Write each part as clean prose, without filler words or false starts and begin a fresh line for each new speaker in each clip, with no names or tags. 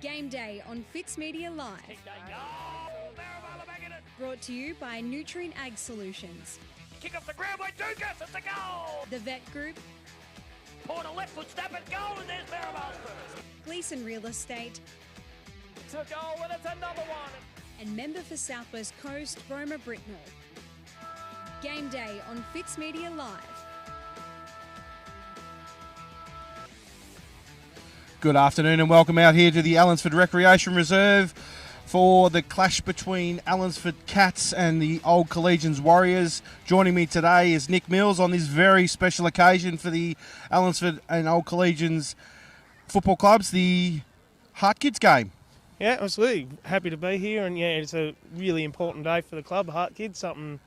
Game day on Fitz Media Live. Brought to you by Nutrient Ag Solutions.
Kick off the ground by Dukas, it's a goal!
The Vet Group.
Porter left foot snap and goal, and there's Maribel's first.
Gleason Real Estate.
It's a goal, and it's another one.
And member for South West Coast, Roma Britnell. Game day on Fitz Media Live.
Good afternoon and welcome out here to the Allansford Recreation Reserve for the clash between Allansford Cats and the Old Collegians Warriors. Joining me today is Nick Mills on this very special occasion for the Allansford and Old Collegians football clubs, the Heart Kids game.
Yeah, absolutely. Happy to be here, and yeah, it's a really important day for the club, Heart Kids, something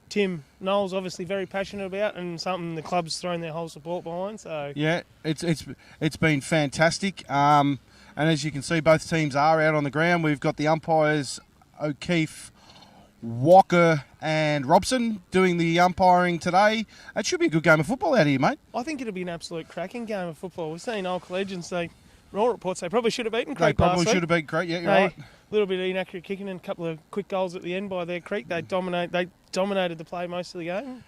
Tim Knowles obviously very passionate about, and something the club's thrown their whole support behind. So
yeah, it's been fantastic. And as you can see, both teams are out on the ground. We've got the umpires O'Keefe, Walker, and Robson doing the umpiring today. It should be a good game of football out here, mate.
I think it'll be an absolute cracking game of football. We've seen Old Collegians. All reports they probably should have beaten Creek.
They probably should have beaten Creek. Yeah, you're right.
A little bit of inaccurate kicking and a couple of quick goals at the end by their Creek. They dominated the play most of the game.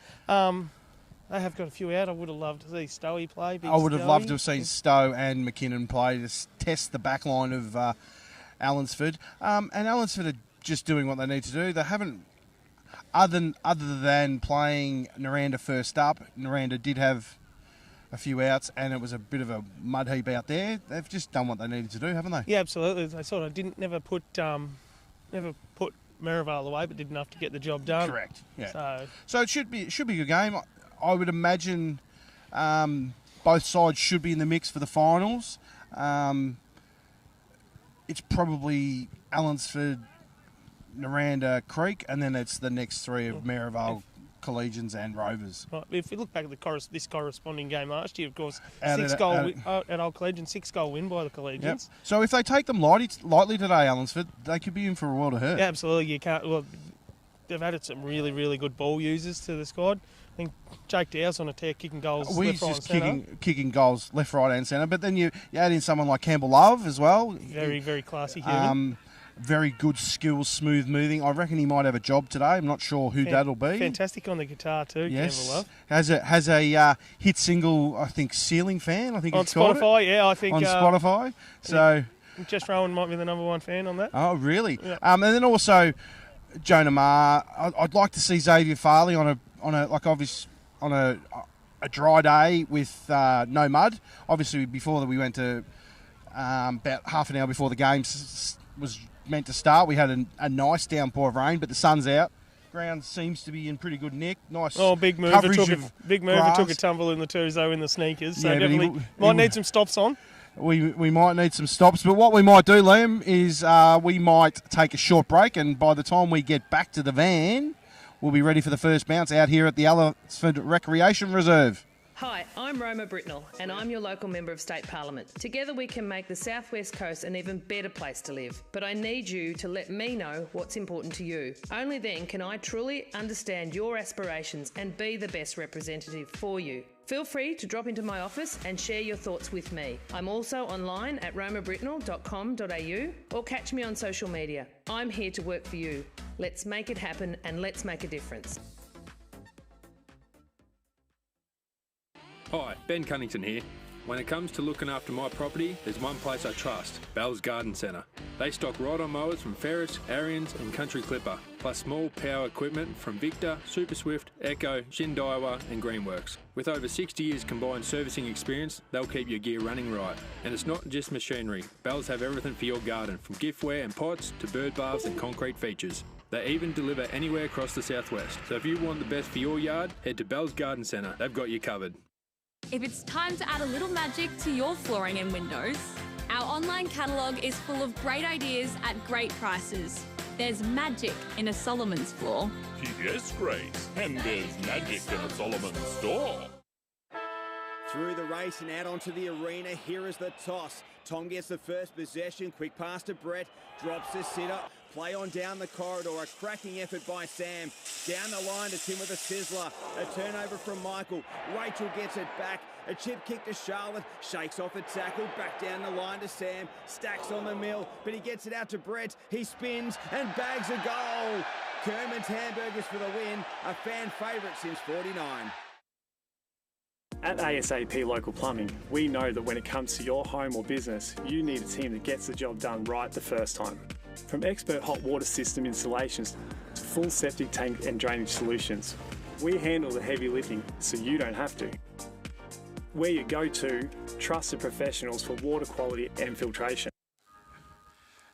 They have got a few out. I would have loved to see Stowey play.
I would have loved to have seen Stowe and McKinnon play to test the back line of Allansford. And Allansford are just doing what they need to do. They haven't, other than playing Naranda first up. Naranda did have a few outs, and it was a bit of a mud heap out there. They've just done what they needed to do, haven't they?
Yeah, absolutely. They sort of never put Merivale away, but did enough to get the job done.
Correct. Yeah. So it should be a good game. I would imagine both sides should be in the mix for the finals. It's probably Allansford, Naranda, Creek, and then it's the next three of Merivale, Collegians and Rovers.
Right. If we look back at this corresponding game last year, of course,
at
Old Collegians, 6-goal win by the Collegians.
Yep. So if they take them lightly today, Allansford, they could be in for a world of hurt.
Yeah, absolutely. You can't. Well, they've added some really, really good ball users to the squad. I think Jake Dow's on a tear kicking goals.
He's just kicking goals left, right, and centre. But then you add in someone like Campbell Love as well.
Very, very classy human.
Very good skills, smooth moving. I reckon he might have a job today. I'm not sure who that'll be.
Fantastic on the guitar too,
yes.
Campbell Love.
Has a hit single, I think, Ceiling Fan, I think it's called.
On Spotify, yeah, I think.
On Spotify. So
Jess Rowan might be the number one fan on that.
Oh, really?
Yeah.
And then also Jonah Marr. I'd like to see Xavier Farley on a dry day with no mud. Obviously, before that we went to about half an hour before the game was meant to start. We had a nice downpour of rain, but the sun's out. Ground seems to be in pretty good nick. Nice.
Oh, big move! It took a tumble in the twos though in the sneakers. So definitely might need some stops on.
We might need some stops, but what we might do, Liam, is we might take a short break, and by the time we get back to the van, we'll be ready for the first bounce out here at the Allansford Recreation Reserve.
Hi, I'm Roma Britnell, and I'm your local Member of State Parliament. Together we can make the South West Coast an even better place to live. But I need you to let me know what's important to you. Only then can I truly understand your aspirations and be the best representative for you. Feel free to drop into my office and share your thoughts with me. I'm also online at romabritnell.com.au or catch me on social media. I'm here to work for you. Let's make it happen and let's make a difference.
Hi, Ben Cunnington here. When it comes to looking after my property, there's one place I trust, Bell's Garden Centre. They stock ride-on mowers from Ferris, Ariens and Country Clipper, plus small power equipment from Victor, Super Swift, Echo, Shindaiwa and Greenworks. With over 60 years combined servicing experience, they'll keep your gear running right. And it's not just machinery. Bells have everything for your garden, from giftware and pots to bird baths and concrete features. They even deliver anywhere across the southwest. So if you want the best for your yard, head to Bell's Garden Centre. They've got you covered.
If it's time to add a little magic to your flooring and windows, our online catalogue is full of great ideas at great prices. There's magic in a Solomon's floor.
Yes, Grace, and there's magic in a Solomon's store.
Through the race and out onto the arena, here is the toss. Tom gets the first possession, quick pass to Brett, drops the sitter, Play on down the corridor, a cracking effort by Sam. Down the line to Tim with a sizzler. A turnover from Michael. Rachel gets it back. A chip kick to Charlotte. Shakes off the tackle. Back down the line to Sam. Stacks on the mill, but he gets it out to Brett. He spins and bags a goal. Kerman's Hamburgers for the win. A fan favourite since 49.
At ASAP Local Plumbing, we know that when it comes to your home or business, you need a team that gets the job done right the first time. From expert hot water system installations to full septic tank and drainage solutions, we handle the heavy lifting so you don't have to. We're your go-to, trusted professionals for water quality and filtration.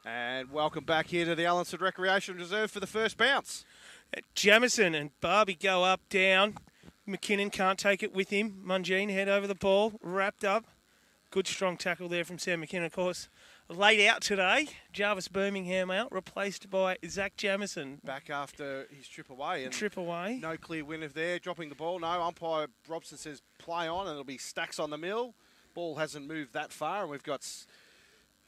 And welcome back here to the Allansford Recreation Reserve for the first bounce.
Jamison and Barbie go up, down. McKinnon can't take it with him. Mungine head over the ball, wrapped up. Good strong tackle there from Sam McKinnon, of course. Laid out today. Jarvis Birmingham out, replaced by Zach Jamison.
Back after his trip away.
And
no clear winner there, dropping the ball. No, umpire Robson says play on, and it'll be Stacks on the mill. Ball hasn't moved that far, and we've got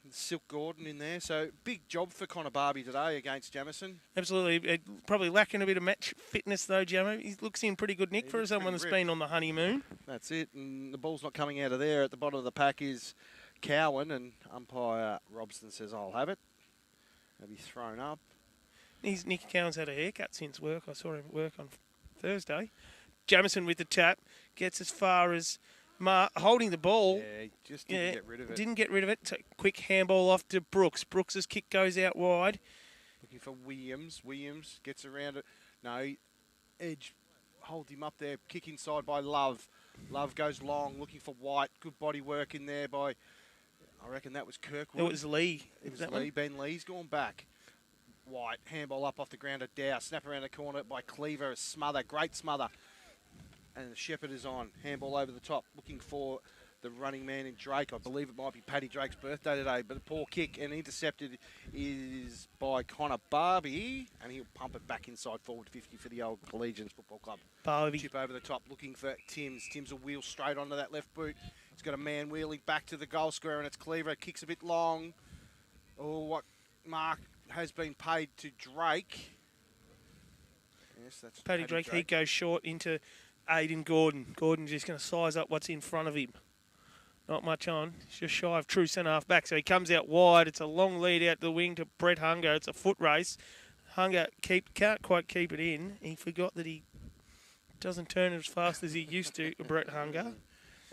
Silk Gordon in there. So big job for Connor Barbie today against Jamison.
Absolutely. Probably lacking a bit of match fitness though, Jammo. He looks in pretty good nick for someone that's been on the honeymoon.
That's it. And the ball's not coming out of there. At the bottom of the pack is Cowan, and umpire Robson says, I'll have it. It'll be thrown up.
Nick Cowan's had a haircut since work. I saw him at work on Thursday. Jamison with the tap. Gets as far as holding the ball.
Yeah, he just didn't get rid of it.
Didn't get rid of it. So quick handball off to Brooks. Brooks's kick goes out wide.
Looking for Williams. Williams gets around it. No, Edge holds him up there. Kick inside by Love. Love goes long, looking for White. Good body work in there by, I reckon that was Kirkwood.
It was Lee.
It was Lee. Ben Lee's gone back. White, handball up off the ground at Dow. Snap around the corner by Cleaver. A smother, great smother. And the Shepherd is on. Handball over the top, looking for the running man in Drake. I believe it might be Paddy Drake's birthday today, but a poor kick and intercepted is by Connor Barbie, and he'll pump it back inside forward 50 for the Old Collegians Football Club.
Barbie.
Chip over the top, looking for Timms. Timms will wheel straight onto that left boot. He's got a man wheeling back to the goal square, and it's Cleaver. Kicks a bit long. Oh, what mark has been paid to Drake. Yes, that's
Paddy Drake. He goes short into Aidan Gordon. Gordon's just going to size up what's in front of him. Not much on. He's just shy of true centre half back. So he comes out wide. It's a long lead out the wing to Brett Hunger. It's a foot race. Hunger can't quite keep it in. He forgot that he doesn't turn as fast as he used to, Brett Hunger.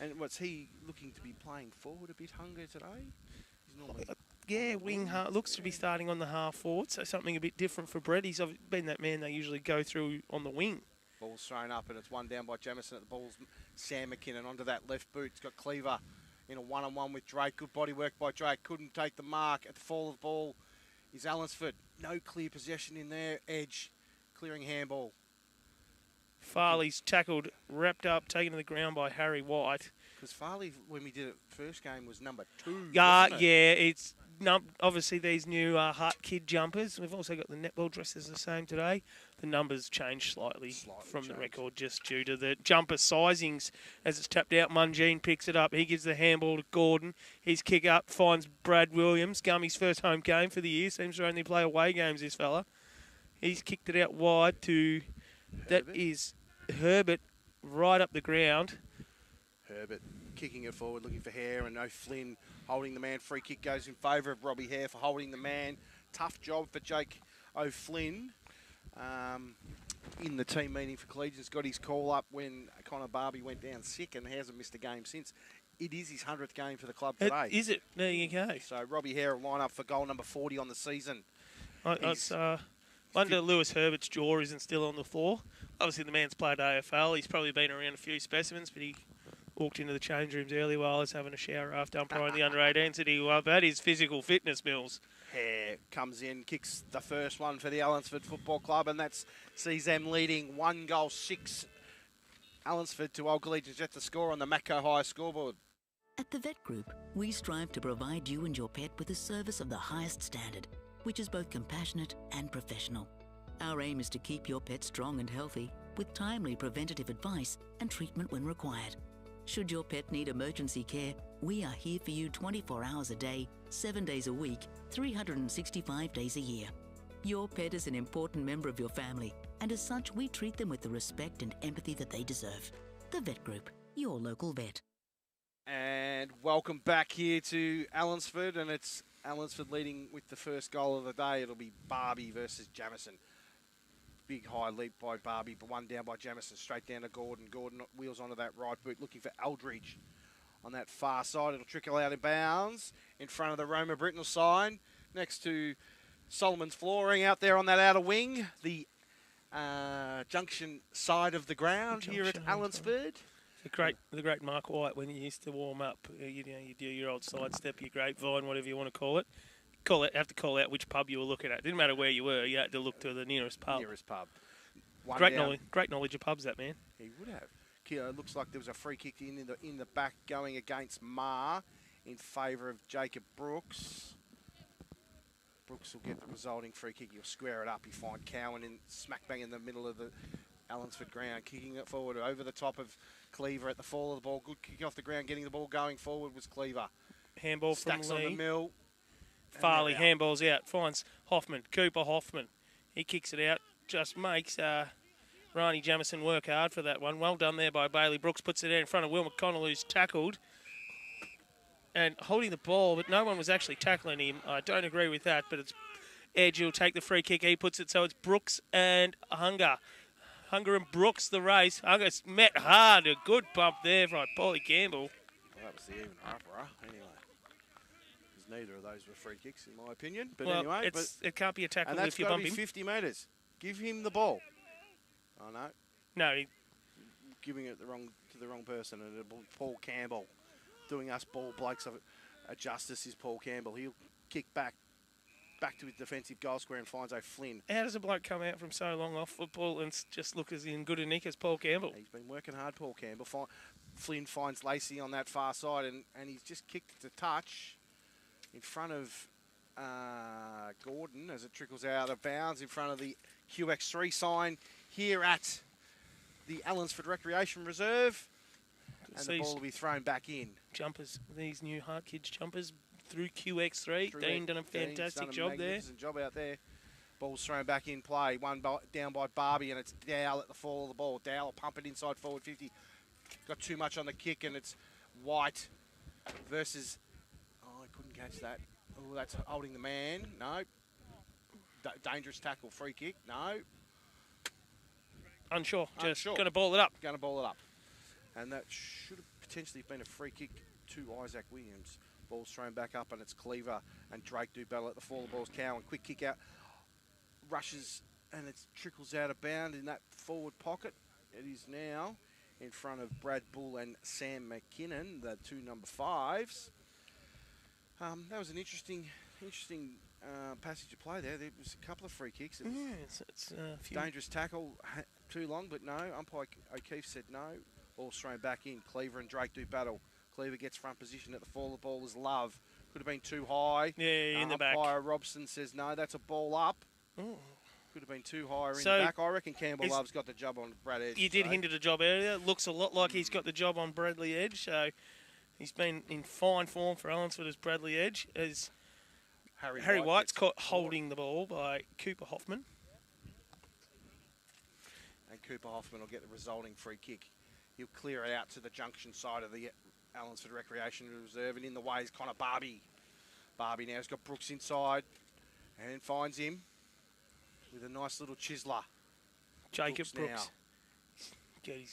And what's he looking to be playing forward a bit, Hunger, today? He's normally...
Yeah, wing looks to be starting on the half forward, so something a bit different for Brett. He's been that man they usually go through on the wing.
Ball's thrown up, and it's one down by Jamison at the ball's Sam McKinnon onto that left boot. It's got Cleaver in a one-on-one with Drake. Good body work by Drake. Couldn't take the mark. At the fall of the ball is Allansford. No clear possession in there. Edge clearing handball.
Farley's tackled, wrapped up, taken to the ground by Harry White.
Because Farley, when we did it first game, was number 2.
Yeah, it's obviously these new Hart Kid jumpers. We've also got the netball dresses the same today. The numbers changed slightly from the record just due to the jumper sizings. As it's tapped out, Mungine picks it up. He gives the handball to Gordon. His kick up finds Brad Williams. Gummy's first home game for the year. Seems to only play away games, this fella. He's kicked it out wide to...
Herbert.
That is Herbert right up the ground.
Herbert kicking it forward, looking for Hare, and no Flynn holding the man. Free kick goes in favour of Robbie Hare for holding the man. Tough job for Jake O'Flynn. In the team meeting for Collegians, got his call up when Connor Barbie went down sick and hasn't missed a game since. It is his 100th game for the club today.
Is it? There you go.
So Robbie Hare will line up for goal number 40 on the season.
Wonder Lewis Herbert's jaw isn't still on the floor. Obviously, the man's played AFL. He's probably been around a few specimens, but he walked into the change rooms early while I was having a shower after umpiring the under-18s. Said he loved that. His physical fitness, Mills.
Hare comes in, kicks the first one for the Allansford Football Club, and that sees them leading 1-6. Allansford to Old Collegians at the score on the Macco High scoreboard.
At the Vet Group, we strive to provide you and your pet with a service of the highest standard, which is both compassionate and professional. Our aim is to keep your pet strong and healthy with timely preventative advice and treatment when required. Should your pet need emergency care, we are here for you 24 hours a day, 7 days a week, 365 days a year. Your pet is an important member of your family, and as such, we treat them with the respect and empathy that they deserve. The Vet Group, your local vet.
And welcome back here to Allansford, and it's Allansford leading with the first goal of the day. It'll be Barbie versus Jamison. Big high leap by Barbie, but one down by Jamison, straight down to Gordon. Gordon wheels onto that right boot, looking for Eldridge on that far side. It'll trickle out in bounds in front of the Roma Britnell sign, next to Solomon's Flooring out there on that outer wing, the junction side of the ground here at Allansford.
The great Mark White, when you used to warm up, you do your old sidestep, your grapevine, whatever you want to call it. Have to call out which pub you were looking at. Didn't matter where you were, you had to look to the nearest pub. Great knowledge of pubs, that man.
He would have. It looks like there was a free kick in the back going against Ma in favour of Jacob Brooks. Brooks will get the resulting free kick. He'll square it up. He'll find Cowan in smack bang in the middle of the Allansford ground, kicking it forward over the top of Cleaver at the fall of the ball. Good kick off the ground, getting the ball going forward was Cleaver.
Handball
Stacks
from Lee.
on the mill.
Farley handballs out, finds Hoffman, Cooper Hoffman. He kicks it out, just makes Rani Jamison work hard for that one. Well done there by Bailey. Brooks puts it out in front of Will McConnell, who's tackled and holding the ball, but no one was actually tackling him. I don't agree with that, but it's Edge who'll take the free kick. He puts it, so it's Brooks and Hunger. Hunger and Brooks, the race. Hunger's met hard. A good bump there by Paulie Campbell.
Well, that was the even upper, anyway. Because neither of those were free kicks, in my opinion. But
well,
anyway,
it can't be a tackle if you
bump
bump him.
And that's 50 metres. Give him the ball. Oh, no.
No.
Giving it to the wrong person. And Paul Campbell. Doing us ball blokes a justice is Paul Campbell. He'll kick back to his defensive goal square and finds Flynn.
How does a bloke come out from so long off football and just look as in good a nick as Paul Campbell?
He's been working hard, Paul Campbell. Flynn finds Lacey on that far side, and he's just kicked to touch in front of Gordon as it trickles out of bounds in front of the QX3 sign here at the Allansford Recreation Reserve. And the ball will be thrown back in.
Jumpers, these new Heart Kids jumpers through QX3. Dean done a fantastic job there.
Magnificent job out there. Ball's thrown back in play. Down by Barbie, and it's Dowell at the fall of the ball. Dowell will pump it inside forward 50. Got too much on the kick, and it's White versus... Oh, I couldn't catch that. Oh, that's holding the man. No. Dangerous tackle. Free kick. No.
Unsure. Just going to ball it up.
Going to ball it up. And that should have potentially been a free kick to Isaac Williams. Ball's thrown back up, and it's Cleaver and Drake do battle at the fall of the ball's Cowan. Quick kick out. Rushes, and it trickles out of bound in that forward pocket. It is now in front of Brad Bull and Sam McKinnon, the two number 5s. That was an interesting passage of play there. There was a couple of free kicks. It was
it's
dangerous tackle, too long, but no. Umpire O'Keefe said no. Ball's thrown back in. Cleaver and Drake do battle. Cleaver gets front position at the fall of the ball is Love. Could have been too high.
Yeah, in the back.
Umpire Robson says no, that's a ball up.
Ooh.
Could have been too high in the back. I reckon Campbell Love's got the job on Brad Edge.
You did hint at a job earlier. Looks a lot like he's got the job on Bradley Edge. So he's been in fine form for Allansford as Bradley Edge. As Harry White's caught holding the ball by Cooper Hoffman.
And Cooper Hoffman will get the resulting free kick. He'll clear it out to the junction side of the Allansford Recreation Reserve, and in the way is Connor Barbie. Barbie now has got Brooks inside and finds him with a nice little chiseler.
Jacob Brooks. He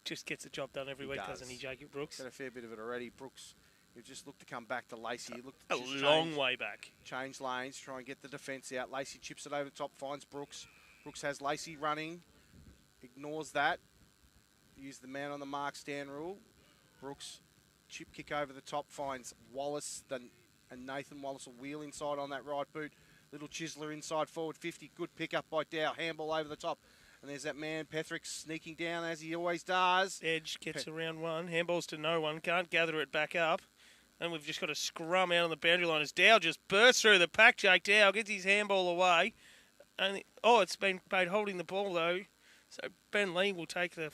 just gets the job done every week, doesn't he, Jacob Brooks?
Got a fair bit of it already. Brooks, you just look to come back to Lacey.
A long way back.
Change lanes, try and get the defence out. Lacey chips it over the top, finds Brooks. Brooks has Lacey running, ignores that. Use the man on the mark stand rule. Brooks, chip kick over the top, finds Wallace, and Nathan Wallace will wheel inside on that right boot. Little chiseler inside forward 50. Good pick up by Dow. Handball over the top. And there's that man, Petherick, sneaking down as he always does.
Edge gets around one. Handballs to no one. Can't gather it back up. And we've just got a scrum out on the boundary line as Dow just bursts through the pack. Jake Dow gets his handball away. It's been paid holding the ball, though. So Ben Lee will take the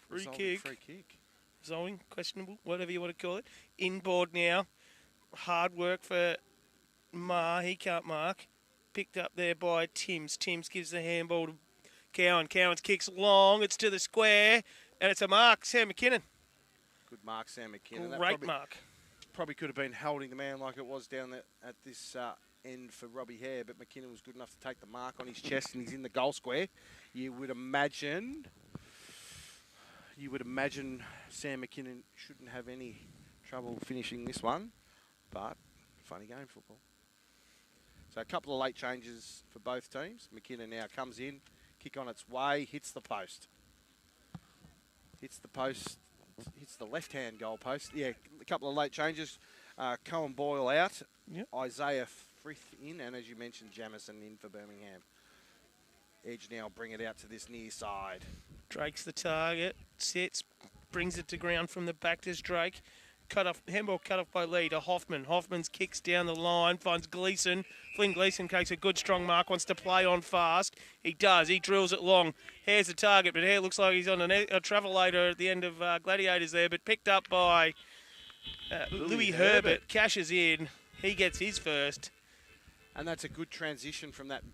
free kick. Zoning, questionable, whatever you want to call it. Inboard now. Hard work for Ma. He can't mark. picked up there by Timms. Timms gives the handball to Cowan. Cowan's kicks long. It's to the square, and it's a mark. Sam McKinnon.
Good mark, Sam McKinnon.
Great mark.
Probably could have been holding the man like it was down at this end for Robbie Hare, but McKinnon was good enough to take the mark on his chest, and he's in the goal square. You would imagine Sam McKinnon shouldn't have any trouble finishing this one, but funny game, football. So a couple of late changes for both teams. McKinnon now comes in, kick on its way, hits the post. Hits the left-hand goal post. Yeah, a couple of late changes. Cohen Boyle out, Isaiah Frith in, and as you mentioned, Jamison in for Birmingham. Edge now bring it out to this near side.
Drake's the target, sits, brings it to ground from the back to Drake. Handball cut off by Lee to Hoffman. Hoffman's kicks down the line, finds Gleeson. Flynn Gleeson takes a good strong mark, wants to play on fast. He does, he drills it long. Hare's the target, but Hare looks like he's on a travelator at the end of Gladiators there, but picked up by Louis Herbert. Cashes in, he gets his first.
And that's a good transition from that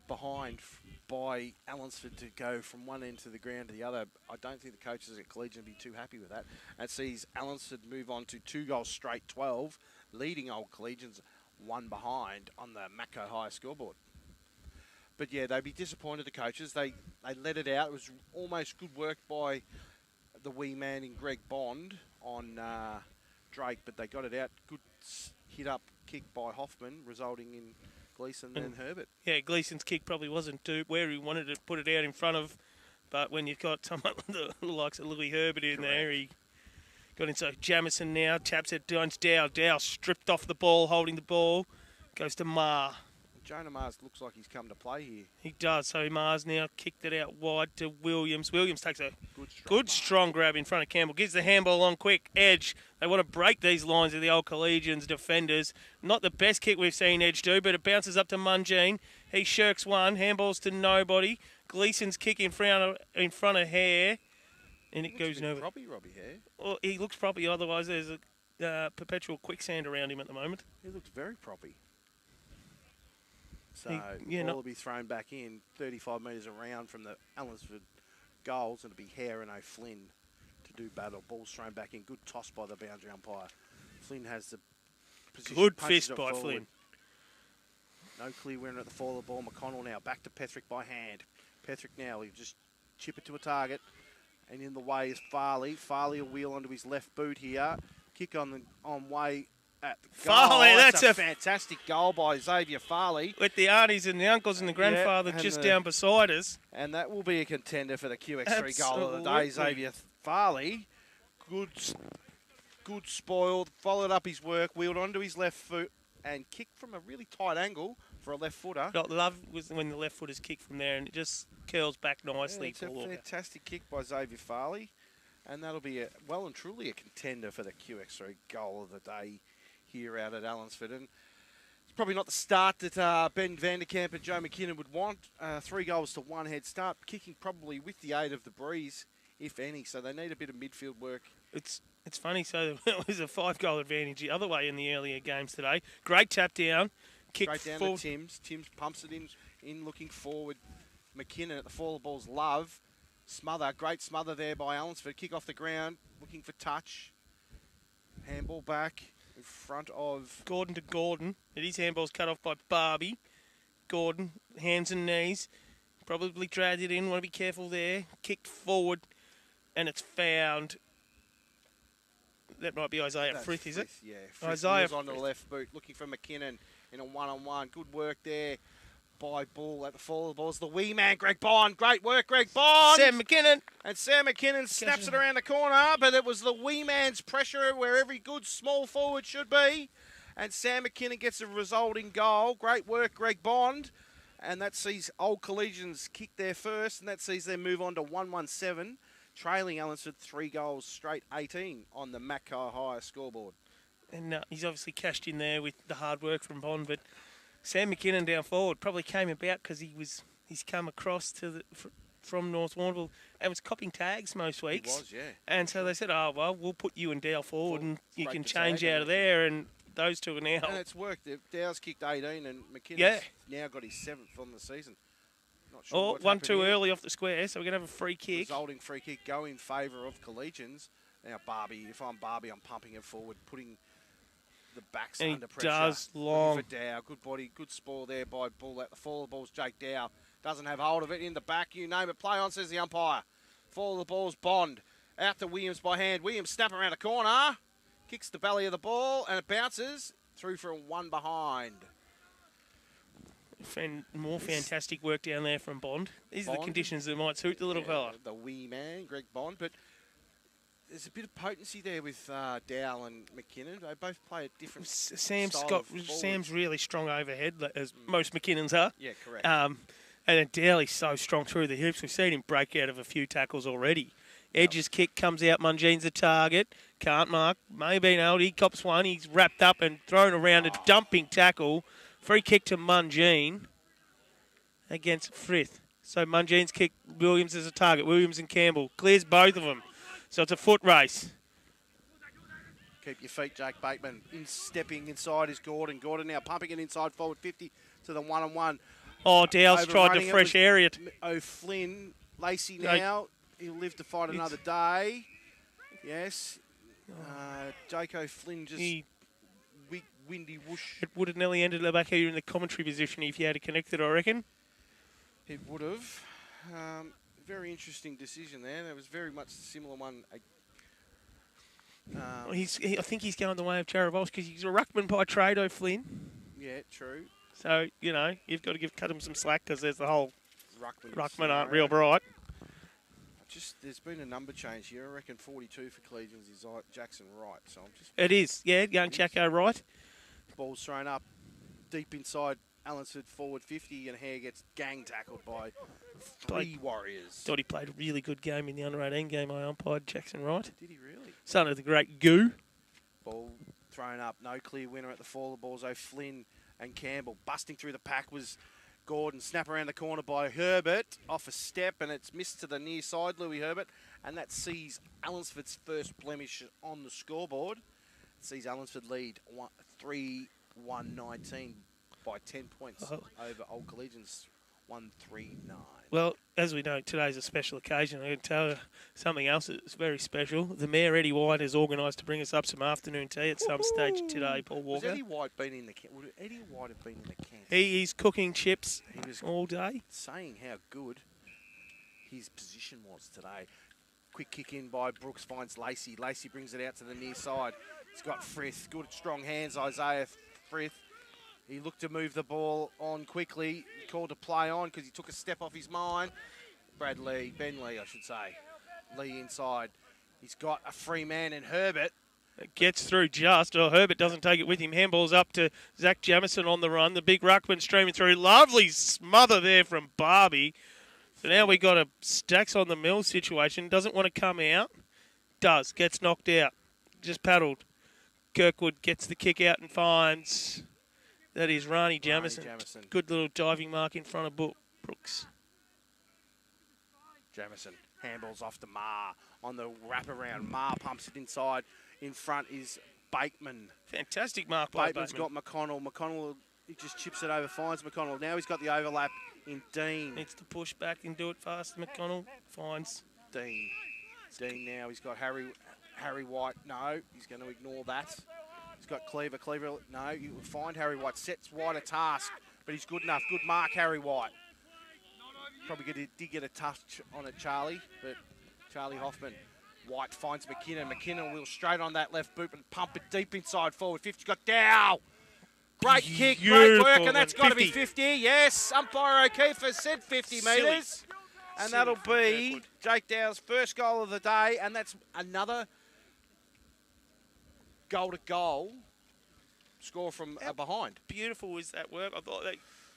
behind by Allansford to go from one end to the ground to the other. I don't think the coaches at Collegian will be too happy with that. That sees Allansford move on to 2 goals straight, 12, leading Old Collegians 1 behind on the Macco High scoreboard. But yeah, they'd be disappointed, the coaches. They let it out. It was almost good work by the wee man in Greg Bond on Drake, but they got it out. Good hit up kick by Hoffman, resulting in Gleeson and Herbert.
Yeah, Gleeson's kick probably wasn't where he wanted to put it out in front of, but when you've got someone the likes of Louis Herbert in there, he got in. So Jamison now taps it down to Dow. Dow stripped off the ball, holding the ball, goes to Marr.
Jonah Mars looks like he's come to play here.
He does. So Mars now kicked it out wide to Williams. Williams takes a good strong grab in front of Campbell. Gives the handball on quick. Edge. They want to break these lines of the Old Collegians defenders. Not the best kick we've seen Edge do, but it bounces up to Mungine. He shirks one. Handballs to nobody. Gleeson's kick in front of Hare. And it goes nowhere.
Robbie Hare.
Well, he looks proppy. Otherwise, there's a perpetual quicksand around him at the moment.
He looks very proppy. So ball will be thrown back in 35 metres around from the Allansford goals, and it'll be Hare and O'Flynn to do battle. Ball's thrown back in. Good toss by the boundary umpire. Flynn has the position.
Good fist by
forward.
Flynn.
No clear winner at the fall of the ball. McConnell now back to Petherick by hand. Petherick now, he'll just chip it to a target. And in the way is Farley. Farley will wheel onto his left boot here. Kick on way at the goal.
Farley, that's a
fantastic goal by Xavier Farley.
With the aunties and the uncles and the grandfather and down beside us.
And that will be a contender for the QX3 goal of the day, Xavier Farley. Good spoiled, followed up his work, wheeled onto his left foot and kicked from a really tight angle for a left footer.
What I love was when the left footers kick from there and it just curls back nicely.
It's a fantastic kick by Xavier Farley. And that'll be well and truly a contender for the QX3 goal of the day here out at Allansford. And it's probably not the start that Ben Vanderkamp and Joe McKinnon would want. 3 goals to 1 head start, kicking probably with the aid of the breeze, if any. So they need a bit of midfield work.
It's funny. So it was a 5-goal advantage the other way in the earlier games today. Great tap down. Kick
straight down
forward.
to Timms. Timms pumps it in looking forward. McKinnon at the fall of the ball's love. Smother. Great smother there by Allansford. Kick off the ground. Looking for touch. Handball back. In front of
Gordon to Gordon. His handball's cut off by Barbie. Gordon, hands and knees. Probably dragged it in. Want to be careful there. Kicked forward, and it's found. That might be Isaiah Frith, is it?
Yeah, Frith on the left boot. Looking for McKinnon in a one-on-one. Good work there by Bull at the fall of the balls. The wee man, Greg Bond. Great work, Greg Bond.
Sam McKinnon.
And Sam McKinnon snaps it around the corner, but it was the wee man's pressure where every good small forward should be. And Sam McKinnon gets a resulting goal. Great work, Greg Bond. And that sees Old Collegians kick there first, and that sees them move on to 1-1-7, trailing Allansford 3 goals straight, 18 on the Macco High scoreboard.
And he's obviously cashed in there with the hard work from Bond, but Sam McKinnon down forward probably came about because he's come across to from North Warrnambool and was copying tags most weeks.
He was, yeah.
And so they said, oh, well, we'll put you and Dow forward and you can change out of there. And those two are now.
And it's worked. Dow's kicked 18 and McKinnon's now got his 7th on the season. Not sure what's
one
happened
too
here.
early off the square, so we're going to have a free kick.
Resulting free kick go in favour of Collegians. Now Barbie, if I'm Barbie, I'm pumping it forward, putting the backs
and
under pressure.
Does long.
For Dow. Good body, good spoil there by Bull. At the fall of the ball's Jake Dow. Doesn't have hold of it in the back. You name it. Play on, says the umpire. Fall of the ball's Bond. Out to Williams by hand. Williams snap around the corner. Kicks the belly of the ball and it bounces through for a 1 behind.
More fantastic work down there from Bond. These are the conditions that might suit the little fella.
The wee man, Greg Bond. But there's a bit of potency there with Dow and McKinnon. They both play a different
Sam's really strong overhead, as most McKinnons are.
Yeah, correct.
And then Dowley's so strong through the hips. We've seen him break out of a few tackles already. Edge's kick comes out. Mungene's the target. Can't mark. May have been out. He cops one. He's wrapped up and thrown around a dumping tackle. Free kick to Mungene against Frith. So Mungene's kick, Williams as a target. Williams and Campbell. Clears both of them. So it's a foot race.
Keep your feet, Jake Bateman. Stepping inside is Gordon. Gordon now pumping it inside forward 50 to the 1-on-1.
Oh, Dow's tried to fresh area it.
O'Flynn. Lacey now. He'll live to fight another day. Yes. Jake O'Flynn just windy whoosh.
It would have nearly ended up back here in the commentary position if you had connected, I reckon.
It would have. Very interesting decision there. There was very much a similar one.
I think he's going the way of Charabols because he's a ruckman by trade, O'Flynn.
Yeah, true.
So, you've got to cut him some slack because there's the whole ruckman aren't
scenario.
real bright.
There's been a number change here. I reckon 42 for Collegians is Jackson Wright. So I'm just.
It is, yeah, young Jacko Wright.
Ball's thrown up deep inside Allansford forward 50 and Hare gets gang tackled by three Warriors.
Thought he played a really good game in the under-18 game I umpired, Jackson Wright.
Did he really?
Son of the great Goo.
Ball thrown up. No clear winner at the fall of the balls. O'Flynn and Campbell. Busting through the pack was Gordon. Snap around the corner by Herbert. Off a step and it's missed to the near side, Louis Herbert. And that sees Allansford's first blemish on the scoreboard. It sees Allansford lead 3-1-19 by 10 points over Old Collegians 1-3-9.
Well, as we know, today's a special occasion. I can tell you something else that's very special. The Mayor, Eddie White, has organised to bring us up some afternoon tea at some stage today, Paul Walker.
Has Eddie White been in the camp? Would Eddie White have been in the camp?
He's cooking chips all day.
Saying how good his position was today. Quick kick in by Brooks, finds Lacey. Lacey brings it out to the near side. He's got Frith. Good, strong hands, Isaiah Frith. He looked to move the ball on quickly. He called to play on because he took a step off his mind. Ben Lee, I should say. Lee inside. He's got a free man in Herbert.
It gets through just. Oh, Herbert doesn't take it with him. Handball's up to Zach Jamison on the run. The big ruckman streaming through. Lovely smother there from Barbie. So now we got a stacks on the Mills situation. Doesn't want to come out. Does. Gets knocked out. Just paddled. Kirkwood gets the kick out and finds... That is Rani Jamison. Good little diving mark in front of Brooks.
Jamison handballs off to Marr on the wraparound. Marr pumps it inside. In front is Bateman.
Fantastic mark by
Bateman's
Bateman.
got McConnell. McConnell, he just chips it over, finds McConnell. Now he's got the overlap in Dean.
Needs to push back and do it fast. McConnell finds
Dean. Dean now. He's got Harry White. No, he's going to ignore that. He's got Cleaver. Cleaver, no, you will find Harry White. Sets White a task, but he's good enough. Good mark, Harry White. Probably did get a touch on it, Charlie, but Charlie Hoffman. White finds McKinnon. McKinnon will straight on that left boot and pump it deep inside forward. 50's got Dow. Great kick, great work, and that's got to be 50. Yes, umpire O'Keefe has said 50 metres. And that'll be Jake Dow's first goal of the day, and that's another goal-to-goal score from behind.
Beautiful is that work. I thought that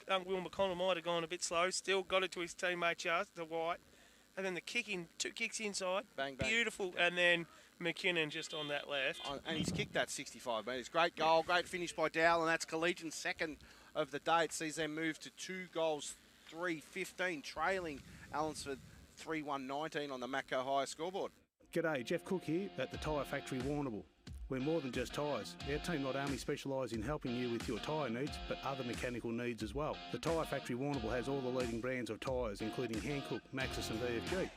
young Will McConnell might have gone a bit slow. Still got it to his teammate, just to White. And then the kick in, 2 kicks inside.
Bang, bang.
Beautiful. And then McKinnon just on that left.
And he's kicked that 65 metres. Great goal, great finish by Dowell, and that's Collegian's second of the day. It sees them move to 2 goals, 3-15, trailing Allansford 3-1-19 on the Macco High scoreboard.
G'day, Jeff Cook here at the Tyre Factory Warrnambool. We're more than just tyres. Our team not only specialise in helping you with your tyre needs, but other mechanical needs as well. The Tyre Factory Warrnambool has all the leading brands of tyres, including Hankook, Maxxis and VFG.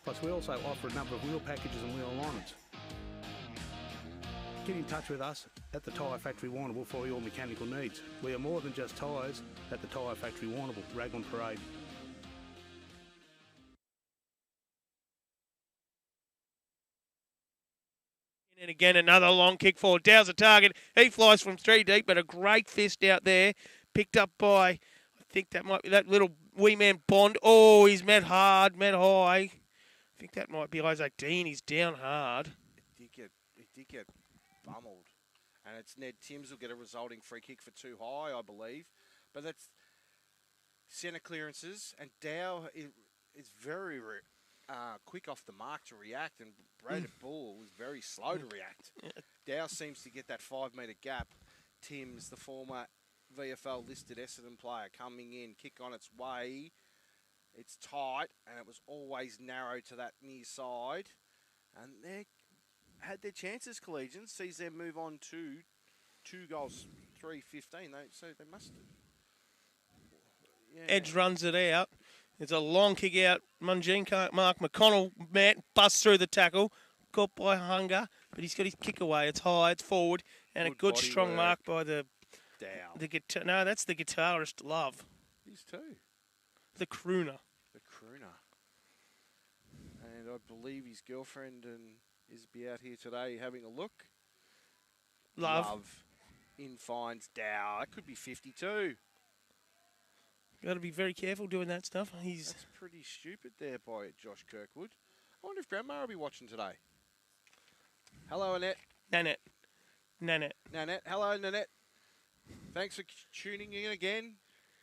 Plus we also offer a number of wheel packages and wheel alignments. Get in touch with us at the Tyre Factory Warrnambool for your mechanical needs. We are more than just tyres at the Tyre Factory Warrnambool, Raglan Parade.
And again, another long kick forward. Dow's a target. He flies from 3 deep, but a great fist out there. Picked up by, I think that might be that little wee man Bond. Oh, he's met hard, met high. I think that might be Isaac Dean. He's down hard.
It did get bummeled. And it's Ned Timms will get a resulting free kick for too high, I believe. But that's centre clearances. And Dow is very quick off the mark to react, and Braden Bull was very slow to react. Dow seems to get that 5 metre gap. Timms, the former VFL listed Essendon player, coming in, kick on its way. It's tight, and it was always narrow to that near side. And they had their chances, Collegians. Sees them move on to 2 goals, 3-15. So they must. Yeah.
Edge runs it out. It's a long kick out. Mungine can't mark. McConnell, Matt, busts through the tackle. Caught by Hunger, but he's got his kick away. It's high, it's forward, and a good strong mark by the
Dow.
The guitar. No, that's the guitarist, Love.
He's too.
The crooner.
The crooner. And I believe his girlfriend is be out here today having a look.
Love.
In finds Dow. That could be 52.
Got to be very careful doing that stuff.
That's pretty stupid there by Josh Kirkwood. I wonder if Grandma will be watching today. Hello, Annette.
Nanette.
Nanette. Hello, Nanette. Thanks for tuning in again.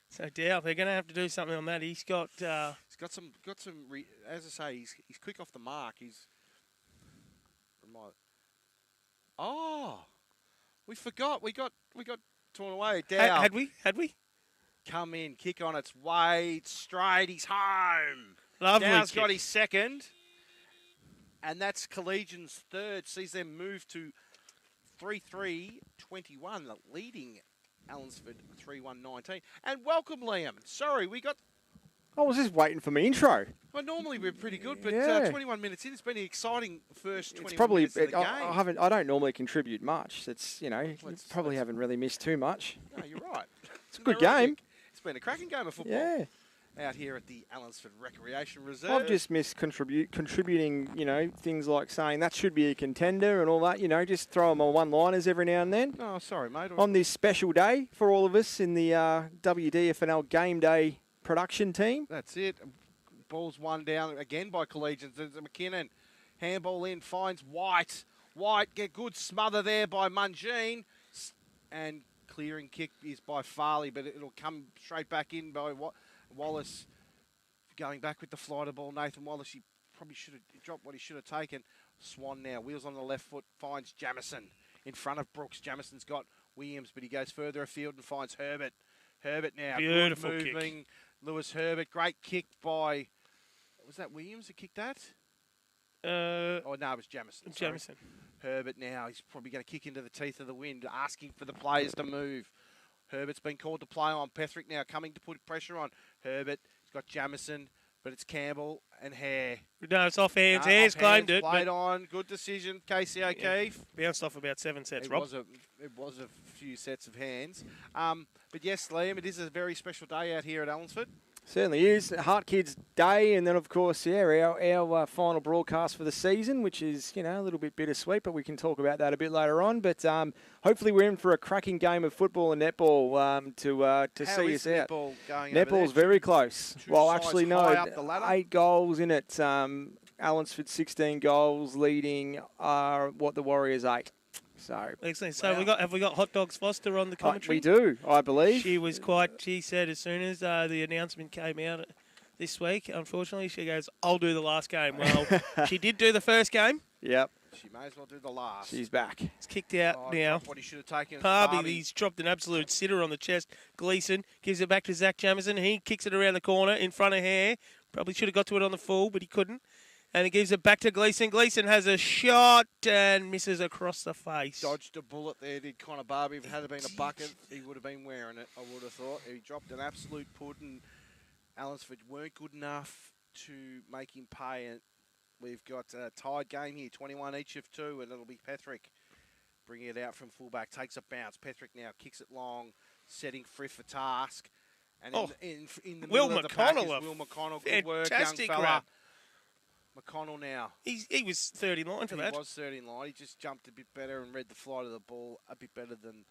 So Dow, they're going to have to do something on that. He's got
some. As I say, he's quick off the mark. We forgot. We got torn away. Dow.
Had we?
Come in, kick on its way, it's straight, he's home.
Lovely
Dow's
kick.
got his second, and that's Collegians' third. Sees them move to 3-3-21, leading Allansford 3-1-19. And welcome, Liam. Sorry, we got...
I was just waiting for my intro.
Well, normally we're pretty good, but
Yeah.
21 minutes in, it's been an exciting first 21
It's probably
minutes of the game.
I don't normally contribute much. It's you probably haven't really missed too much.
No, you're right.
It's a good game.
It's been a cracking game of football.
Yeah.
Out here at the Allansford Recreation Reserve.
I've just missed contributing, things like saying that should be a contender and all that, just throw them on one-liners every now and then.
Oh, sorry, mate.
On this special day for all of us in the WDFNL Game Day production team.
That's it. Ball's one down again by Collegians. There's McKinnon. Handball in, finds White. White, get good smother there by Mungine. And clearing kick is by Farley, but it'll come straight back in by Wallace. Going back with the flighter ball, Nathan Wallace, he probably should have dropped what he should have taken. Swan now, wheels on the left foot, finds Jamison in front of Brooks. Jamison's got Williams, but he goes further afield and finds Herbert. Herbert now,
beautiful
good moving.
kick.
Lewis Herbert, great kick by, was that Williams who kicked that?
No,
it was Jamison.
Jamison.
Herbert now, he's probably going to kick into the teeth of the wind, asking for the players to move. Herbert's been called to play on. Petherick now coming to put pressure on. Herbert, he's got Jamison, but it's Campbell and Hare.
No, it's off hands. Hare's claimed it.
Played on. Good decision, Casey O'Keefe.
Bounced off about 7 sets,
It
Rob.
was a few sets of hands. But yes, Liam, it is a very special day out here at Allansford.
Certainly is. Heart Kids Day, and then, of course, our final broadcast for the season, which is, a little bit bittersweet, but we can talk about that a bit later on. But hopefully we're in for a cracking game of football and netball to see us out.
Netball going
Netball's very close. Well, actually, no,
high up the ladder.
8 goals in it. Allansford 16 goals, leading what the Warriors 8. So
excellent. So have we got Hot Dogs Foster on the commentary?
We do, I believe.
She said as soon as the announcement came out this week, unfortunately, she goes, I'll do the last game. Well, she did do the first game.
Yep.
She may as well do the last.
She's back.
It's kicked out now.
What he should have taken.
Harvey, he's dropped an absolute sitter on the chest. Gleeson gives it back to Zach Jamison. He kicks it around the corner in front of Hare. Probably should have got to it on the full, but he couldn't. And it gives it back to Gleeson. Gleeson has a shot and misses across the face.
Dodged a bullet there, did Connor Barbie. If it had been a bucket, he would have been wearing it, I would have thought. He dropped an absolute pudding. Allansford weren't good enough to make him pay. And we've got a tied game here, 21 each of 2, and it'll be Petherick bringing it out from fullback. Takes a bounce. Petherick now kicks it long, setting Frith for task. And in the middle of the pack is Will McConnell. Good work, young fella.
Grab.
McConnell now.
He was third in line for that.
He was third in line. He just jumped a bit better and read the flight of the ball a bit better than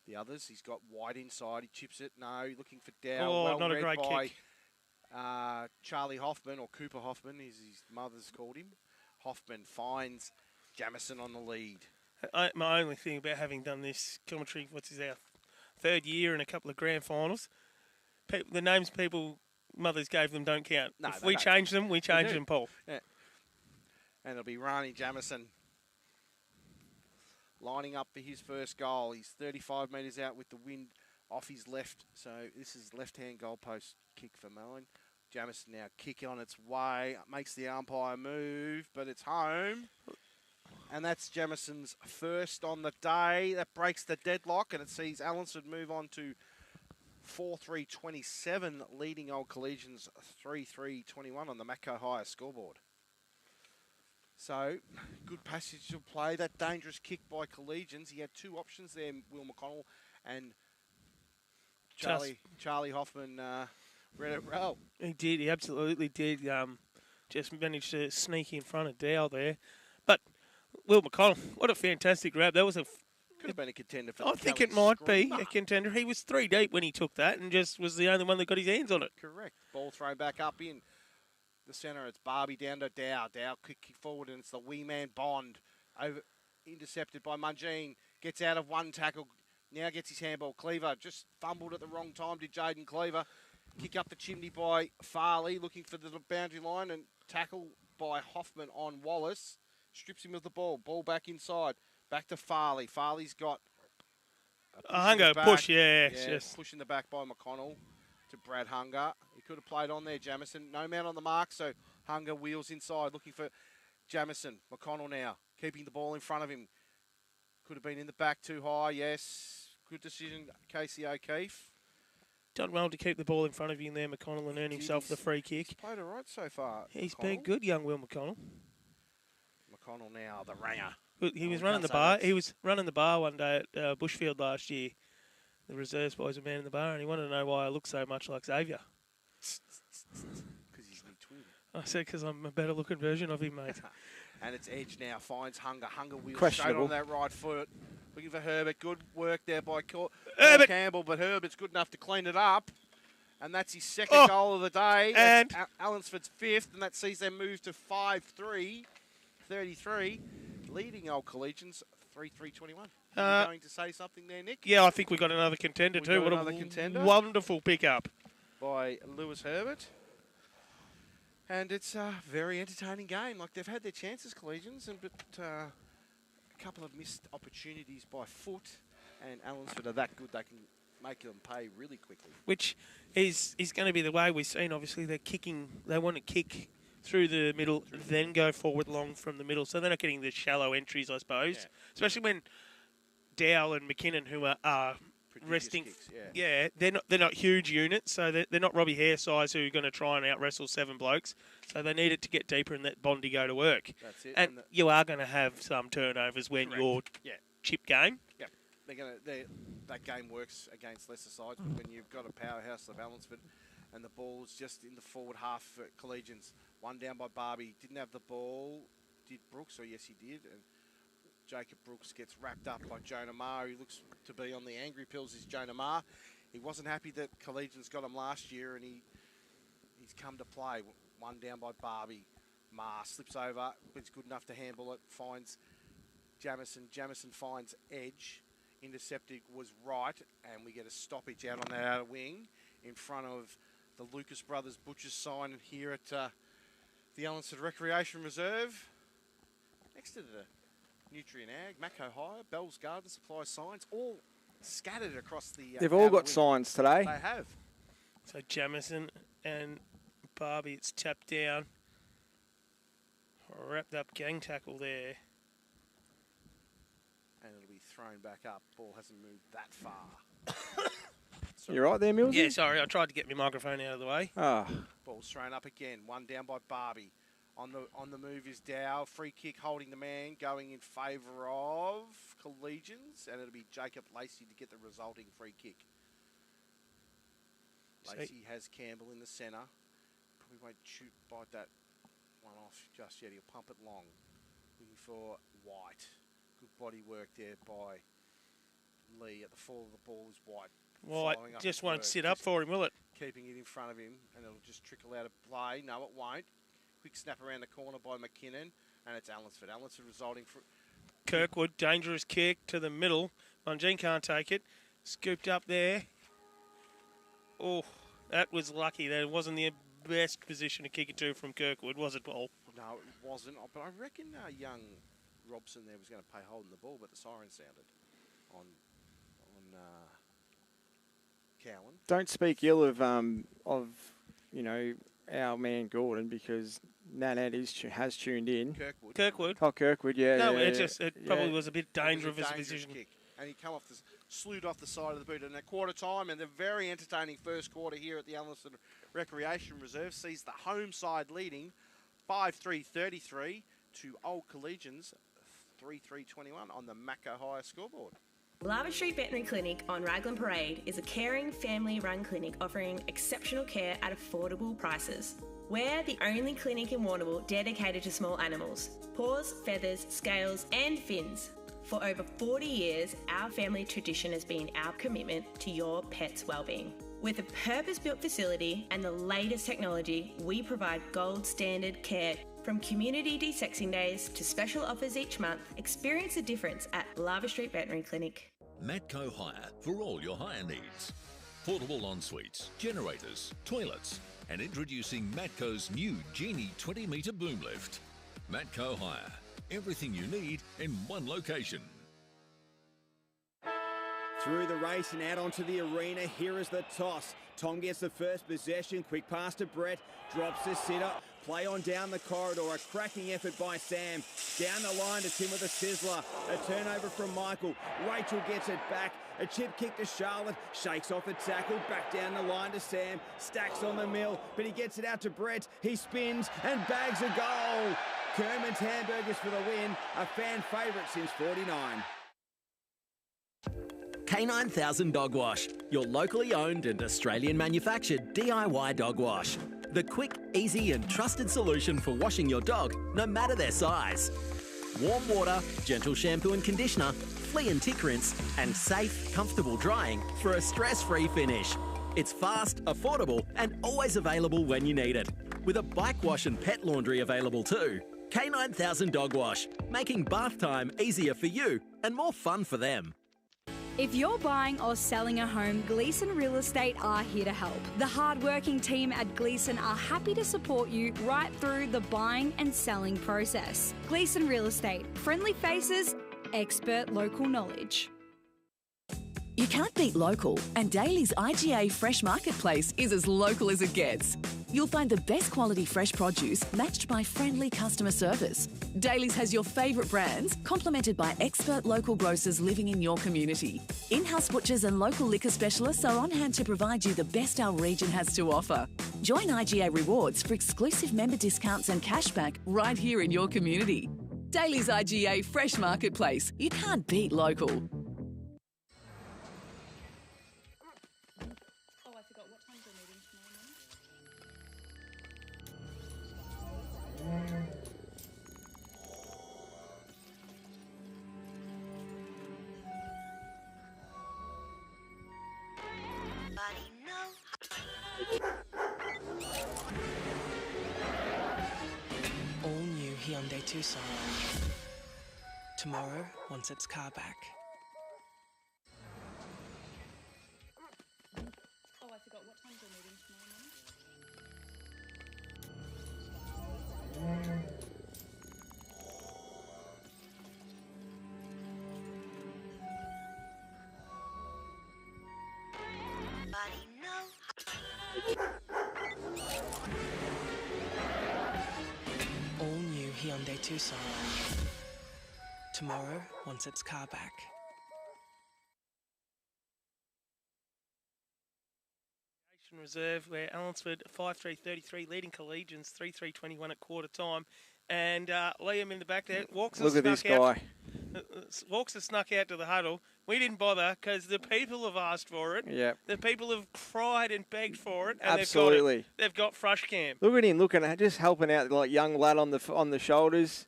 the others. He's got wide inside. He chips it. No, looking for Dow.
Oh,
well
not
read
a great
by,
kick.
Charlie Hoffman, or Cooper Hoffman, as his mother's called him. Hoffman finds Jamison on the lead.
My only thing about having done this commentary, our third year and a couple of grand finals, the names mothers gave them don't count.
No,
if we change them, we change them, Paul.
Yeah. And it'll be Rani Jamison lining up for his first goal. He's 35 metres out with the wind off his left. So this is left-hand goalpost kick for Mellon. Jamison now kick on its way. Makes the umpire move, but it's home. And that's Jamison's first on the day. That breaks the deadlock, and it sees Allansford move on to 4-3-27, leading Old Collegians 3-3-21 on the Macco Higher scoreboard. So, good passage of play. That dangerous kick by Collegians. He had two options there, Will McConnell and Charlie Hoffman read it well.
He did. He absolutely did. Just managed to sneak in front of Dow there. But Will McConnell, what a fantastic grab. That was
could have been a contender for
I think it might be a contender. He was 3 deep when he took that and just was the only one that got his hands on it.
Correct. Ball thrown back up in the centre. It's Barbie down to Dow. Dow kick forward, and it's the wee man Bond. Intercepted by Mungine. Gets out of one tackle. Now gets his handball. Cleaver just fumbled at the wrong time, did Jaden Cleaver. Kick up the chimney by Farley, looking for the boundary line, and tackle by Hoffman on Wallace. Strips him of the ball. Ball back inside. Back to Farley. Farley's got
a Hunger push, yes.
Push in the back by McConnell to Brad Hunger. He could have played on there, Jamison. No man on the mark, so Hunger wheels inside, looking for Jamison. McConnell now, keeping the ball in front of him. Could have been in the back too high, yes. Good decision, Casey O'Keefe.
Done well to keep the ball in front of you there, McConnell, and earn himself the free kick.
He's played all right so far.
He's been good, young Will McConnell.
McConnell now, the ringer.
He was running the bar. He was running the bar one day at Bushfield last year. The reserves boys were man in the bar, and he wanted to know why I look so much like Xavier.
Because he's my twin.
I said because I'm a better looking version of him, mate.
And it's Edge now, finds Hunger. Hunger wheels straight on that right foot. Looking for Herbert. Good work there by Campbell, but Herbert's good enough to clean it up. And that's his second goal of the day.
And
Allansford's fifth, and that sees them move to 5-3, 33, leading Old Collegians 3-3-21. Are you going to say something there, Nick?
Yeah, I think we got another contender too. What a contender. Wonderful pickup
by Lewis Herbert. And it's a very entertaining game. Like, they've had their chances, Collegians, but a couple of missed opportunities by foot. And Allansford are that good, they can make them pay really quickly.
Which is going to be the way we've seen. Obviously, they're kicking. They want to kick through the middle, then go forward long from the middle. So they're not getting the shallow entries, I suppose. Yeah. Especially when Dowell and McKinnon, who are resting,
kicks,
they're not huge units. So they're not Robbie Hare size who are going to try and out-wrestle 7 blokes. So they need it to get deeper and let Bondi go to work.
That's it.
And you are going to have some turnovers when you're chip game.
Yeah. That game works against lesser sides, but when you've got a powerhouse of Allansford and the ball's just in the forward half for Collegians, one down by Barbie, didn't have the ball, did Brooks, or yes he did, and Jacob Brooks gets wrapped up by Jonah Marr, who looks to be on the angry pills is Jonah Marr. He wasn't happy that Collegians got him last year, and he's come to play. One down by Barbie. Marr slips over, but he's good enough to handle it, finds Jamison. Jamison finds Edge. Intercepted was right, and we get a stoppage out on that outer wing in front of the Lucas Brothers Butchers sign here at the Allansford Recreation Reserve. Next to the Nutrient Ag, Macco Hire, Bell's Garden Supply signs, all scattered across the
They've all got
wing.
signs today.
They have.
So Jamison and Barbie, it's tapped down. Wrapped up gang tackle there.
And it'll be thrown back up. Ball hasn't moved that far.
You right there, Mills?
Yeah, sorry, I tried to get my microphone out of the way.
Ball's thrown up again. One down by Barbie. On the move is Dow. Free kick holding the man, going in favour of Collegians, and it'll be Jacob Lacey to get the resulting free kick. Lacey has Campbell in the centre. Probably won't bite that one off just yet. He'll pump it long. Looking for White. Good body work there by Lee. At the fall of the ball is White.
White just won't sit up for him, will it?
Keeping it in front of him, and it'll just trickle out of play. No, it won't. Quick snap around the corner by McKinnon, and it's Allansford. Allansford resulting for...
Kirkwood, dangerous kick to the middle. Mungine can't take it. Scooped up there. Oh, that was lucky. That wasn't the best position to kick it to from Kirkwood, was it, Paul?
No, it wasn't. But I reckon young Robson there was going to play holding the ball, but the siren sounded on Cowan.
Don't speak ill of you know, our man Gordon, because Nanette has tuned in.
Kirkwood.
Oh, Kirkwood, yeah.
No,
yeah,
it probably was a bit dangerous of a decision.
Kick. And he come off slewed off the side of the boot. And at quarter time, and the very entertaining first quarter here at the Allansford Recreation Reserve sees the home side leading 5-3-33 to Old Collegians 3-3-21 on the Macca High scoreboard.
Lava Street Veterinary Clinic on Raglan Parade is a caring, family-run clinic offering exceptional care at affordable prices. We're the only clinic in Warrnambool dedicated to small animals, paws, feathers, scales and fins. For over 40 years, our family tradition has been our commitment to your pet's well-being. With a purpose-built facility and the latest technology, we provide gold standard care. From community de-sexing days to special offers each month, experience the difference at Lava Street Veterinary Clinic.
Matco Hire for all your hire needs. Portable en-suites, generators, toilets, and introducing Matco's new Genie 20-metre boom lift. Matco Hire. Everything you need in one location.
Through the race and out onto the arena, here is the toss. Tom gets the first possession, quick pass to Brett, drops the sitter, play on down the corridor, a cracking effort by Sam. Down the line to Tim with a sizzler, a turnover from Michael. Rachel gets it back, a chip kick to Charlotte, shakes off a tackle, back down the line to Sam, stacks on the mill, but he gets it out to Brett, he spins and bags a goal. Kerman's Hamburgers for the win, a fan favourite since 49.
K9000 Dog Wash, your locally owned and Australian manufactured DIY dog wash. The quick, easy and trusted solution for washing your dog, no matter their size. Warm water, gentle shampoo and conditioner, flea and tick rinse, and safe, comfortable drying for a stress-free finish. It's fast, affordable and always available when you need it. With a bike wash and pet laundry available too. K9000 Dog Wash, making bath time easier for you and more fun for them.
If you're buying or selling a home, Gleeson Real Estate are here to help. The hard-working team at Gleeson are happy to support you right through the buying and selling process. Gleeson Real Estate, friendly faces, expert local knowledge.
You can't beat local, and Daly's IGA Fresh Marketplace is as local as it gets. You'll find the best quality fresh produce matched by friendly customer service. Daly's has your favourite brands, complemented by expert local grocers living in your community. In-house butchers and local liquor specialists are on hand to provide you the best our region has to offer. Join IGA Rewards for exclusive member discounts and cashback right here in your community. Daly's IGA Fresh Marketplace. You can't beat local.
All new Hyundai Tucson. Tomorrow wants its car back.
Oh, I forgot. What time's your meeting tomorrow?
All new Hyundai Tucson. Tomorrow wants its car back.
Reserve, where Allansford 5-3-33 leading Collegians 3-3-21 at quarter time, and Liam in the back there.
Look at this guy.
Walks has snuck out to the huddle. We didn't bother because the people have asked for it.
Yeah.
The people have cried and begged for it, and
Absolutely.
They've got Frush Cam.
Look at him looking at just helping out like young lad on the shoulders.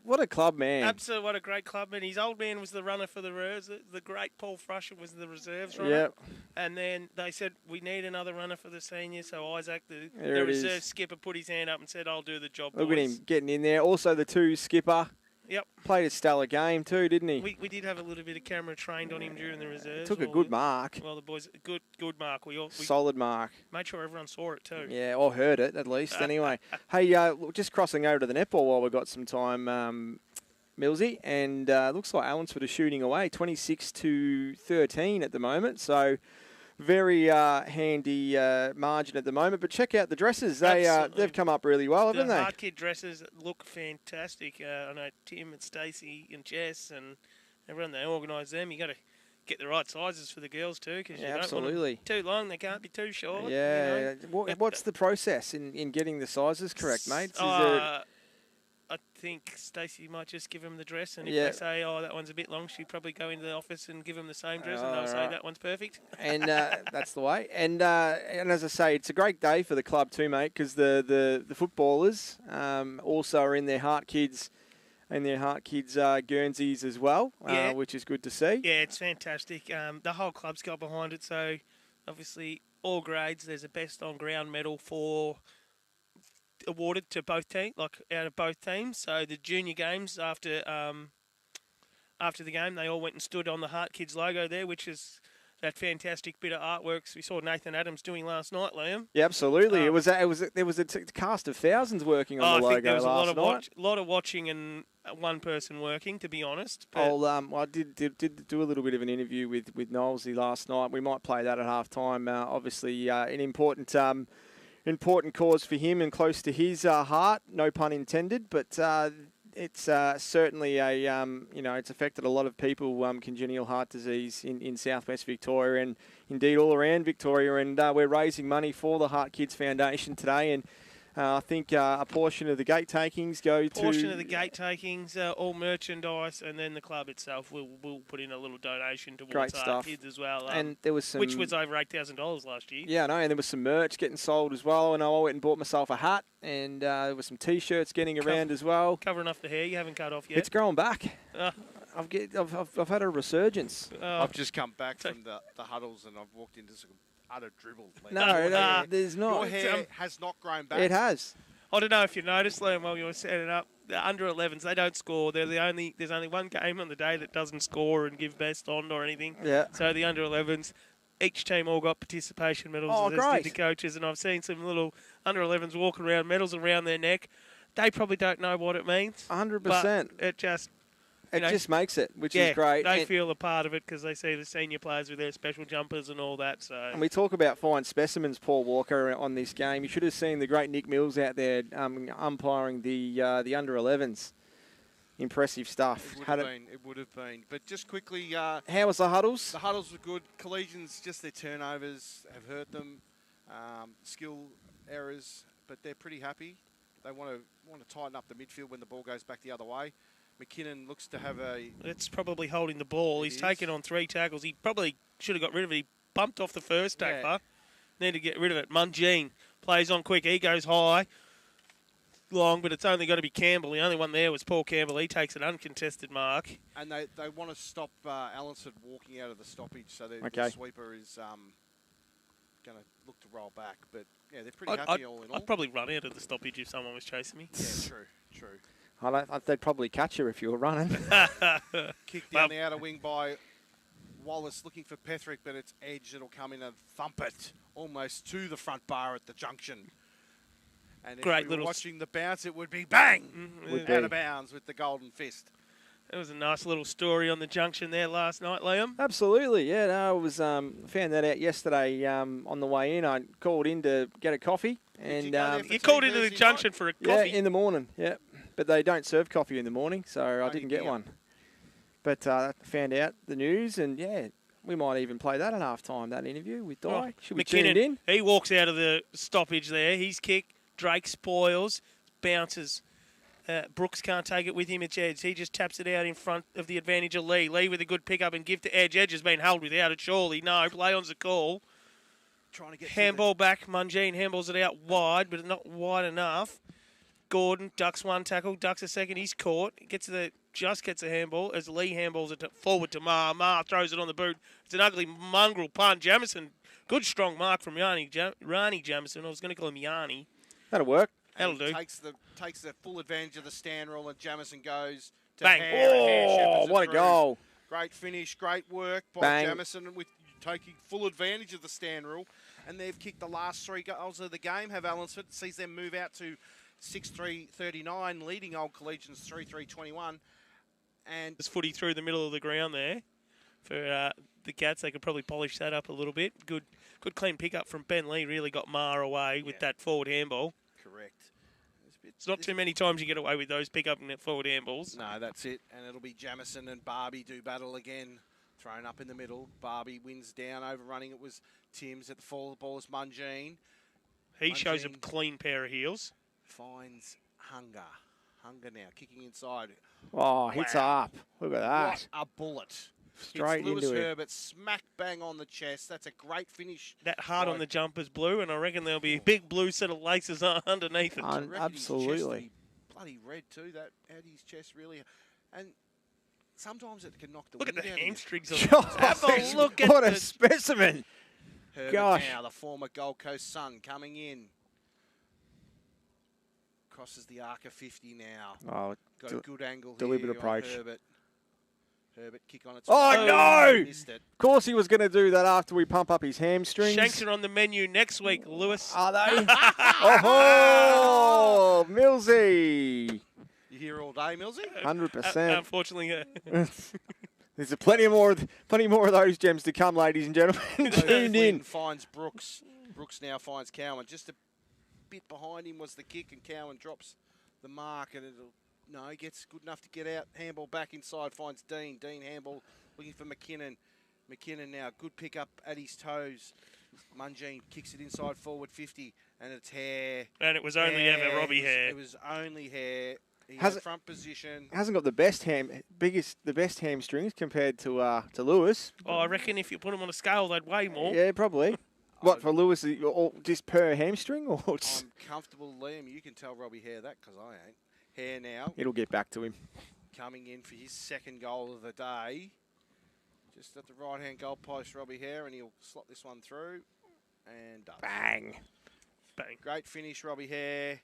What a club man.
Absolutely, what a great clubman. His old man was the runner for the reserves. The great Paul Frusher was the reserves runner.
Yep.
And then they said, we need another runner for the seniors. So Isaac, the
There it
reserve
is.
skipper, put his hand up and said, I'll do the job,
Look
boys.
at him getting in there. Also the 2 skipper.
Yep.
Played a stellar game too, didn't he?
We did have a little bit of camera trained on him during the reserves.
Took a good mark.
Well, the boys, good mark. We
Solid mark.
made sure everyone saw it too.
Yeah, or heard it at least. Anyway, hey, just crossing over to the netball while we've got some time, Millsy, and looks like Allansford are shooting away 26-13 at the moment. So very handy margin at the moment. But check out the dresses; they've come up really well, haven't
The
they?
hard kid dresses look fantastic. I know Tim and Stacey and Jess and everyone, they organise them. You got to get the right sizes for the girls too, because you don't
absolutely.
want them too long. They can't be too short.
Yeah.
You know?
What's the process in getting the sizes correct, mate?
I think Stacey might just give them the dress, and if
Yeah.
they say, "Oh, that one's a bit long," she'd probably go into the office and give them the same dress, and they'll say
Alright.
that one's perfect.
And that's the way. And as I say, it's a great day for the club too, mate, because the footballers also are in their Heart Kids Guernseys as well,
Yeah.
which is good to see.
Yeah, it's fantastic. The whole club's got behind it, so obviously all grades. There's a best on ground medal awarded to both teams, like out of both teams. So the junior games after the game, they all went and stood on the Heart Kids logo there, which is that fantastic bit of artworks we saw Nathan Adams doing last night, Liam.
Yeah, absolutely. There was a cast of thousands working on the
I
logo
think there was
last night.
a lot of watching and one person working, to be honest. But
I did do a little bit of an interview with Knowlesy last night. We might play that at half time. Obviously, an important cause for him and close to his heart, no pun intended. But it's certainly it's affected a lot of people, congenital heart disease in southwest Victoria and indeed all around Victoria. And we're raising money for the Heart Kids Foundation today. And I think a portion of the gate takings go to...
Portion of the gate takings, all merchandise, and then the club itself will put in a little donation towards
Great
Heart
stuff.
Kids as well.
And there was some...
Which was over $8,000 last year.
Yeah, I know, and there was some merch getting sold as well. And I went and bought myself a hat, and there was some T-shirts getting around as well.
Covering off the hair, you haven't cut off yet.
It's growing back. I've had a resurgence.
I've just come back from the huddles and I've walked into some utter dribble.
No, there's not.
Your hair has not grown back.
It has.
I don't know if you noticed, Liam, while you were setting up, the under-11s, they don't score. There's only one game on the day that doesn't score and give best on or anything.
Yeah.
So the under-11s, each team all got participation medals.
Oh,
as
great.
did the coaches, and I've seen some little under-11s walking around, medals around their neck. They probably don't know what it means.
100%.
But it just...
It just makes it, which
yeah,
is great.
They
And-
feel a part of it because they see the senior players with their special jumpers and all that. So
And we talk about fine specimens, Paul Walker, on this game. You should have seen the great Nick Mills out there umpiring the under-11s. Impressive stuff.
It would have been. But just quickly...
How was the huddles?
The huddles were good. Collegians, just their turnovers have hurt them. Skill errors, but they're pretty happy. They want to tighten up the midfield when the ball goes back the other way. McKinnon looks to have a...
It's probably holding the ball. He's taken on 3 tackles. He probably should have got rid of it. He bumped off the first tackler. Need to get rid of it. Mungine plays on quick. He goes high. Long, but it's only got to be Campbell. The only one there was Paul Campbell. He takes an uncontested mark.
And they want to stop Allansford walking out of the stoppage, so the sweeper is going to look to roll back. But, yeah, they're pretty happy all in all.
I'd probably run out of the stoppage if someone was chasing me.
Yeah, true.
They'd probably catch you if you were running.
Kicked down the outer wing by Wallace, looking for Petherick, but it's Edge that'll come in and thump it almost to the front bar at the junction. And if we were watching the bounce, it would be bang! Out of bounds with the golden fist.
It was a nice little story on the junction there last night, Liam.
Absolutely, yeah. No, I was found that out yesterday on the way in. I called in to get a coffee. And
you called into the junction for a coffee?
Yeah, in the morning, yeah. but they don't serve coffee in the morning, so I didn't get one. But found out the news, and yeah, we might even play that at half-time, that interview with Di. Should we tune it in?
He walks out of the stoppage there. He's kicked. Drake spoils, bounces. Brooks can't take it with him. It's Edge. He just taps it out in front of the advantage of Lee. Lee with a good pick-up and give to Edge. Edge has been held without it, surely. No, play-on's a call.
Trying to get
handball back. Mungine handballs it out wide, but not wide enough. Gordon ducks one tackle, ducks a second. He's caught. Just gets a handball as Lee handballs it forward to Ma. Ma throws it on the boot. It's an ugly mongrel punt. Jamison, good strong mark from Rani Jamison. I was going to call him Yanni.
That'll work.
That'll do.
Takes the full advantage of the stand rule, and Jamison goes to
bang.
What a goal.
Great finish, great work by
Bang.
Jamison with taking full advantage of the stand rule. And they've kicked the last 3 goals of the game, have Allansford. Sees them move out to 6-3-39, leading Old Collegians 3-3-21. And
this footy through the middle of the ground there for the Cats. They could probably polish that up a little bit. Good clean pickup from Ben Lee. Really got Ma away with that forward handball.
Correct.
It's not too many times you get away with those pick-up and forward handballs.
No, that's it. And it'll be Jamison and Barbie do battle again. Thrown up in the middle. Barbie wins down, overrunning. It was Timms at the fall. The ball is Mungine.
He shows a clean pair of heels.
Finds Hunger. Hunger now, kicking inside.
Oh, hits up. Look at that.
What a bullet.
Straight
Lewis
into it.
Herbert, smack bang on the chest. That's a great finish.
That heart on the jumper's blue, and I reckon there'll be a big blue set of laces underneath it.
Absolutely.
Bloody red too. That out his chest really, and sometimes it can knock the
Look
wind
at the
out of
hamstrings.
you.
Have a look at
What a specimen.
Herbert
Gosh.
now, the former Gold Coast Sun, coming in. Crosses the arc of 50 now.
Oh,
Got a good angle
deliberate
here
approach.
on Herbert. Herbert kick on its
Oh,
way.
no!
Missed it.
Of course he was going to do that after we pump up his hamstrings.
Shanks are on the menu next week, Lewis.
Are they? Oh, Millsy.
You here all day, Millsy?
100%.
Unfortunately,
There's plenty more of those gems to come, ladies and gentlemen. Tuned in.
Finds Brooks. Brooks now finds Cowan. Just a bit behind him was the kick, and Cowan drops the mark, and he gets good enough to get out. Handball back inside, finds Dean. Dean handball looking for McKinnon. McKinnon now, good pick up at his toes. Mungine kicks it inside forward 50, and it's Hare.
And it was only ever Robbie Hare.
It was only Hare. He
Has
had
it-
front position.
Hasn't got the best hamstrings compared to Lewis.
Oh, I reckon if you put them on a scale, they'd weigh more.
Yeah, probably. What for Lewis? Just per hamstring, or
I'm comfortable, Liam. You can tell Robbie Hare that because I ain't. Hare now.
it'll get back to him.
Coming in for his second goal of the day. Just at the right-hand goal post, Robbie Hare, and he'll slot this one through. And done.
Bang.
Bang.
Great finish, Robbie Hare.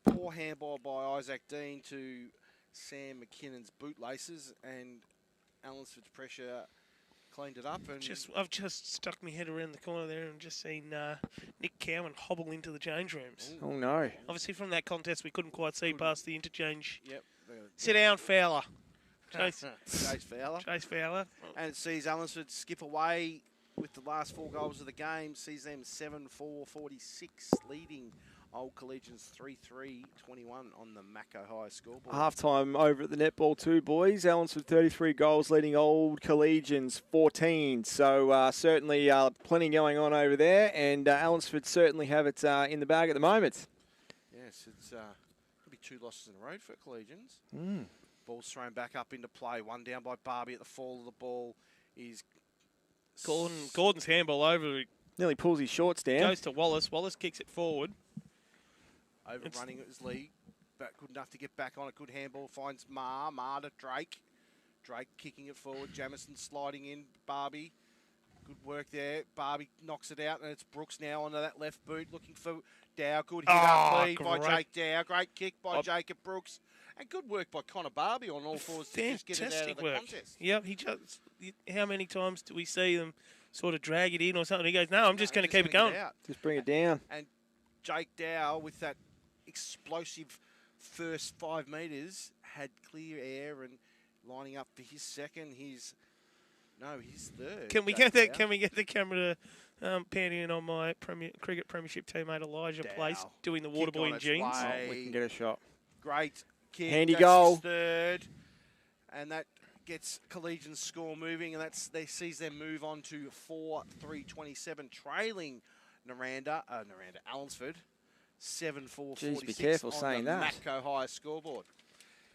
Poor handball by Isaac Dean to Sam McKinnon's bootlaces, and Allansford's pressure cleaned it up. And
I've just stuck my head around the corner there and just seen Nick Cowan hobble into the change rooms.
Oh, no.
Obviously, from that contest, we couldn't quite see past the interchange.
Yep.
Sit down, Fowler.
Chase Fowler.
Chase Fowler.
And it sees Allansford skip away with the last 4 goals of the game. Sees them 7-4-46, leading Old Collegians 3-3-21 on the Mako High scoreboard.
Half-time over at the netball too, boys. Allansford 33 goals, leading Old Collegians 14. So certainly plenty going on over there, and Allansford certainly have it in the bag at the moment.
Yes, it's could be 2 losses in a row for Collegians.
Mm.
Ball's thrown back up into play. One down by Barbie at the fall of the ball is
Gordon's handball over.
Nearly pulls his shorts down.
Goes to Wallace. Wallace kicks it forward.
overrunning it was Lee. But good enough to get back on a good handball. Finds Ma to Drake. Drake kicking it forward. Jamison sliding in. Barbie. Good work there. Barbie knocks it out, and it's Brooks now onto that left boot, looking for Dow. Good hit up lead by Jake Dow. Great kick by Jacob Brooks. And good work by Connor Barbie on all fours to just get it out of the contest.
Yep, he just. How many times do we see them sort of drag it in or something? He goes, no, I'm just going to keep it going.
Just bring it down.
And Jake Dow, with that explosive first 5 metres, had clear air and lining up for his second. His third.
Can we get that? Can we get the camera to pan in on my cricket premiership teammate Elijah Place doing the water boy in jeans?
We can get a shot.
Great kick.
Handy
That's
goal.
his third. And that gets Collegians' score moving, and they sees them move on to 4-3-27, trailing Allansford 7-4-46.
Jeez, be careful saying that.
Matco High scoreboard.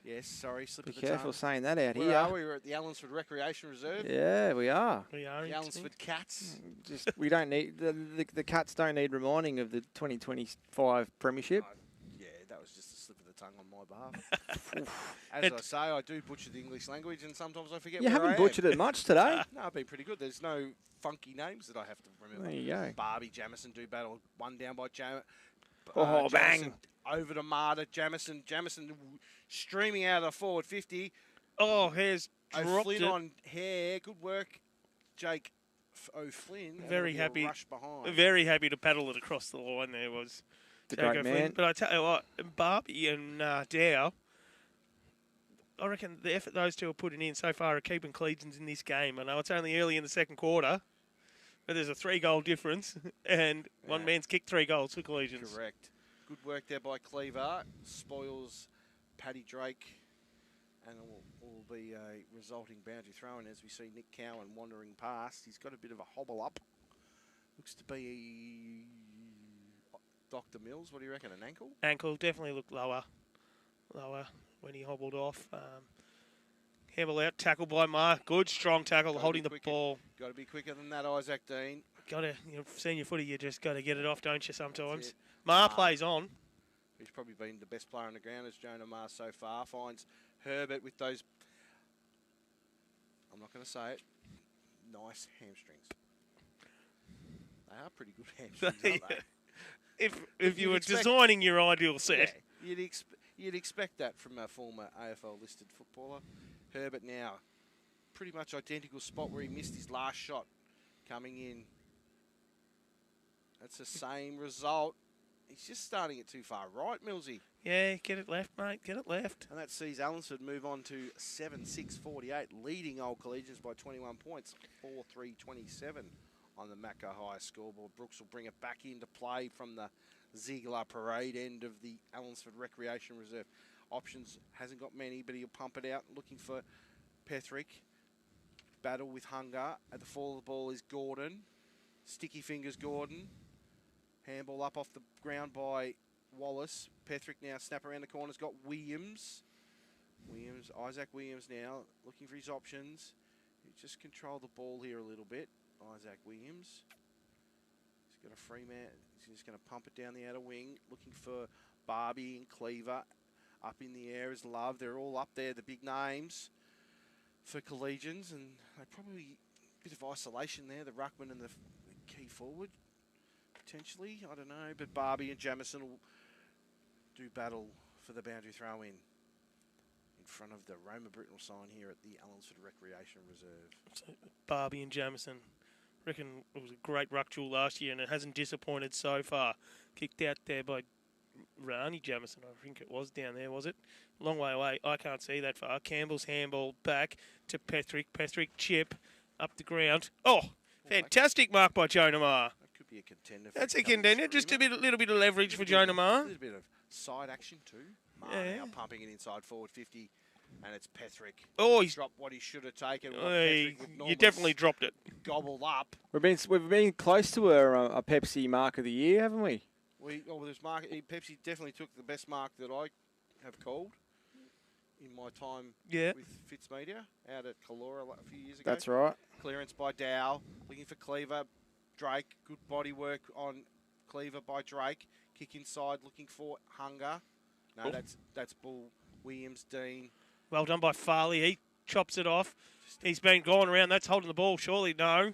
Yes, sorry, slip
Be
of the tongue.
careful saying that out
Where
here.
are we? We're at the Allansford Recreation Reserve.
Yeah, we are.
We are.
The Allansford Cats.
Just we don't need the Cats don't need reminding of the 2025 premiership.
Yeah, that was just a slip of the tongue on my behalf. As I say, I do butcher the English language, and sometimes I forget.
You
where I
haven't
am.
butchered it much today.
No, I've been pretty good. There's no funky names that I have to remember.
There you go.
Barbie, Jamison do battle. One down by
Oh, bang.
Jamison. Over to Marta. Jamison streaming out of the forward 50.
Oh, Hare's dropped
O'Flynn
it.
on Hare. Good work, Jake O'Flynn.
Very
And a
happy.
Rush behind.
Very happy to paddle it across the line. There was
The
Jake
great
O'Flynn.
man.
But I tell you what, Barbie and Dow, I reckon the effort those two are putting in so far are keeping Collegians in this game. I know it's only early in the second quarter, but there's a 3-goal difference, and one man's kicked 3 goals for Collegians.
Correct. Good work there by Cleaver. Spoils Paddy Drake. And it will be a resulting boundary throw-in as we see Nick Cowan wandering past. He's got a bit of a hobble up. Looks to be Dr. Mills. What do you reckon, an ankle?
Ankle definitely looked lower when he hobbled off. Handball out, tackle by Mark. Good, strong tackle, holding the ball.
Got to be quicker than that, Isaac Dean.
Senior footy, you just got to get it off, don't you, sometimes? Mar plays on.
He's probably been the best player on the ground as Jonah Mar so far. Finds Herbert with those, I'm not going to say it, nice hamstrings. They are pretty good hamstrings, aren't they?
If you were designing your ideal set.
Yeah, you'd expect that from a former AFL-listed footballer. Herbert now, pretty much identical spot where he missed his last shot coming in. That's the same result. He's just starting it too far right, Millsy.
Yeah, get it left, mate. Get it left.
And that sees Allansford move on to 7-6-48, leading Old Collegians by 21 points, 4-3-27 on the Macca High scoreboard. Brooks will bring it back into play from the Ziegler Parade end of the Allansford Recreation Reserve. Options, hasn't got many, but he'll pump it out, looking for Petherick. Battle with hunger. At the fall of the ball is Gordon. Sticky fingers Gordon. Handball up off the ground by Wallace. Petherick now snap around the corner. Has got Williams. Isaac Williams now looking for his options. He just control the ball here a little bit. Isaac Williams. He's got a free man. He's just going to pump it down the outer wing. Looking for Barbie and Cleaver. Up in the air is Love. They're all up there, the big names for Collegians. And they probably a bit of isolation there. The ruckman and the key forward. Potentially, I don't know, but Barbie and Jamison will do battle for the boundary throw-in front of the Roma Britnell sign here at the Allansford Recreation Reserve.
So Barbie and Jamison, reckon it was a great ruck duel last year, and it hasn't disappointed so far. Kicked out there by Rani Jamison, I think it was down there, was it? Long way away. I can't see that far. Campbell's handball back to Petherick. Petherick chip up the ground. Oh, fantastic mark by Jonah Marr.
Could be a contender.
That's a contender. Just a little bit of leverage for Jonah Marr.
A little bit of side action too. Marr now pumping it inside forward 50, and it's Petherick.
Oh, he's
dropped what he should have taken.
You definitely dropped it.
Gobbled up.
We've been close to a Pepsi Mark of the Year, haven't we?
Pepsi definitely took the best mark that I have called in my time with Fitz Media out at Calora a few years ago.
That's right.
Clearance by Dow, looking for Cleaver. Drake, good body work on Cleaver by Drake. Kick inside, looking for Hunger. No, that's Bull. Williams, Dean.
Well done by Farley. He chops it off. He's been going around. That's holding the ball, surely. No.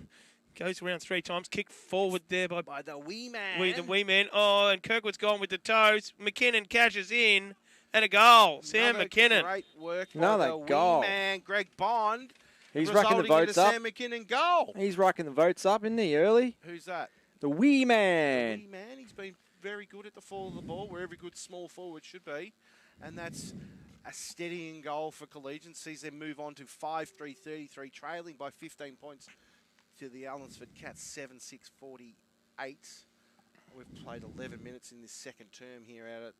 Goes around 3 times. Kick forward there by
the wee man.
The wee man. Oh, and Kirkwood's gone with the toes. McKinnon cashes in. And a goal. Sam McKinnon.
Great work by
Another
the
goal.
wee man, Greg Bond.
He's racking the votes up.
Sam McKinnon goal.
He's racking the votes up, isn't he, early?
Who's that?
The wee man.
The wee man. He's been very good at the fall of the ball, where every good small forward should be. And that's a steadying goal for Collegians. Sees them move on to 5-3-33, trailing by 15 points to the Allansford Cats, 7-6-48. We've played 11 minutes in this second term here out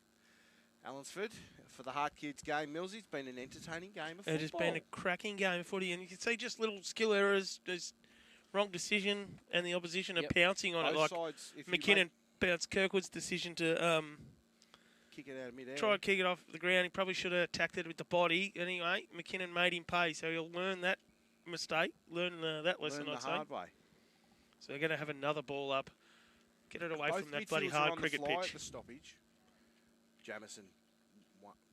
Allansford for the Hart Kids game. Millsy, it's been an entertaining game of football.
It has been a cracking game of footy, and you can see just little skill errors, just wrong decision, and the opposition are pouncing on it.
Both
Like
sides, if you
McKinnon bounced Kirkwood's decision to
kick it out of mid-air.
try to kick it off the ground. He probably should have attacked it with the body. Anyway, McKinnon made him pay, so he'll learn that mistake, learn that lesson, I'd say.
Hard way.
So they're going to have another ball up. Get it away
Both
from that bloody
midfielders are
hard
on
cricket
the fly
pitch.
At the stoppage. Jamison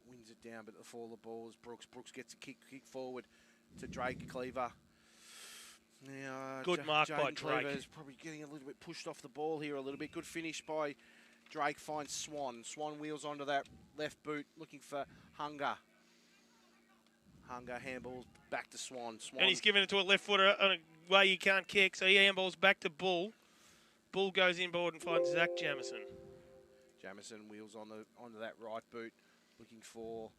wins it down, but the fall of the ball is Brooks. Brooks gets a kick forward to Drake Cleaver. Now,
Good mark by
Jaden
Drake.
Cleaver's probably getting a little bit pushed off the ball here a little bit. Good finish by Drake, finds Swan. Swan wheels onto that left boot, looking for Hunger. Hunger handballs back to Swan.
And he's giving it to a left footer on a way you can't kick, so he handballs back to Bull. Bull goes inboard and finds Zach Jamison.
Jamison wheels onto that right boot, looking for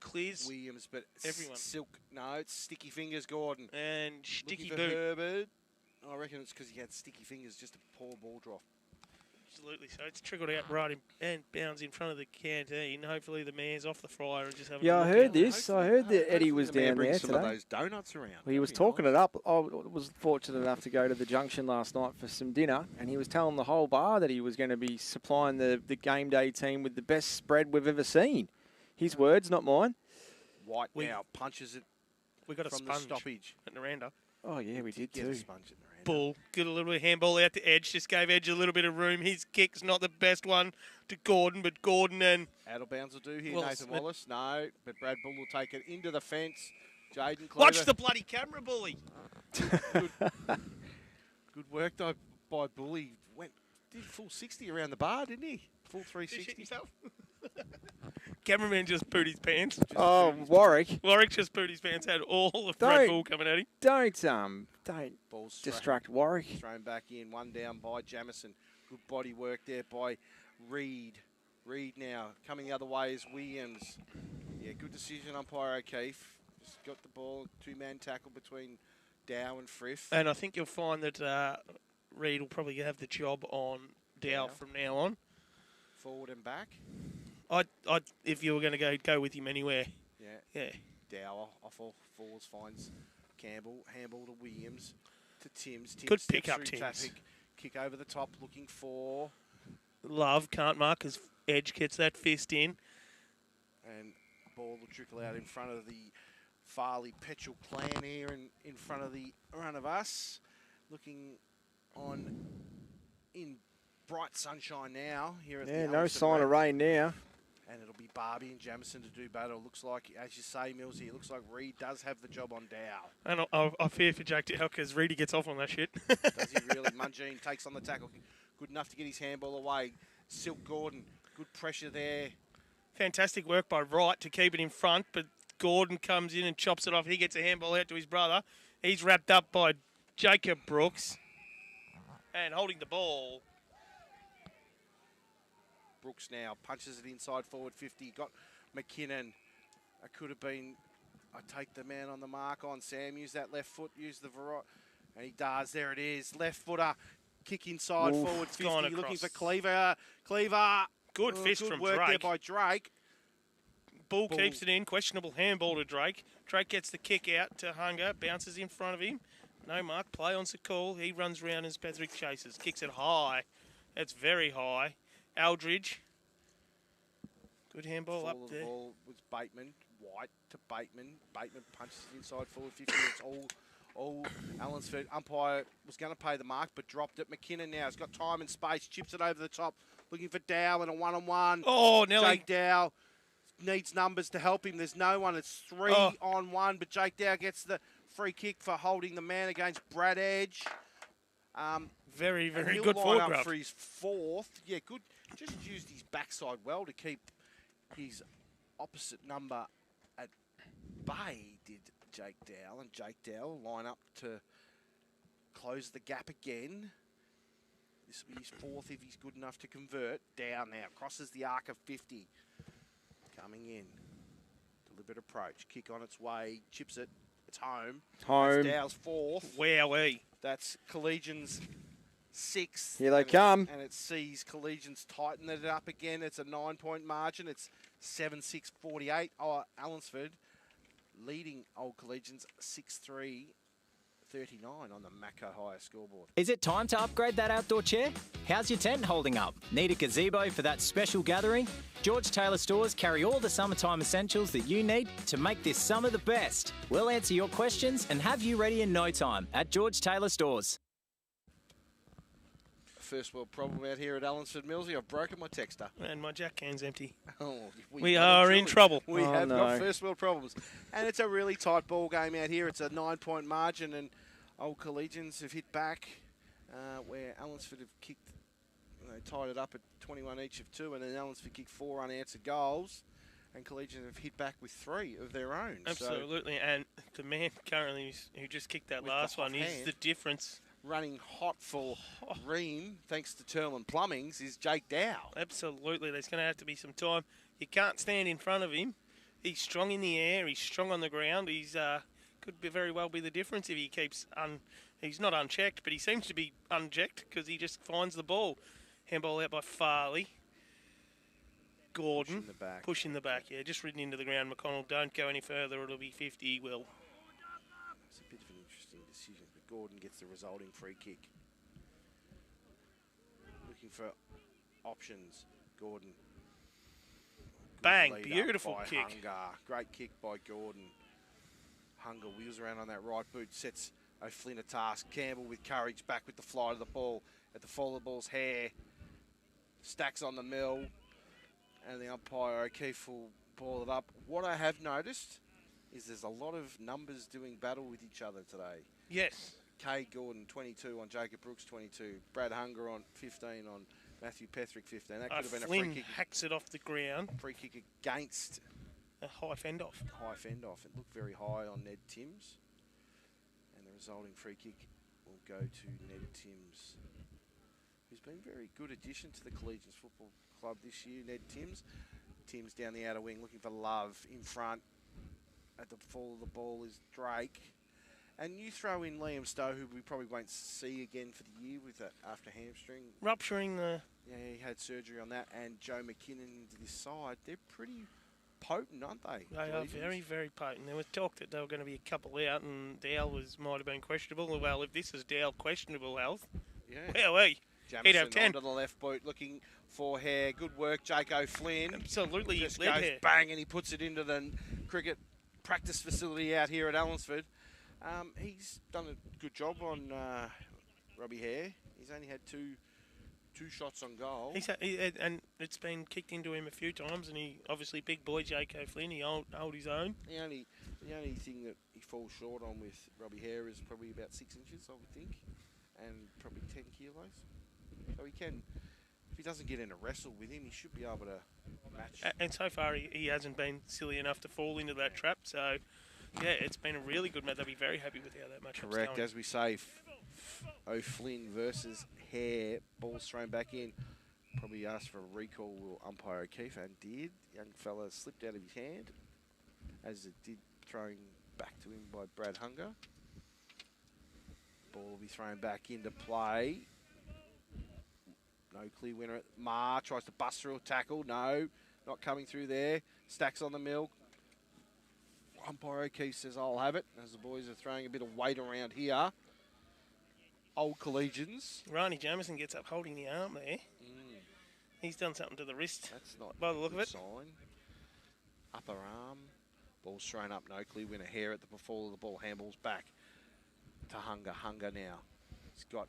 Clears
Williams, but
everyone.
Silk. No, it's Sticky Fingers Gordon.
And Sticky
Looking for
Boot.
Herbert. I reckon it's because he had sticky fingers, just a poor ball drop.
Absolutely. So it's trickled out right in, and bounds in front of the canteen. Hopefully the mayor's off the fryer and just having
Yeah,
a
I
look
heard
down.
this. I heard that Eddie was
the mayor
down there
brings some of
today.
those donuts around.
Well, he was talking it up. I was fortunate enough to go to the junction last night for some dinner, and he was telling the whole bar that he was going to be supplying the game day team with the best spread we've ever seen. His words, not mine.
White now punches it
We got a
from the
sponge
stoppage.
at Naranda.
Oh, yeah, we did
Get
too.
a sponge at Naranda.
Bull, get a little bit of handball out to Edge. Just gave Edge a little bit of room. His kick's not the best one to Gordon, but Gordon and...
Out of bounds will do here,
Wallace.
Nathan Wallace. No, but Brad Bull will take it into the fence. Jaden Cleaver.
Watch the bloody camera, Bully.
Good work though by Bully. Did full 60 around the bar, didn't he? Full 360.
Cameraman just pooed his pants.
Oh, Warwick.
Warwick just pooed his pants. Had all of Brad Bull coming at him.
Don't
Ball's
distract Warwick.
Thrown back in, one down by Jamison. Good body work there by Reed. Reed now coming the other way is Williams. Yeah, good decision, umpire O'Keefe. Just got the ball, two-man tackle between Dow and Frith.
And I think you'll find that Reed will probably have the job on Dow from now on.
Forward and back.
If you were going to go with him anywhere.
Yeah. Dow off all fours finds Campbell. Handball to Williams. To Timms.
Good
steps
pick up,
through
Timms.
traffic. Kick over the top looking for...
Love can't mark as Edge gets that fist in.
And ball will trickle out in front of the Farley Petrol clan here in front of the run of us. Looking on in bright sunshine now here at the
No
Allansford
sign of
Rec.
rain now.
And it'll be Barbie and Jamison to do battle. Looks like, as you say, Millsy, it looks like Reed does have the job on Dow.
And I fear for Jake Dow because Reedy gets off on that shit.
Does he really? Mungine takes on the tackle. Good enough to get his handball away. Silk Gordon, good pressure there.
Fantastic work by Wright to keep it in front, but Gordon comes in and chops it off. He gets a handball out to his brother. He's wrapped up by Jacob Brooks. And holding the ball.
Brooks now punches it inside forward 50. Got McKinnon. It could have been, I take the man on the mark on Sam. Use that left foot. Use the variety. And he does. There it is. Left footer. Kick inside forward 50. Looking for Cleaver. Cleaver.
Good fist from
work
Drake.
there by Drake.
Bull keeps it in. Questionable handball to Drake. Drake gets the kick out to Hunger. Bounces in front of him. No mark. Play on Sakul. He runs round as Patrick chases. Kicks it high. That's very high. Aldridge. Good handball up there.
The ball was Bateman. White to Bateman. Bateman punches it inside forward 50. It's all Allansford. Umpire was going to pay the mark, but dropped it. McKinnon now has got time and space. Chips it over the top. Looking for Dow in a one-on-one.
Oh, Nelly.
Jake Dow needs numbers to help him. There's no one. It's 3-on-1, but Jake Dow gets the free kick for holding the man against Brad Edge.
Very, very
he'll
good
line
forward
up
grab.
for his fourth. Yeah, good. Just used his backside well to keep his opposite number at bay, did Jake Dow. And Jake Dow will line up to close the gap again. This will be his fourth if he's good enough to convert. Dow now crosses the arc of 50. Coming in. Deliberate approach. Kick on its way. Chips it. It's home.
Home.
That's Dow's fourth.
Wowee.
That's Collegians' 6th.
Here they come.
And it sees Collegians tighten it up again. It's a 9-point margin. It's 7-6-48. Oh, Allansford leading Old Collegians 6-3. 39 on the Macco Higher scoreboard.
Is it time to upgrade that outdoor chair? How's your tent holding up? Need a gazebo for that special gathering? George Taylor Stores carry all the summertime essentials that you need to make this summer the best. We'll answer your questions and have you ready in no time at George Taylor Stores.
First world problem out here at Allansford Millsy. I've broken my texter.
And my jack can's empty.
Oh,
we are in trouble.
We have got first world problems. And it's a really tight ball game out here. It's a 9-point margin, and Old Collegians have hit back where Allansford have kicked, tied it up at 21 each of 2, and then Allansford kicked 4 unanswered goals, and Collegians have hit back with 3 of their own.
Absolutely, and the man currently who just kicked that last one is the difference.
Running hot for Ream, thanks to Turlin Plumbings, is Jake Dow.
Absolutely, there's going to have to be some time. You can't stand in front of him. He's strong in the air. He's strong on the ground. He's could be very well be the difference if he keeps he's not unchecked, but he seems to be unchecked because he just finds the ball. Handball out by Farley. Gordon pushing the back. Yeah, just ridden into the ground. McConnell, don't go any further. It'll be 50. He will.
It's a bit of an interesting decision, but Gordon gets the resulting free kick. Looking for options. Gordon.
Bang! Beautiful kick.
Hunger. Great kick by Gordon. Hunger wheels around on that right boot, sets O'Flynn a task. Campbell with courage, back with the flight of the ball. At the fall of the ball's hair. Stacks on the mill. And the umpire, O'Keefe, will ball it up. What I have noticed is there's a lot of numbers doing battle with each other today.
Yes.
Kay Gordon, 22 on Jacob Brooks, 22. Brad Hunger on 15 on Matthew Petherick, 15. That could have been a free kick.
Hacks it off the ground.
Free kick against...
A high fend off.
High fend off. It looked very high on Ned Timms. And the resulting free kick will go to Ned Timms, who's been a very good addition to the Collegians Football Club this year, Ned Timms. Timms down the outer wing looking for love in front. At the fall of the ball is Drake. And you throw in Liam Stowe, who we probably won't see again for the year with that after hamstring.
Rupturing the...
Yeah, he had surgery on that. And Joe McKinnon into this side. They're pretty... potent, aren't they?
They are very, very potent. There was talk that there were going to be a couple out, and Dowell might have been questionable. Well, if this is Dowell questionable health, he'd have 10.
Onto the left boot, looking for Hare. Good work, Jake O'Flynn.
Absolutely,
just goes bang, and he puts it into the cricket practice facility out here at Allansford. He's done a good job on Robbie Hare. He's only had two shots on goal.
And it's been kicked into him a few times, and he obviously big boy Jake O'Flynn. He hold his own.
The only thing that he falls short on with Robbie Hare is probably about 6 inches, I would think, and probably 10 kilos. So he can, if he doesn't get in a wrestle with him, he should be able to match.
And so far, he hasn't been silly enough to fall into that trap. So yeah, it's been a really good match. They'll be very happy with how that match was
Correct,
going.
as we say. O'Flynn versus Hare. Ball's thrown back in. Probably asked for a recall, will umpire O'Keefe, and did. Young fella slipped out of his hand, as it did, throwing back to him by Brad Hunger. Ball will be thrown back into play. No clear winner. Ma tries to bust through a tackle. No, not coming through there. Stacks on the mill. Umpire O'Keefe says, I'll have it, as the boys are throwing a bit of weight around here. Old Collegians.
Ronnie Jamieson gets up holding the arm there. He's done something to the wrist.
That's not
by the look of it.
Sign. Upper arm. Ball's thrown up. No clear winner. Hare at the fall of the ball. Handball's back to Hunger. Hunger now. He's got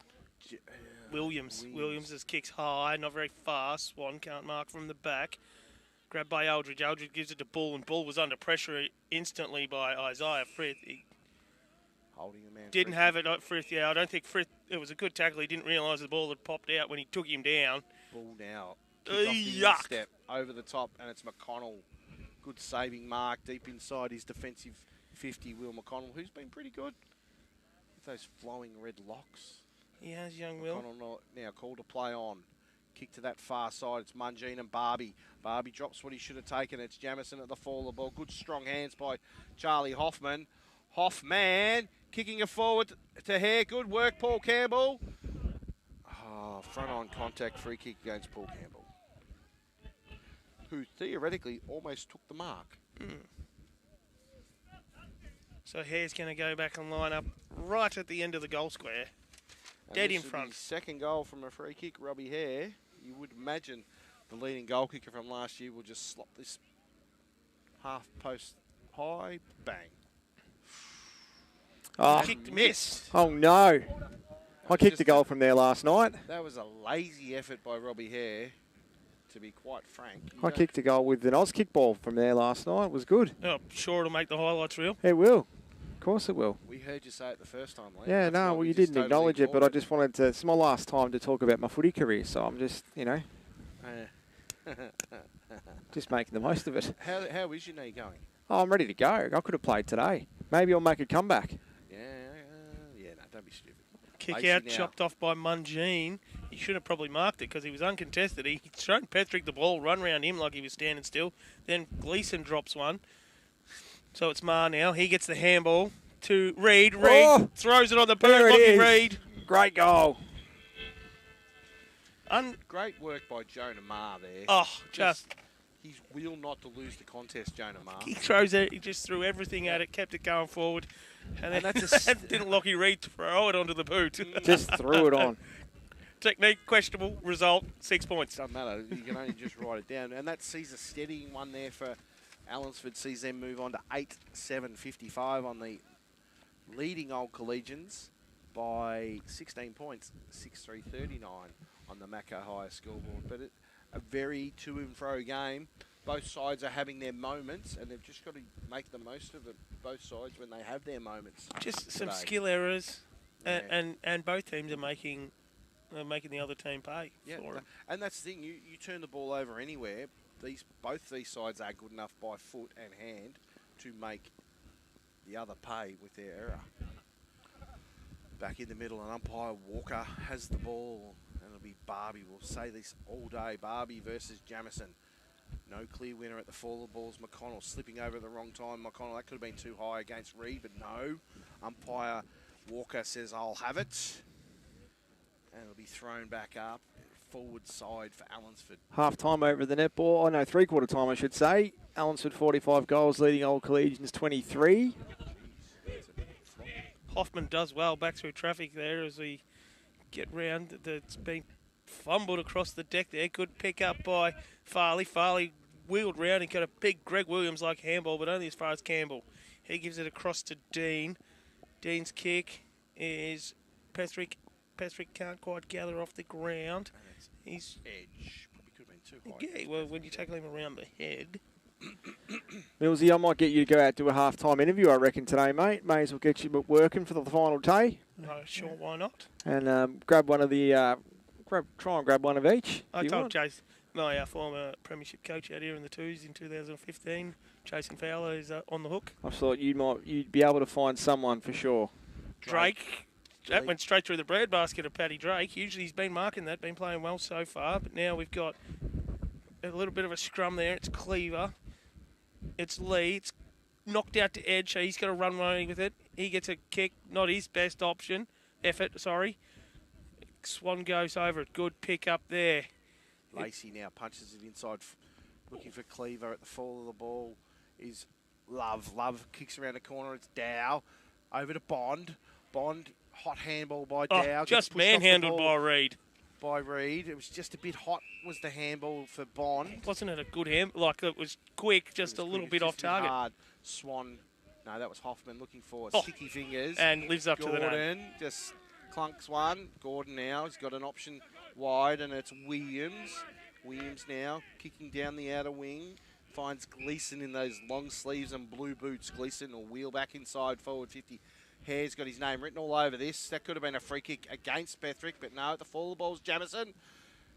Williams. Williams' kicks high, not very fast. Swan can't mark from the back. Grabbed by Aldridge. Aldridge gives it to Bull, and Bull was under pressure instantly by Isaiah Frith. He
holding the man.
Didn't have it, Frith. Yeah, I don't think Frith. It was a good tackle. He didn't realise the ball had popped out when he took him down.
Bull now. Yuck. Step over the top, and it's McConnell. Good saving mark deep inside his defensive 50, Will McConnell, who's been pretty good with those flowing red locks.
He has, young Will.
McConnell now called to play on. Kick to that far side. It's Mungine and Barbie. Barbie drops what he should have taken. It's Jamison at the fall of the ball. Good strong hands by Charlie Hoffman. Hoffman kicking it forward to Hare. Good work, Paul Campbell. front-on contact free kick against Paul Campbell, who theoretically almost took the mark.
So Hare's going to go back and line up right at the end of the goal square.
And
Dead
this
in
is
front.
his second goal from a free kick, Robbie Hare. You would imagine the leading goal kicker from last year will just slop this half post high, bang.
Oh,
Kicked, missed.
Oh, no. I kicked a goal from there last night.
That was a lazy effort by Robbie Hare, to be quite frank.
I kicked a goal with an Oz kick ball from there last night. It was good.
Oh, I'm sure it'll make the highlights reel.
It will. Of course it will.
We heard you say it the first time, Liam.
Yeah,
That's why
no,
we
well, you
just
didn't
totally
acknowledge it, but
ignored
I just wanted to... It's my last time to talk about my footy career, so I'm just, you know, just making the most of it.
How is your knee going?
Oh, I'm ready to go. I could have played today. Maybe I'll make a comeback.
Yeah, no, don't be stupid.
Kick
Lacy
out,
now.
chopped off by Mungine. He should have probably marked it because he was uncontested. He's shown Patrick the ball, run around him like he was standing still. Then Gleeson drops one. So it's Ma now. He gets the handball to Reid. Reid throws it on the boot.
There it
Lockie
is.
Reid.
Great goal.
Great work by Jonah Marr there.
Oh, just...
He's will not to lose the contest, Jonah Marr.
He throws it. He just threw everything at it, kept it going forward. And then didn't Lockie Reid throw it onto the boot.
Just threw it on.
Technique, questionable. Result, 6 points.
Doesn't matter. You can only just write it down. And that sees a steadying one there for Allansford. Sees them move on to 8-7-55 on the leading Old Collegians by 16 points, 6-3-39 on the Macca High scoreboard. But a very to and fro game. Both sides are having their moments, and they've just got to make the most of it, both sides, when they have their moments.
Just some
today.
skill errors, and both teams are making the other team pay for it.
And that's the thing. You turn the ball over anywhere. Both these sides are good enough by foot and hand to make the other pay with their error. Back in the middle, and umpire Walker has the ball, and it'll be Barbie. We'll say this all day. Barbie versus Jamison. No clear winner at the fall of balls. McConnell slipping over at the wrong time. McConnell, that could have been too high against Reid, but no. Umpire Walker says, I'll have it. And it'll be thrown back up. Forward side for Allansford.
Half time over the netball. Oh, no, three-quarter time, I should say. Allansford 45 goals, leading Old Collegians 23.
Hoffman does well back through traffic there as we get round. It's been fumbled across the deck there. Good pick up by Farley. Farley wheeled round and got a big Greg Williams-like handball, but only as far as Campbell. He gives it across to Dean. Dean's kick is Patrick. Patrick can't quite gather off the ground. He's
edge. Probably could have been too high.
Yeah, well, when you tackle him around the head.
Millsy, I might get you to go out to a half-time interview, I reckon, today, mate. May as well get you working for the final day.
Sure, why not?
And grab one of the... try and grab one of each.
I told Jason, my former premiership coach out here in the twos in 2015, Jason Fowler, is on the hook.
I thought you'd be able to find someone for sure.
Drake. That went straight through the breadbasket of Paddy Drake. Usually he's been marking that, been playing well so far, but now we've got a little bit of a scrum there. It's Cleaver. It's Lee. It's knocked out to Edge, so he's got to run running with it. He gets a kick, not his best effort, sorry. Swan goes over it. Good pick up there.
Lacey now punches it inside, looking for Cleaver at the fall of the ball. Is Love. Love kicks around the corner. It's Dow. Over to Bond. Bond, hot handball by Dow.
Just manhandled by Reid.
By Reid. It was just a bit hot, was the handball for Bond.
Wasn't it a good hand? Like, it was quick, just a little bit off target.
Hard. Swan. No, that was Hoffman looking for sticky fingers.
And lives up to the name.
Gordon just clunks one. Gordon now, he's got an option wide, and it's Williams. Williams now kicking down the outer wing. Finds Gleeson in those long sleeves and blue boots. Gleeson will wheel back inside, forward 50. Hare's got his name written all over this. That could have been a free kick against Patrick, but no, at the fall of the ball's Jamison.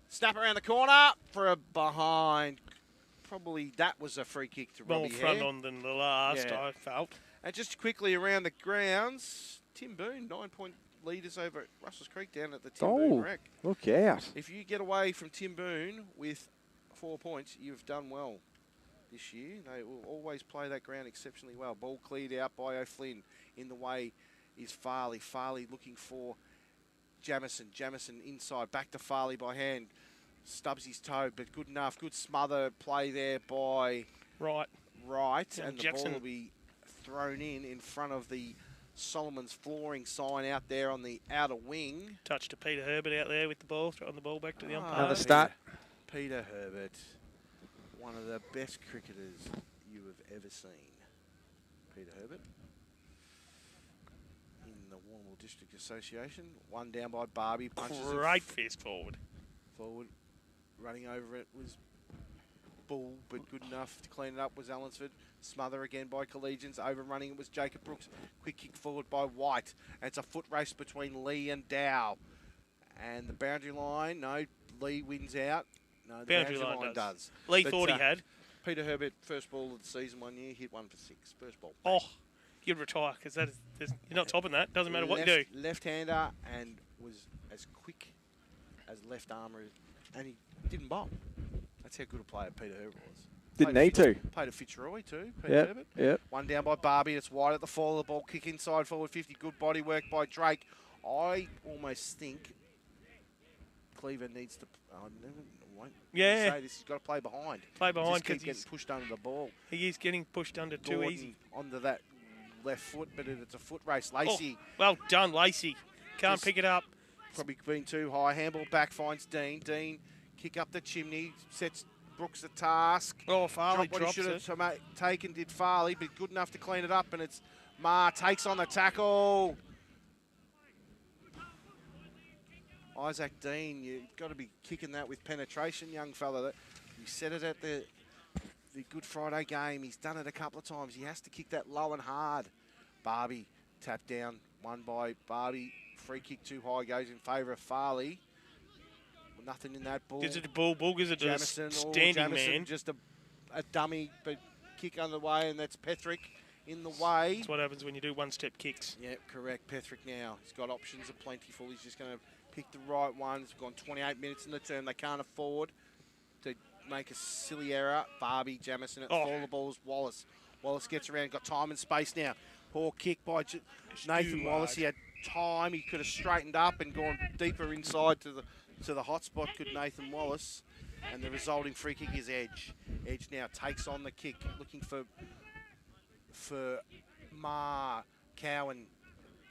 Snap around the corner for a behind. Probably that was a free kick to Robbie Hare.
More front on than the last, I felt.
And just quickly around the grounds, Tim Boone, 9-point leaders over at Russell's Creek down at the Tim Boone Rec.
Look out.
If you get away from Tim Boone with 4 points, you've done well this year. They will always play that ground exceptionally well. Ball cleared out by O'Flynn. In the way is Farley. Farley looking for Jamison. Jamison inside, back to Farley by hand. Stubs his toe, but good enough. Good smother play there by
Right.
And the
Jackson.
ball will be thrown in front of the Solomon's Flooring sign out there on the outer wing.
Touch to Peter Herbert out there with the ball, throwing the ball back to the umpire.
Another start.
Peter Herbert, one of the best cricketers you have ever seen. Peter Herbert in the Warrnambool District Association. One down by Barbie. Punches
Great fist forward.
Forward. Running over it was Bull, but good enough to clean it up was Allansford. Smother again by Collegians. Overrunning it was Jacob Brooks. Quick kick forward by White. And it's a foot race between Lee and Dow. And the boundary line, no, Lee wins out. No, the boundary line does.
Lee thought he had.
Peter Herbert, first ball of the season 1 year, hit 1 for 6. First ball.
Oh, you'd retire because you're not topping that. Doesn't matter what you do.
Left-hander and was as quick as left armour, and he didn't bowl. That's how good a player Peter Herbert was.
Didn't need to.
Played a Fitzroy too, Peter Herbert.
Yep.
One down by Barbie. It's wide at the fall of the ball. Kick inside forward 50. Good body work by Drake. I almost think Cleaver needs to. I won't say this. He's got to play behind.
Play behind
because
because
he's getting pushed under the ball.
He is getting pushed under too
Gordon
easy.
Onto that left foot, but it's a foot race. Lacey.
Oh, well done, Lacey. Can't
Just
pick it up.
Probably been too high. Handball back finds Dean. Dean kick up the chimney. Sets Brooks the task.
Oh, Farley
drops
drops
what he
it.
should have taken, did Farley, but good enough to clean it up. And it's Ma takes on the tackle. Isaac Dean, you've got to be kicking that with penetration, young fella. You said it at the Good Friday game. He's done it a couple of times. He has to kick that low and hard. Barbie tapped down, won by Barbie. Free kick too high, goes in favour of Farley. Nothing in that ball.
Gives it to Bull. Bull gives it to
Jamison,
standing man.
Just a dummy, but kick under the way, and that's Petherick in the way.
That's what happens when you do one-step kicks.
Yep, correct. Petherick now. He's got options of plentiful. He's just going to pick the right ones. We've gone 28 minutes in the term. They can't afford to make a silly error. Barbie, Jamison at all the balls. Wallace. Wallace gets around. Got time and space now. Poor kick by Nathan Wallace. He had time. He could have straightened up and gone deeper inside to the hot spot. Could Nathan Wallace. And the resulting free kick is Edge. Edge now takes on the kick. Looking for Ma. Cowan.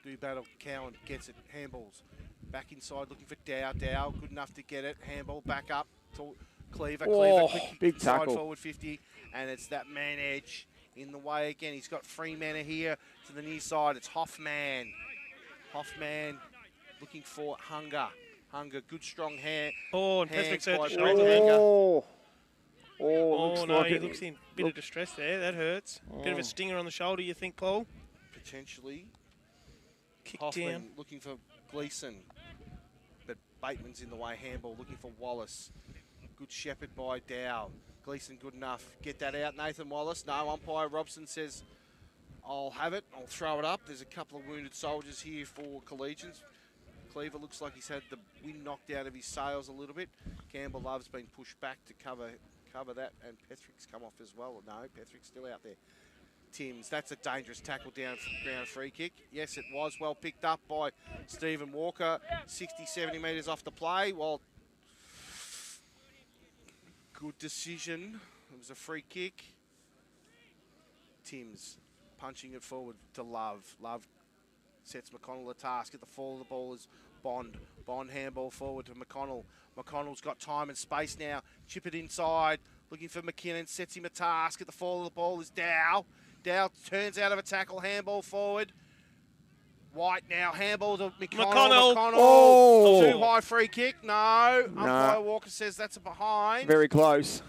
Do battle. Cowan gets it. Handballs. Back inside, looking for Dow. Dow, good enough to get it. Handball back up to Cleaver. Cleaver, quick
big
side
tackle.
forward 50. And it's that man Edge in the way again. He's got three men here to the near side. It's Hoffman. Hoffman looking for Hunger. Hunger, good strong hand.
Oh, and
hand
Petherick's
by
hurt the
Brandon
shoulder.
Hunger.
Looks
no,
like
he
it.
looks in a bit of distress there. That hurts. Bit of a stinger on the shoulder, you think, Paul?
Potentially.
Kick
Hoffman
down.
looking for Gleeson. But Bateman's in the way. Handball looking for Wallace. Good shepherd by Dow. Gleeson good enough. Get that out, Nathan Wallace. No, umpire Robson says, I'll have it. I'll throw it up. There's a couple of wounded soldiers here for Collegians. Cleaver looks like he's had the wind knocked out of his sails a little bit. Campbell Love's been pushed back to cover that, and Petherick's come off as well. No, Petherick's still out there. Timms, that's a dangerous tackle down ground free kick. Yes, it was well picked up by Stephen Walker. 60, 70 metres off the play. Well, good decision. It was a free kick. Timms punching it forward to Love. Love sets McConnell the task. At the fall of the ball is Bond. Bond handball forward to McConnell. McConnell's got time and space now. Chip it inside. Looking for McKinnon. Sets him a task. At the fall of the ball is Dow. Dow turns out of a tackle. Handball forward. White now. Handball to McConnell.
Oh.
Too high free kick. No. Umpire Walker says that's a behind.
Very close.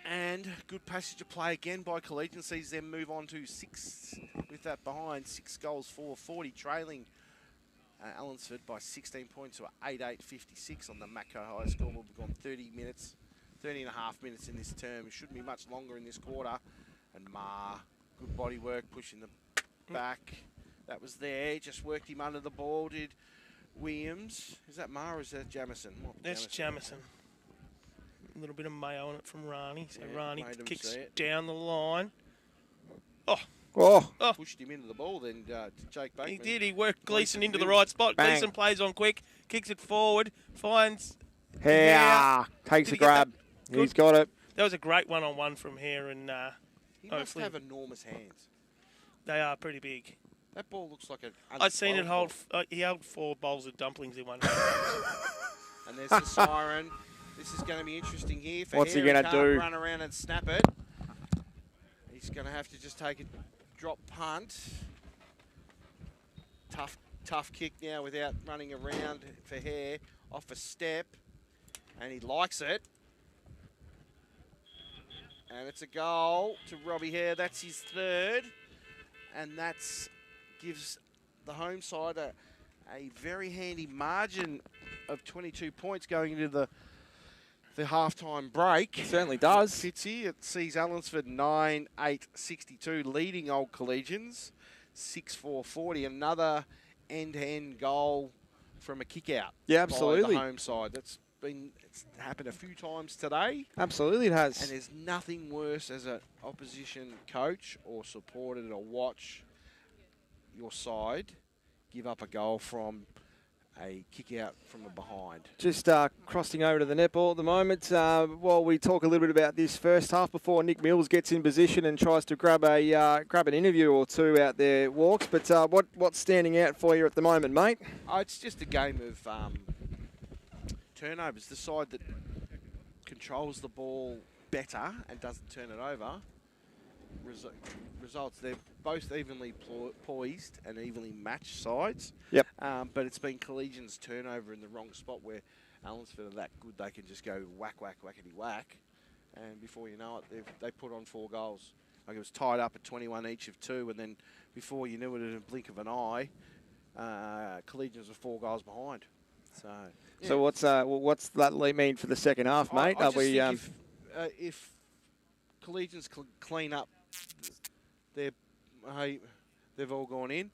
And good passage of play again by Collegian. Sees them move on to 6 with that behind. 6 goals for 40, trailing Allansford by 16 points to 8-8-56 on the Matco High Score. We've gone 30 and a half minutes in this term. It shouldn't be much longer in this quarter. And Ma, good body work, pushing the back. That was there. Just worked him under the ball, did Williams. Is that Ma or is that Jamison?
That's Jamison. A little bit of mayo on it from Rani. So
Yeah,
Rani
made him
kicks
see it.
down the line. Oh,
Pushed him into the ball then to Jake Bateman.
He did. He worked Gleeson into the
Mills.
right spot.
Bang.
Gleeson plays on quick, kicks it forward, finds
Hare takes
Did
a
he get
grab.
that?
He's
Good.
got it.
That was a great one-on-one from Hare and
He must have enormous hands.
They are pretty big.
That ball looks like an.
I've seen it hold. He held 4 bowls of dumplings in one hand.
And there's the siren. This is going to be interesting here. For
What's he
Hare.
gonna
Can't
do?
Run around and snap it. He's going to have to just take a drop punt. Tough kick now without running around for Hare. Off a step. And he likes it. And it's a goal to Robbie Hare. That's his 3rd. And that gives the home side a very handy margin of 22 points going into the halftime break.
It certainly does.
Fitzy, it sees Allansford 9-8-62 leading Old Collegians 6-4-40. Another end-to-end goal from a kick-out.
Yeah,
By
absolutely.
the home side. It's happened a few times today.
Absolutely it has.
And there's nothing worse as an opposition coach or supporter to watch your side give up a goal from a kick out from a behind.
Just crossing over to the netball at the moment. While we talk a little bit about this first half before Nick Mills gets in position and tries to grab an interview or two out there, Walks. But what's standing out for you at the moment, mate?
It's just a game of turnovers. The side that controls the ball better and doesn't turn it over results. They're both evenly poised and evenly matched sides.
Yep.
But it's been Collegians turnover in the wrong spot where Allansford are that good they can just go whack, whack, whackety whack. And before you know it, they put on 4 goals. Like it was tied up at 21 each of 2, and then before you knew it, in a blink of an eye, Collegians were 4 goals behind. So, yeah.
So what's that mean for the second half, mate?
I just think if Collegians clean up they've all gone in.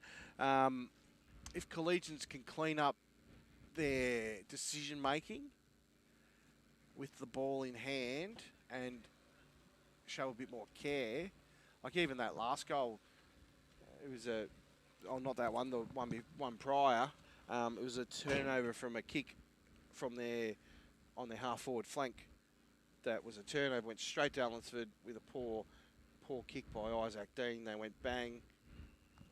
If Collegians can clean up their decision making with the ball in hand and show a bit more care, like even that last goal, it was not that one, the one prior. It was a turnover from a kick from on their half forward flank. That was a turnover, went straight to Allansford with a poor kick by Isaac Dean. They went bang.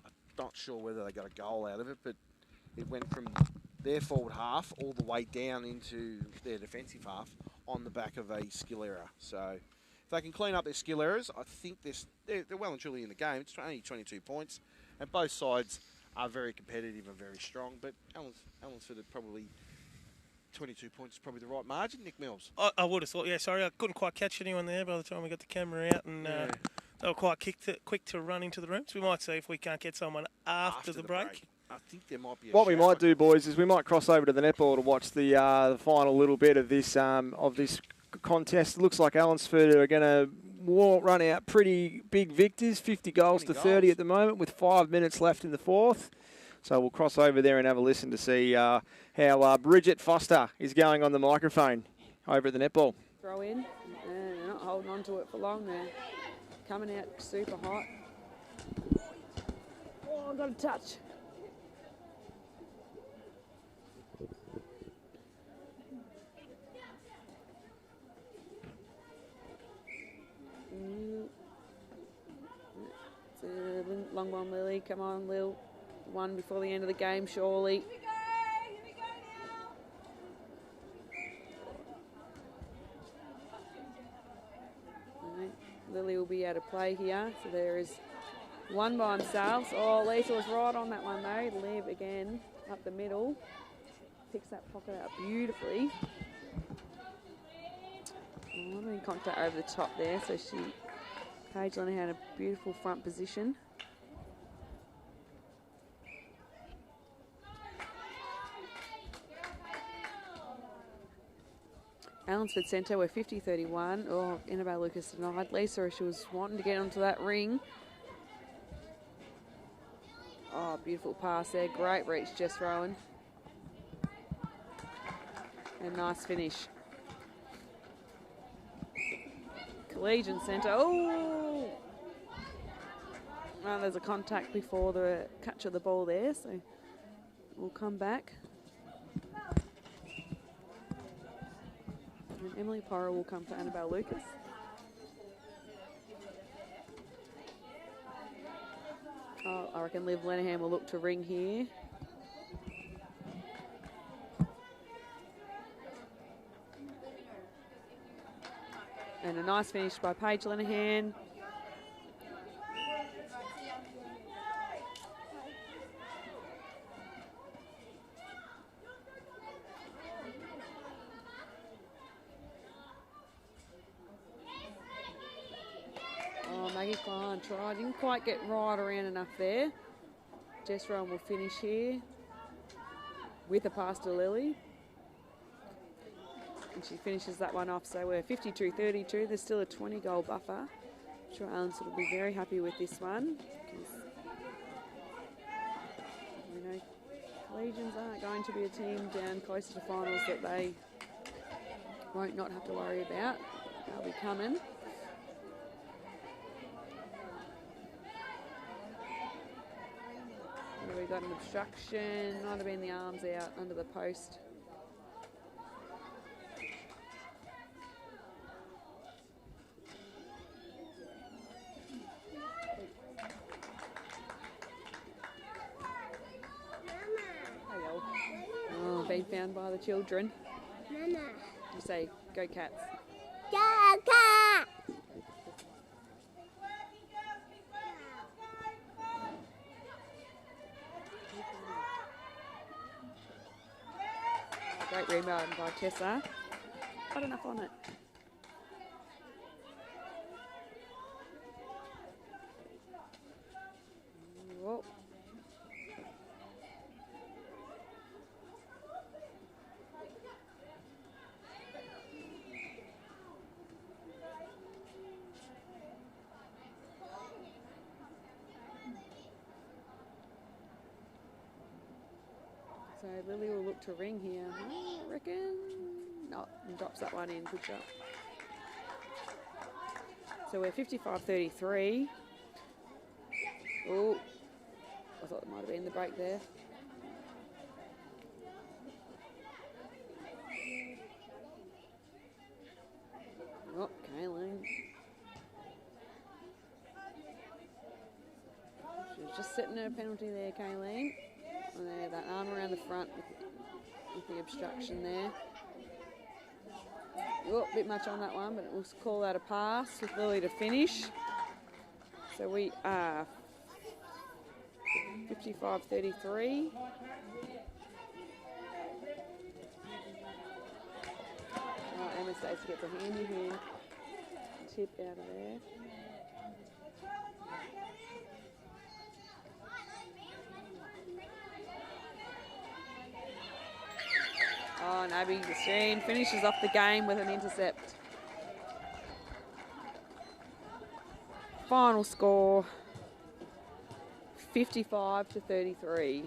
I'm not sure whether they got a goal out of it, but it went from their forward half all the way down into their defensive half on the back of a skill error. So if they can clean up their skill errors, I think they're well and truly in the game. It's only 22 points, and both sides are very competitive and very strong, but Allansford are probably 22 points is probably the right margin. Nick Mills.
I would have thought, yeah, sorry, I couldn't quite catch anyone there by the time we got the camera out, and they were quite quick to run into the room. So we might see if we can't get someone after the break.
I think there might be
what we might do, boys, is we might cross over to the netball to watch the final little bit of this contest. It looks like Allansford are going to run out pretty big victors, 50 goals to 30 at the moment with 5 minutes left in the fourth. So we'll cross over there and have a listen to see how Bridget Foster is going on the microphone over at the netball.
Throw in, and they're not holding on to it for long. They're coming out super hot. Oh, I got a touch. Long one, Lily. Come on, Lil. One before the end of the game, surely. Right. Lily will be able to play here. So there is one by themselves. Oh, Lisa was right on that one though. Liv again up the middle. Picks that pocket out beautifully. Oh, in contact over the top there. So Paige Lennon had a beautiful front position. Allansford Centre, we're 50-31. Oh, Annabelle Lucas denied. Lisa, she was wanting to get onto that ring. Oh, beautiful pass there. Great reach, Jess Rowan. And nice finish. Collegian Centre. Oh! Well, there's a contact before the catch of the ball there, so we'll come back. And Emily Porra will come for Annabelle Lucas. Oh, I reckon Liv Lenahan will look to ring here. And a nice finish by Paige Lenahan. Oh, Maggie Klein tried. Didn't quite get right around enough there. Jess Rowan will finish here with a pass to Lily. And she finishes that one off, so we're 52-32. There's still a 20-goal buffer. I'm sure Allansford will be very happy with this one. Because we know Collegians aren't going to be a team down closer to finals that they won't not have to worry about. They'll be coming. We got an obstruction, might have been the arms out under the post. Oh, being found by the children.
Mama.
You say, go Cats.
Go Cats!
Great rebound by Tessa. Not enough on it. Whoa. So Lily will look to ring here, I reckon. No, and drops that one in. Good job. So we're 55-33. Oh, I thought it might have been the break there. Oh, Kayleen. She was just setting her penalty there, Kayleen. And there, that arm around the front with the obstruction there. Oh, a bit much on that one, but we'll call that a pass with Lily to finish. So we are 55-33. Emma Stacey gets a handy hand tip out of there. Oh, and Abby Sheen finishes off the game with an intercept. Final score, 55-33.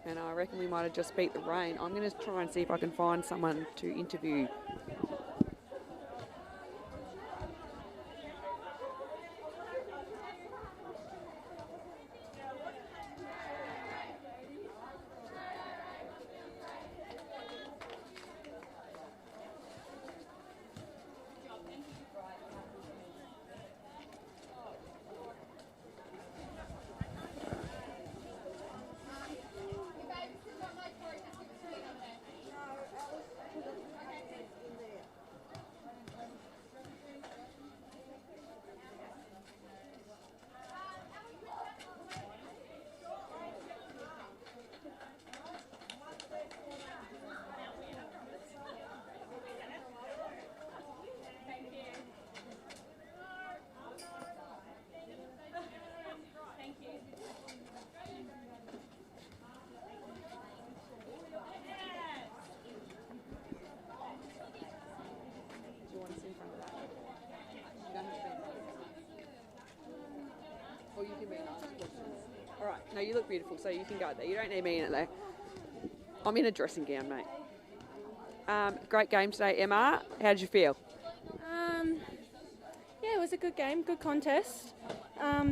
And I reckon we might have just beat the rain. I'm going to try and see if I can find someone to interview. All right, no, you look beautiful, so you can go there. You don't need me in it, though. I'm in a dressing gown, mate. Great game today, Emma. How did you feel?
Yeah, it
was a good game, good contest. I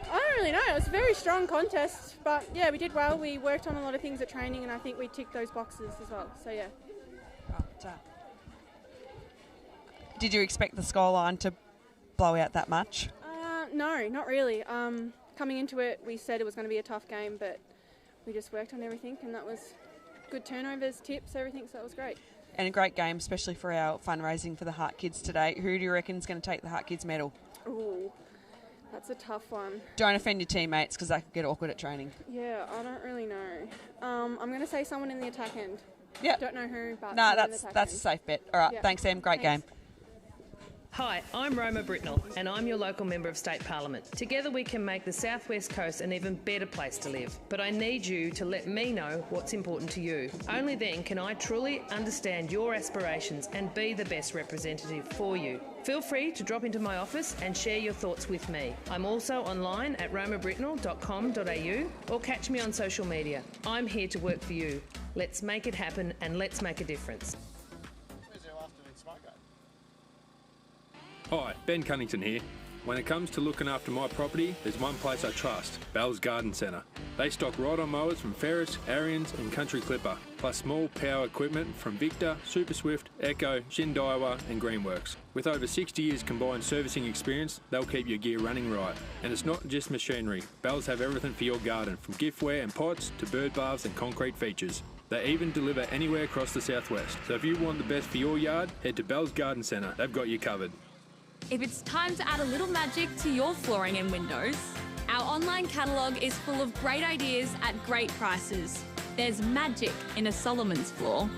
don't really know. It was a very strong contest, but yeah, we did well. We worked on a lot of things at training, and I think we ticked those boxes as well. So yeah.
Did you expect the scoreline to blow out that much?
No, not really. Coming into it, we said it was going to be a tough game, but we just worked on everything, and that was good turnovers, tips, everything, so it was great.
And a great game, especially for our fundraising for the Heart Kids today. Who do you reckon is going to take the Heart Kids medal?
Ooh, that's a tough one.
Don't offend your teammates because they could get awkward at training.
Yeah, I don't really know. I'm going to say someone in the attack end.
Yeah.
Don't know who, but
No,
someone in the attack
that's
end.
a safe bet. All right,
Yeah.
thanks, Em. Great game.
Hi, I'm Roma Britnell, and I'm your local Member of State Parliament. Together we can make the South West Coast an even better place to live. But I need you to let me know what's important to you. Only then can I truly understand your aspirations and be the best representative for you. Feel free to drop into my office and share your thoughts with me. I'm also online at romabritnell.com.au or catch me on social media. I'm here to work for you. Let's make it happen and let's make a difference.
Hi, Ben Cunnington here. When it comes to looking after my property, there's one place I trust, Bell's Garden Centre. They stock ride-on mowers from Ferris, Ariens and Country Clipper, plus small power equipment from Victor, Super Swift, Echo, Shin-Daiwa and Greenworks. With over 60 years combined servicing experience, they'll keep your gear running right. And it's not just machinery. Bells have everything for your garden, from giftware and pots to bird baths and concrete features. They even deliver anywhere across the southwest. So if you want the best for your yard, head to Bell's Garden Centre. They've got you covered.
If it's time to add a little magic to your flooring and windows, our online catalogue is full of great ideas at great prices. There's magic in a Solomon's floor.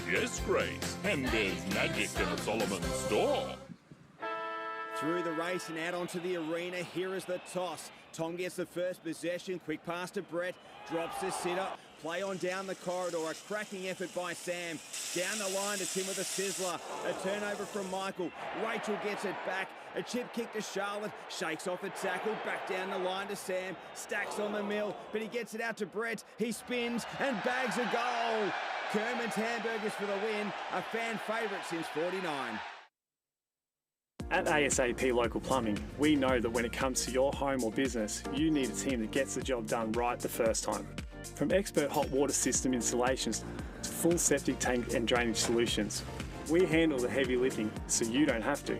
Yes, Grace, and there's magic in a Solomon's store.
Through the race and out onto the arena, here is the toss. Tom gets the first possession, quick pass to Brett, drops the sitter, play on down the corridor, a cracking effort by Sam. Down the line to Tim with a sizzler, a turnover from Michael. Rachel gets it back, a chip kick to Charlotte, shakes off a tackle, back down the line to Sam, stacks on the mill, but he gets it out to Brett, he spins and bags a goal. Kerman's Hamburgers for the win, a fan favourite since 49.
At ASAP Local Plumbing, we know that when it comes to your home or business, you need a team that gets the job done right the first time. From expert hot water system installations to full septic tank and drainage solutions, we handle the heavy lifting so you don't have to.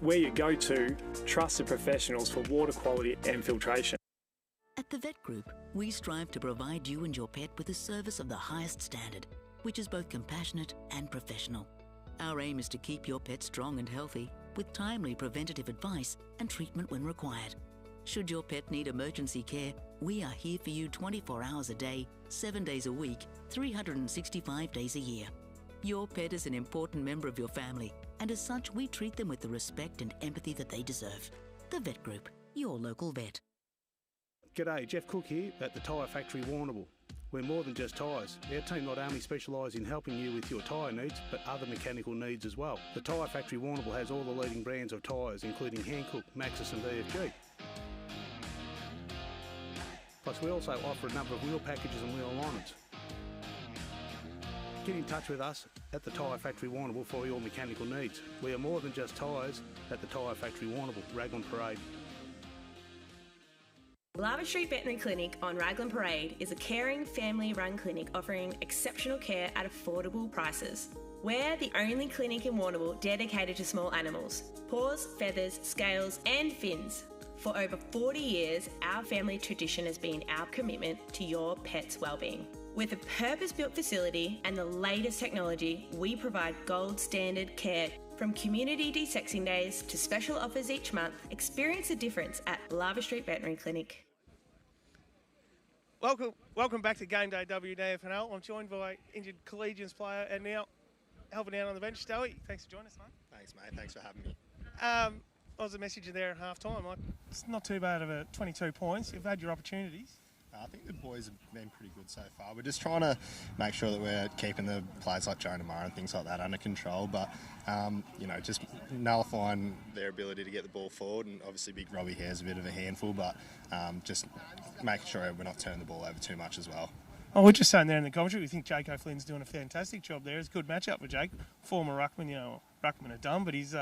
We're your go-to, trusted professionals for water quality and filtration.
At the Vet Group, we strive to provide you and your pet with a service of the highest standard, which is both compassionate and professional. Our aim is to keep your pet strong and healthy with timely preventative advice and treatment when required. Should your pet need emergency care, we are here for you 24 hours a day, 7 days a week, 365 days a year. Your pet is an important member of your family, and as such, we treat them with the respect and empathy that they deserve. The Vet Group, your local vet.
G'day, Jeff Cook here at the Tyre Factory Warrnambool. We're more than just tyres. Our team not only specialise in helping you with your tyre needs, but other mechanical needs as well. The Tyre Factory Warrnambool has all the leading brands of tyres, including Hankook, Maxxis and BFG. Plus we also offer a number of wheel packages and wheel alignments. Get in touch with us at the Tyre Factory Warrnambool for your mechanical needs. We are more than just tyres at the Tyre Factory Warrnambool, Raglan Parade.
Lava Street Veterinary Clinic on Raglan Parade is a caring, family-run clinic offering exceptional care at affordable prices. We're the only clinic in Warrnambool dedicated to small animals. Paws, feathers, scales and fins. For over 40 years, our family tradition has been our commitment to your pet's well-being. With a purpose-built facility and the latest technology, we provide gold standard care. From community de-sexing days to special offers each month, experience the difference at Lava Street Veterinary Clinic.
Welcome back to Game Day WDFNL. I'm joined by injured Collegians player and now helping out on the bench, Stoey. Thanks for joining us, mate.
Thanks, mate. Thanks for having me.
I was a messenger there at half-time. Like, it's not too bad of a 22 points. You've had your opportunities.
I think the boys have been pretty good so far. We're just trying to make sure that we're keeping the players like Jonah Murray and things like that under control, but, just nullifying their ability to get the ball forward, and obviously Big Robbie Hare's a bit of a handful, but just making sure we're not turning the ball over too much as well.
Oh, we're just saying there in the commentary, we think Jake O'Flynn's doing a fantastic job there. It's a good matchup for Jake, former ruckman, ruckmen have done, but he's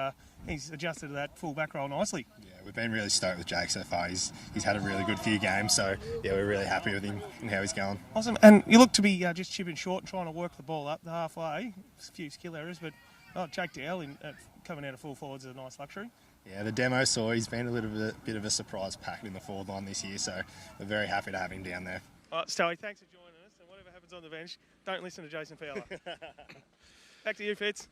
adjusted to that full back role nicely.
Yeah, we've been really stoked with Jake so far. He's had a really good few games, so yeah, we're really happy with him and how he's going.
Awesome. And you look to be just chipping short and trying to work the ball up the halfway. A few skill errors, but Jake Dowell coming out of full forwards is a nice luxury.
Yeah, the demo saw he's been a bit of a surprise packet in the forward line this year, so we're very happy to have him down there.
All right, Stoey, thanks for joining us. And whatever happens on the bench, don't listen to Jason Fowler. Back to you, Fitz.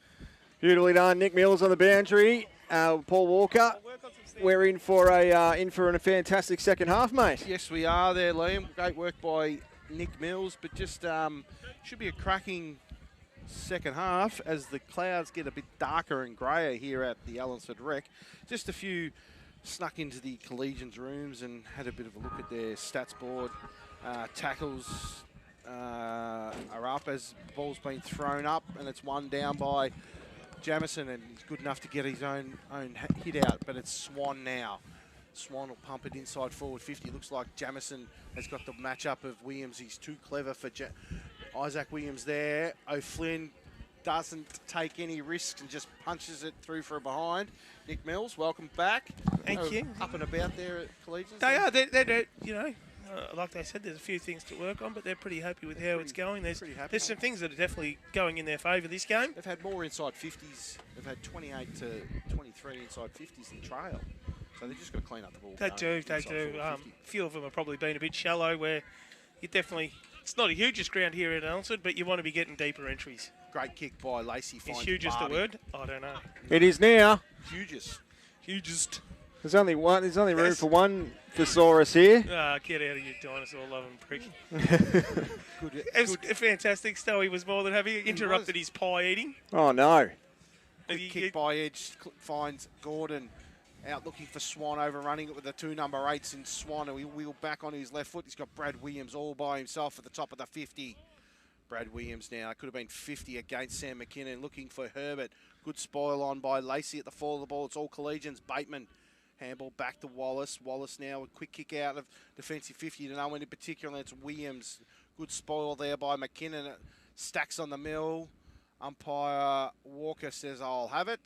Beautifully done. Nick Mills on the boundary. Paul Walker. We're in for a fantastic second half, mate.
Yes, we are there, Liam. Great work by Nick Mills, but just should be a cracking second half as the clouds get a bit darker and greyer here at the Allansford Rec. Just a few snuck into the Collegians rooms and had a bit of a look at their stats board. Tackles are up as the ball's been thrown up, and it's one down by Jamison, and he's good enough to get his own hit out, but it's Swan now. Swan will pump it inside forward 50. Looks like Jamison has got the matchup of Williams. He's too clever for Isaac Williams there. O'Flynn doesn't take any risks and just punches it through for a behind. Nick Mills, welcome back.
Thank you.
Up and about there at Collegians.
They are. They're you know, like they said, there's a few things to work on, but they're pretty happy with how it's going. There's some things that are definitely going in their favour this game.
They've had more inside 50s. They've had 28 to 23 inside 50s in trail. So they've just got to clean up the ball.
They do. A few of them have probably been a bit shallow where you definitely... It's not a hugest ground here at Allansford, but you want to be getting deeper entries.
Great kick by Lacey.
Is hugest the word? I don't know.
It is now.
Hugest.
There's only one. There's only room for one thesaurus here.
Get out of your dinosaur-loving prick. It was fantastic. Stoey was more than happy. He interrupted his pie eating.
Oh, no.
Good kick by Edge. Finds Gordon out looking for Swan, overrunning it with the two number 8s in Swan, and we wheel back on his left foot. He's got Brad Williams all by himself at the top of the 50. Brad Williams now. It could have been 50 against Sam McKinnon, looking for Herbert. Good spoil on by Lacey at the fall of the ball. It's all Collegians. Bateman. Handball back to Wallace. Wallace now a quick kick out of defensive 50 to no one in particular. It's Williams. Good spoil there by McKinnon. It stacks on the mill. Umpire Walker says, I'll have it.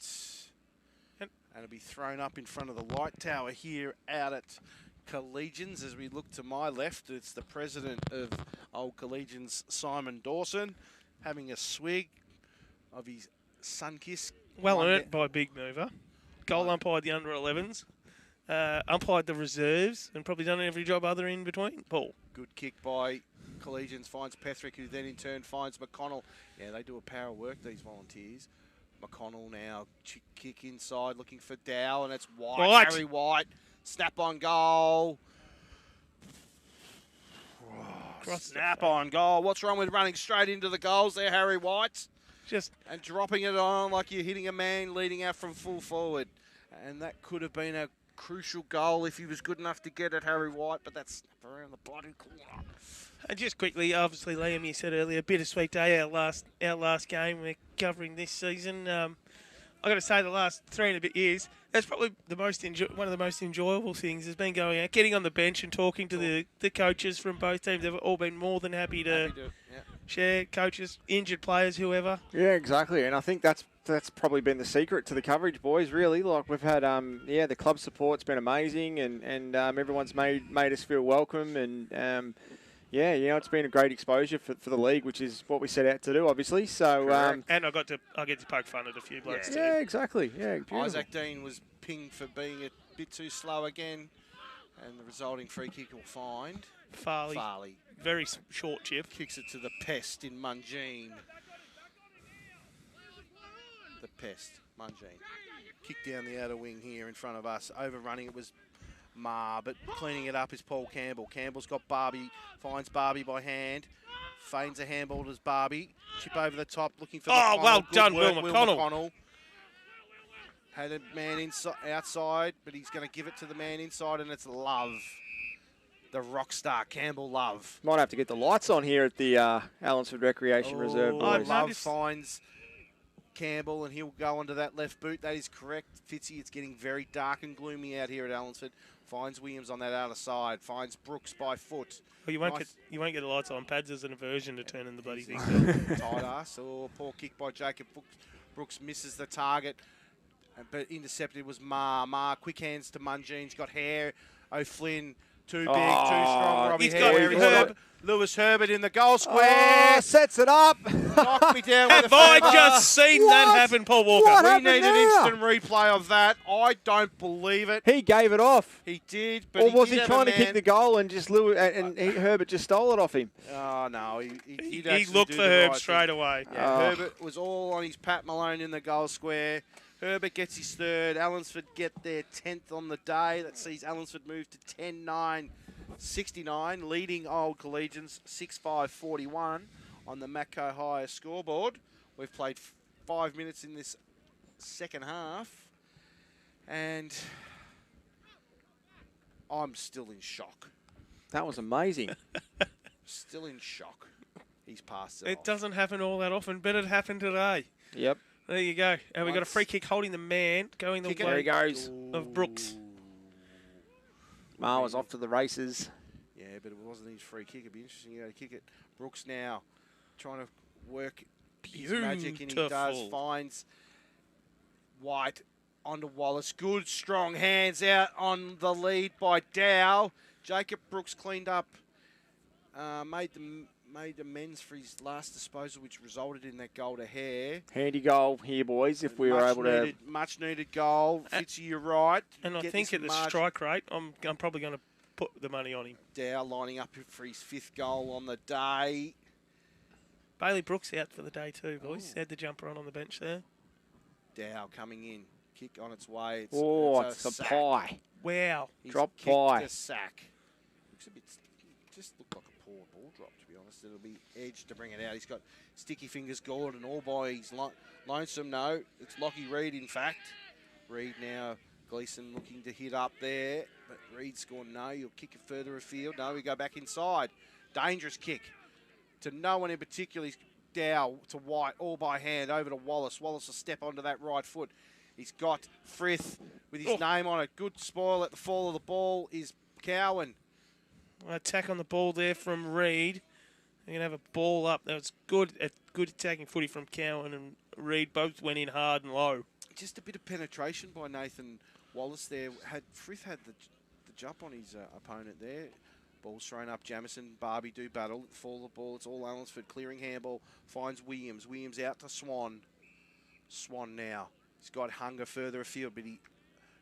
And it'll be thrown up in front of the light tower here out at Collegians. As we look to my left, it's the president of Old Collegians, Simon Dawson, having a swig of his Sunkiss.
Well earned by Big Mover. Goal umpired the under-11s. Umpired the reserves and probably done every job other in between. Paul.
Good kick by Collegians, finds Petherick, who then in turn finds McConnell. Yeah, they do a power of work, these volunteers. McConnell now kick inside, looking for Dow, and it's White. Harry White, snap on goal. Snap on goal. What's wrong with running straight into the goals there, Harry White? And dropping it on like you're hitting a man leading out from full forward. And that could have been a crucial goal if he was good enough to get it, Harry White, but that's around the bottom corner.
And just quickly, obviously, Liam, you said earlier, bittersweet day, our last game we're covering this season. I've got to say, the last 3 and a bit years, that's probably the most one of the most enjoyable things has been going out, getting on the bench and talking to the coaches from both teams. They've all been more than happy to share, coaches, injured players, whoever.
Yeah, exactly. And I think that's probably been the secret to the coverage, boys, really. Like, we've had, the club support's been amazing, and everyone's made us feel welcome, and it's been a great exposure for the league, which is what we set out to do, obviously. So,
and I get to poke fun at a few blokes too.
Yeah, exactly. Yeah, beautiful.
Isaac Dean was pinged for being a bit too slow again, and the resulting free kick will find Farley.
Very short chip.
Kicks it to the Pest in Mungine. The Pest, Mungine. Kick down the outer wing here in front of us. Overrunning it was Ma, but cleaning it up is Paul Campbell. Campbell's got Barbie, finds Barbie by hand, feigns a handball to Barbie, chip over the top, looking for McConnell.
Well
Good
done,
work,
Will McConnell.
Had a man outside, but he's going to give it to the man inside, and it's Love. The rock star, Campbell Love.
Might have to get the lights on here at the Allansford Recreation Reserve, boys.
Love finds Campbell, and he'll go onto that left boot. That is correct, Fitzy. It's getting very dark and gloomy out here at Allansford. Finds Williams on that outer side. Finds Brooks by foot.
Well, you won't get the lights on. Pads as an aversion to turning the bloody thing.
Tight ass. Poor kick by Jacob Brooks misses the target, but intercepted was Ma, quick hands to Mungean's got Hare. O'Flynn, too big, too strong. Robbie Hare. Lewis Herbert in the goal square.
Sets it up.
Knocked me down with
Have I just seen that happen, Paul Walker?
We need an instant replay of that. I don't believe it.
He gave it off.
He did, but
or was
he
he
did
trying to
have a
kick the goal and just Herbert just stole it off him?
Oh, no. He
looked for Herb straight away.
Yeah, Herbert was all on his Pat Malone in the goal square. Herbert gets his third. Allansford get their 10th on the day. That sees Allansford move to 10-9-69, leading Old Collegians 6-5-41 on the Macco High scoreboard. We've played 5 minutes in this second half, and I'm still in shock.
That was amazing.
Still in shock. He's passed it
It
off.
doesn't happen all that often, but it happened today.
Yep.
There you go. And we got a free kick holding the man, going the way
There he goes.
of Brooks.
Ma was off to the races.
Yeah, but it wasn't his free kick. It'd be interesting to kick it. Brooks now trying to work his magic, and he does.
Beautiful.
Finds White onto Wallace. Good, strong hands out on the lead by Dow. Jacob Brooks cleaned up, made amends for his last disposal, which resulted in that goal to Hare.
Handy goal here, boys, if we were able to...
Much needed goal. Fitzy, you're right.
And I
Get
think
this
at the
margin.
strike rate, I'm probably going to put the money on him.
Dow lining up for his 5th goal on the day.
Bailey Brooks out for the day too, boys. Had the jumper on the bench there.
Dow coming in. Kick on its way.
It's a
sack.
pie.
Wow.
He's
Drop
kicked
pie.
a sack. Looks a bit... Just looked like a poor ball drop, to be honest. It'll be edged to bring it out. He's got sticky fingers, Gordon, all by his lonesome. No, it's Lockie Reid, in fact. Reid now, Gleeson looking to hit up there, but Reid's gone, no, you'll kick it further afield. No, we go back inside. Dangerous kick to no one in particular. He's Dow to White, all by hand, over to Wallace. Wallace will step onto that right foot. He's got Frith with his name on it. Good spoil at the fall of the ball is Cowan.
Attack on the ball there from Reid. They're going to have a ball up. That was good attacking footy from Cowan and Reid. Both went in hard and low.
Just a bit of penetration by Nathan Wallace there. Frith had the jump on his opponent there. Ball's thrown up. Jamison, Barbie do battle. Fall of the ball. It's all Allansford. Clearing handball. Finds Williams. Williams out to Swan. Swan now. He's got hunger further afield, but he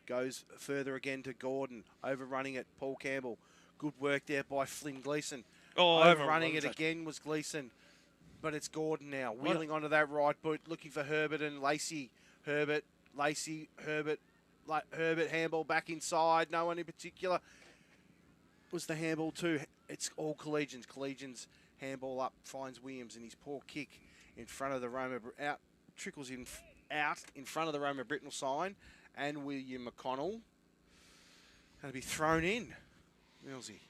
goes further again to Gordon. Overrunning it. Paul Campbell. Good work there by Flynn Gleeson. Overrunning it again was Gleeson. But it's Gordon now. Wheeling onto that right boot. Looking for Herbert and Lacey. Herbert. Handball back inside. No one in particular. Was the handball too. It's all Collegians. Collegians handball up. Finds Williams and his poor kick in front of the Roma. Trickles out in front of the Roma Britnell sign. And William McConnell. Going to be thrown in. Millsy.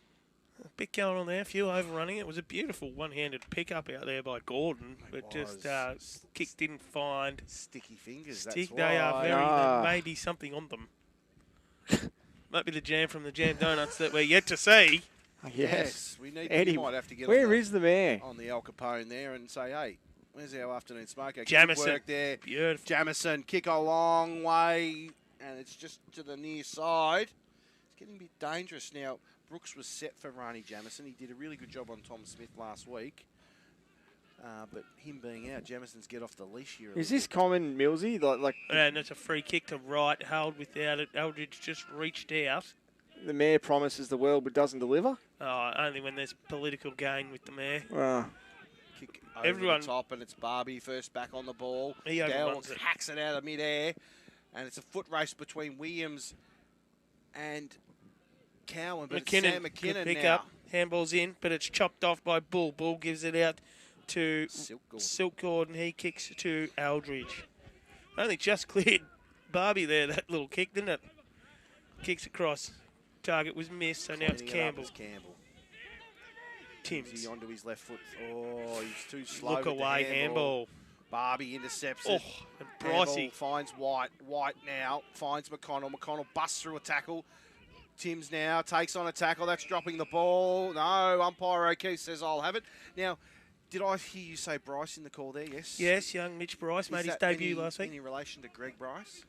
A bit going on there, a few overrunning. It was a beautiful one-handed pickup out there by Gordon, but just kick didn't find.
Sticky fingers,
They
that's
are
why.
very, there may be something on them. Might be the jam from the Jam Donuts that we're yet to see.
Yes. We might have to get
where is the mayor?
On the Al Capone there and say, hey, where's our afternoon smoker?
Jamison.
Good work there.
Beautiful.
Jamison, kick a long way, and it's just to the near side. It's getting a bit dangerous now. Brooks was set for Rani Jamison. He did a really good job on Tom Smith last week. But him being out, Jamison's get off the leash here.
Is this common, Millsy?
And it's a free kick to right, held without it. Eldridge just reached out.
The mayor promises the world but doesn't deliver?
Only when there's political gain with the mayor.
Kick over the top, and it's Barbie first back on the ball.
He overruns it.
Hacks it out of midair, and it's a foot race between Williams and Cowan, but it's Sam McKinnon
pick
now.
up, handball's in, but it's chopped off by Bull. Bull gives it out to Silk Gordon. He kicks to Aldridge. Only just cleared Barbie there, that little kick, didn't it? Kicks across. Target was missed, so now it's Campbell.
Timms onto his left foot. Oh, he's too slow.
Look
with the
away, handball.
Barbie intercepts it.
And Pricey
finds White. White now finds McConnell. McConnell busts through a tackle. Timms now takes on a tackle. That's dropping the ball. No, umpire O'Keefe says I'll have it. Now, Did I hear you say Bryce in the call there? Yes.
Yes, young Mitch Bryce made his debut last week.
Any relation to Greg Bryce?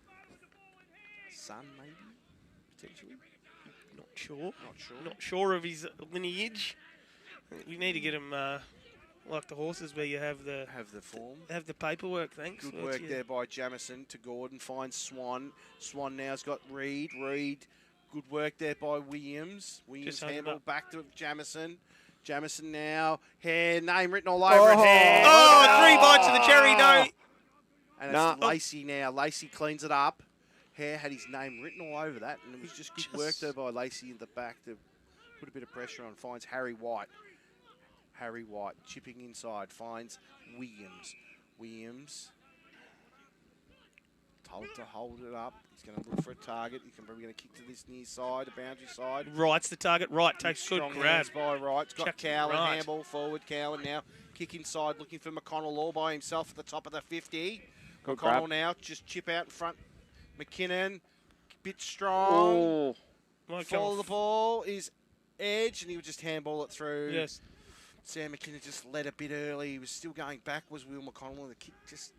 Son, maybe? Potentially?
Not sure.
Not sure.
Not sure of his lineage. We need to get him like the horses where you have the
form.
Have the paperwork, thanks.
Good work there by Jamison to Gordon. Finds Swan. Swan now's got Reed. Reed. Good work there by Williams. Williams handle back to Jamison. Jamison now. Hare, name written all over it. Hare.
Oh, 3 bites of the cherry, no.
And it's Lacey now. Lacey cleans it up. Hare had his name written all over that, and it was just good work there by Lacey in the back to put a bit of pressure on. Finds Harry White. Harry White chipping inside. Finds Williams. Williams told to hold it up. He's going to look for a target. He's probably going to kick to this near side, a boundary side.
Wright's the target. Wright takes good grab.
By Wright. It's got Cowan, handball forward. Cowan now kick inside, looking for McConnell all by himself at the top of the 50.
Good
McConnell
grab.
now just chip out in front. McKinnon, bit strong. Fall of the ball is Edge, and he would just handball it through.
Yes.
Sam McKinnon just led a bit early. He was still going back, was Will McConnell. The kick just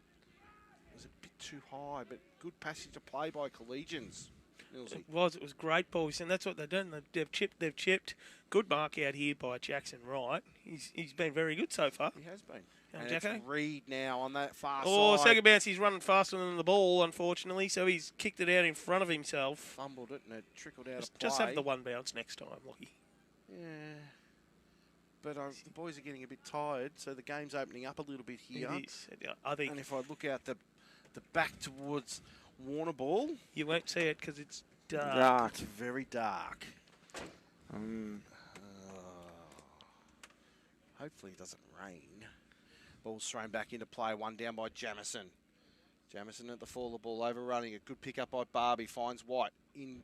was a bit too high, but good passage of play by Collegians.
It was great, boys, and that's what they've done. They've chipped. Good mark out here by Jackson Wright. He's been very good so far.
He has been. And
Jacko?
it's Reed now on that far
Oh,
side.
second bounce, he's running faster than the ball, unfortunately, so he's kicked it out in front of himself.
Fumbled it, and it trickled out of play.
Just have the one bounce next time, Lockie.
Yeah. But the boys are getting a bit tired, so the game's opening up a little bit here.
It is. I think.
And if I look out the back towards Warrnambool,
you won't see it because it's dark.
Dark. It's very dark. Hopefully it doesn't rain. Ball's thrown back into play. One down by Jamison. Jamison at the fall of the ball, overrunning. A good pick up by Barbie. Finds White in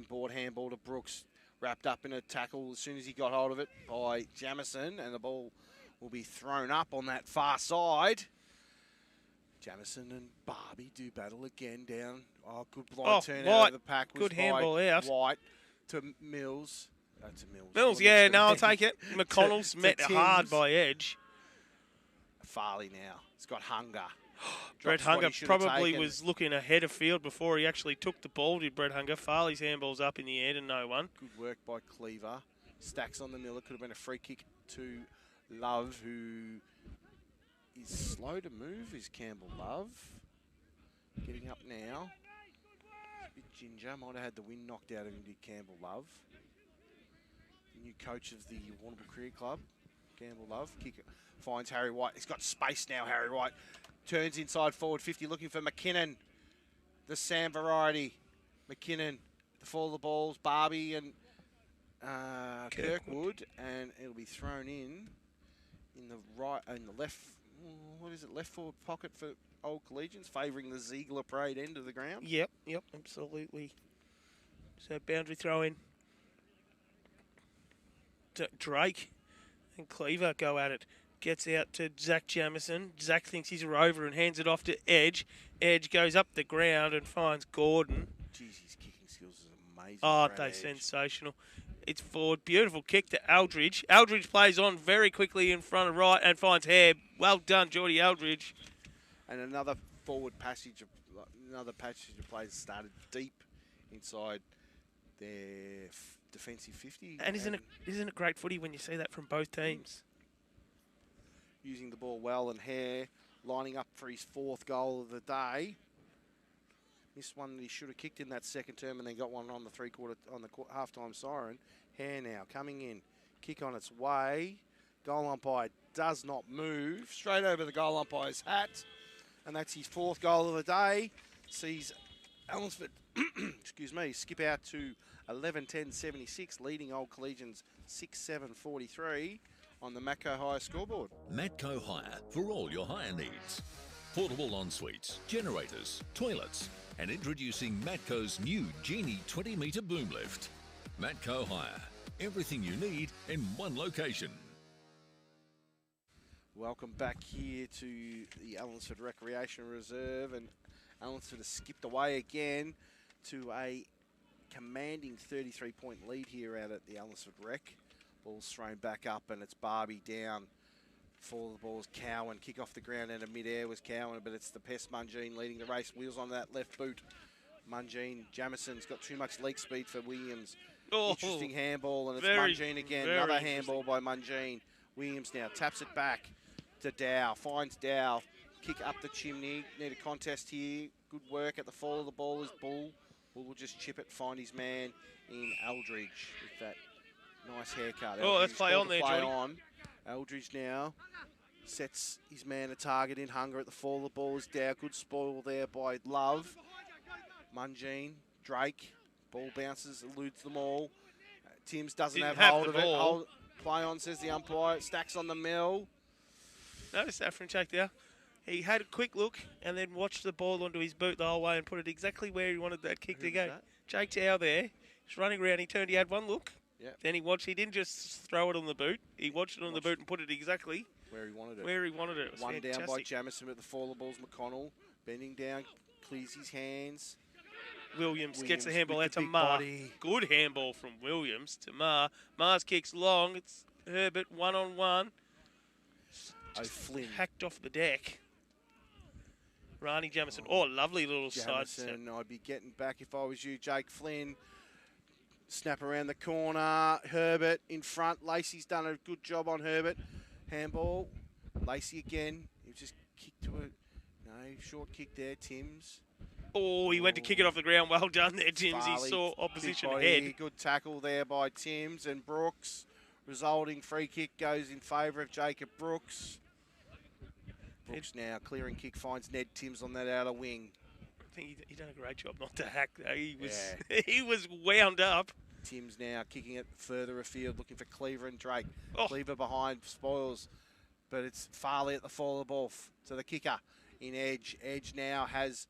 board handball to Brooks. Wrapped up in a tackle as soon as he got hold of it by Jamison, and the ball will be thrown up on that far side. Jamison and Barbie do battle again down. Oh, good blind turn out of the pack. Was
good handball out.
White to Mills. To Mills.
Mills, yeah, no, I'll take it. McConnell's met hard by Edge.
Farley now. He's got hunger.
Brett Hunger probably was looking ahead of field before he actually took the ball, did Brett Hunger. Farley's handball's up in the air to no one.
Good work by Cleaver. Stacks on the Miller. Could have been a free kick to Love, who is slow to move, is Campbell Love. Getting up now. A bit ginger. Might have had the wind knocked out of him, did Campbell Love. The new coach of the Warrnambool Cricket Club, Campbell Love. Kick it. Finds Harry White. He's got space now, Harry White. Turns inside forward 50, looking for McKinnon. The Sam variety. McKinnon, the fall of the balls, Barbie and Kirkwood, and it'll be thrown in the right, in the left, what is it, left forward pocket for Old Collegians, favouring the Ziegler Parade end of the ground.
Yep, absolutely. So boundary throw in. Drake and Cleaver go at it. Gets out to Zach Jamison. Zach thinks he's a rover and hands it off to Edge. Edge goes up the ground and finds Gordon.
Jeez, his kicking skills are amazing.
Oh, aren't they sensational? It's forward. Beautiful kick to Aldridge. Aldridge plays on very quickly in front of Wright and finds Hare. Well done, Geordie Aldridge.
And another forward passage of plays started deep inside their defensive 50.
And isn't it great footy when you see that from both teams?
Using the ball well, and Hare lining up for his 4th goal of the day. Missed one that he should have kicked in that second term, and then got one on the half-time siren. Hare now coming in, kick on its way. Goal umpire does not move. Straight over the goal umpire's hat, and that's his 4th goal of the day. Sees Allansford, skip out to 11-10-76, leading Old Collegians 6-7-43. On the Matco Hire scoreboard.
Matco Hire for all your hire needs. Portable ensuites, generators, toilets, and introducing Matco's new Genie 20-metre boom lift. Matco Hire, everything you need in one location.
Welcome back here to the Allansford Recreation Reserve, and Allansford has skipped away again to a commanding 33-point lead here out at the Allansford Rec. Ball's thrown back up, and it's Barbie down Fall of the ball is Cowan. Kick off the ground and a mid-air was Cowan, but it's the Pest Mungine leading the race. Wheels on that left boot. Mungine, Jamison's got too much leak speed for Williams. Interesting handball, and it's Mungine again. Another handball by Mungine. Williams now taps it back to Dow. Finds Dow. Kick up the chimney. Need a contest here. Good work at the fall of the ball is Bull. Bull will just chip it, find his man in Eldridge with that nice haircut.
Let's play on there, Johnny.
Eldridge now sets his man a target in hunger at the fall of the ball is Dow. Good spoil there by Love. Mungine, Drake. Ball bounces, eludes them all. Timms doesn't have hold of it. Play on, says the umpire. Stacks on the mill.
Notice that from Jake there. He had a quick look and then watched the ball onto his boot the whole way and put it exactly where he wanted that kick to go. Jake Dow there. He's running around. He turned. He had one look.
Yep.
Then he watched. He didn't just throw it on the boot. He watched it on the boot and put it exactly
where he wanted it.
It was
one
fantastic.
Down by Jamison at the fall of the balls. McConnell bending down, clears his hands.
Williams gets the handball out to Ma. Good handball from Williams to Ma. Ma's kicks long. It's Herbert one-on-one.
Flynn
hacked off the deck. Rani Jamison. Lovely little side step.
I'd be getting back if I was you. Jake Flynn. Snap around the corner. Herbert in front. Lacey's done a good job on Herbert. Handball. Lacey again. He just kicked to it. No, short kick there. Timms.
He went to kick it off the ground. Well done there, Timms. He saw opposition ahead.
Good tackle there by Timms and Brooks. Resulting free kick goes in favour of Jacob Brooks. Brooks now clearing kick finds Ned Timms on that outer wing.
I think he done a great job not to hack though. He was he was wound up.
Timms now kicking it further afield, looking for Cleaver and Drake. Cleaver behind spoils, but it's Farley at the fall of the ball to the kicker in Edge. Edge now has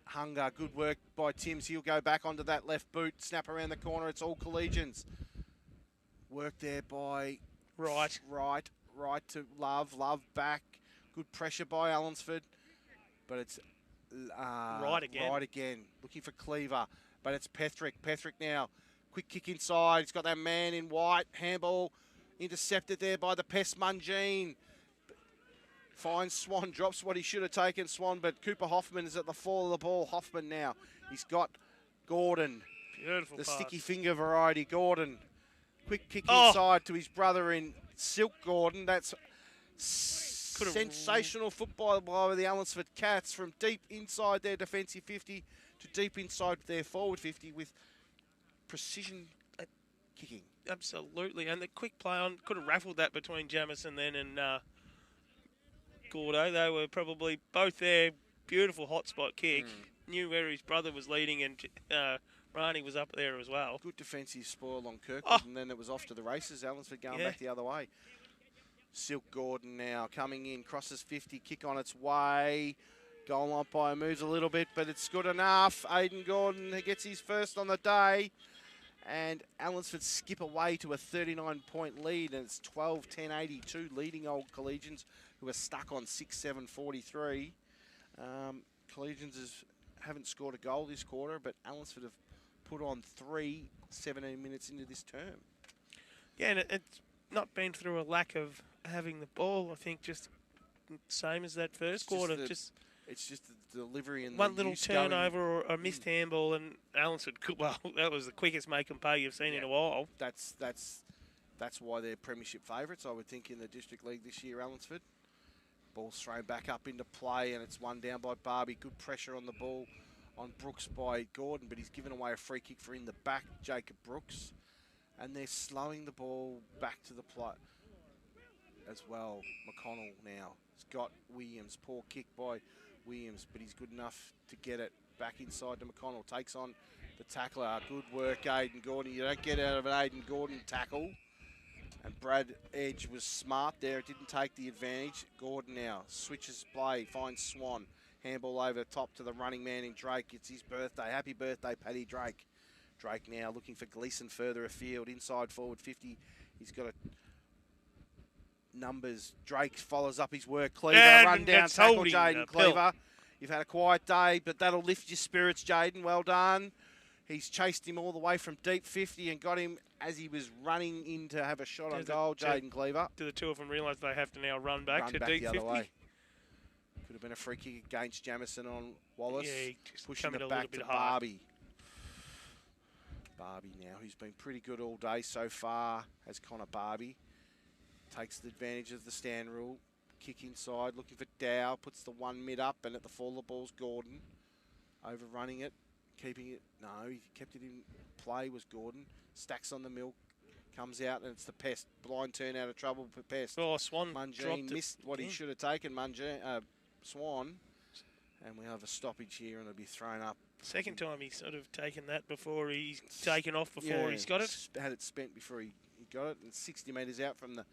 hunger. Good work by Timms. He'll go back onto that left boot. Snap around the corner. It's Old Collegians. Work there by Right to Love. Love back. Good pressure by Allansford, but it's Right again. Looking for Cleaver, but it's Petherick. Petherick now. Quick kick inside. He's got that man in white. Handball intercepted there by the Pest Mungine. Finds Swan. Drops what he should have taken, Swan, but Cooper Hoffman is at the fall of the ball. Hoffman now. He's got Gordon.
Beautiful
the
pass.
Sticky finger variety. Gordon. Quick kick inside to his brother in Silk Gordon. That's sensational football by the Allansford Cats from deep inside their defensive 50 to deep inside their forward 50 with precision at kicking.
Absolutely, and the quick play on could have raffled that between Jamison then and Gordo. They were probably both there. Beautiful hot spot kick. Knew where his brother was leading, and Rani was up there as well.
Good defensive spoil on Kirkwood, and then it was off to the races. Allansford going back the other way. Silk Gordon now coming in, crosses 50, kick on its way. Goal umpire moves a little bit, but it's good enough. Aidan Gordon gets his first on the day. And Allansford skip away to a 39-point lead, and it's 12-10-82, leading Old Collegians, who are stuck on 6-7-43. Collegians haven't scored a goal this quarter, but Allansford have put on 17 minutes into this term.
Yeah, and it's not been through a lack of having the ball. I think just same as that first quarter.
It's just the delivery and
one little turnover or a missed handball, and Allansford. Well, that was the quickest make and pay you've seen in a while.
That's why they're premiership favourites, I would think, in the District League this year. Allansford. Ball's thrown back up into play, and it's one down by Barbie. Good pressure on the ball on Brooks by Gordon, but he's given away a free kick for in the back, Jacob Brooks. And they're slowing the ball back to the play as well. McConnell now. He's got Williams. Poor kick by Williams, but he's good enough to get it back inside to McConnell. Takes on the tackler. Good work, Aidan Gordon. You don't get out of an Aidan Gordon tackle. And Brad Edge was smart there. It didn't take the advantage. Gordon now switches play, finds Swan. Handball over the top to the running man in Drake. It's his birthday. Happy birthday, Paddy Drake. Drake now looking for Gleeson further afield. Inside forward 50. He's got numbers. Drake follows up his work. Cleaver, run down, tackle Jaden Cleaver. You've had a quiet day, but that'll lift your spirits, Jaden. Well done. He's chased him all the way from deep 50 and got him as he was running in to have a shot on goal, Jaden Cleaver.
Do the two of them realise they have to now run back to deep
the
50?
other way. Could have been a free kick against Jamison on Wallace.
Yeah, just
pushing
coming
it
a
back
little
to
bit hard.
Barbie. Barbie now, who's been pretty good all day so far, as Connor Barbie. Takes the advantage of the stand rule. Kick inside, looking for Dow. Puts the 1 mid up, and at the fall of the ball's Gordon. Overrunning it, keeping it. No, he kept it in play, was Gordon. Stacks on the milk. Comes out, and it's the Pest. Blind turn out of trouble for Pest.
Oh, Swan
Mungine missed what he should have taken, Swan. And we have a stoppage here, and it'll be thrown up.
Second time he's sort of taken that before he's taken off before he's got it.
Had it spent before he got it, and 60 metres out from the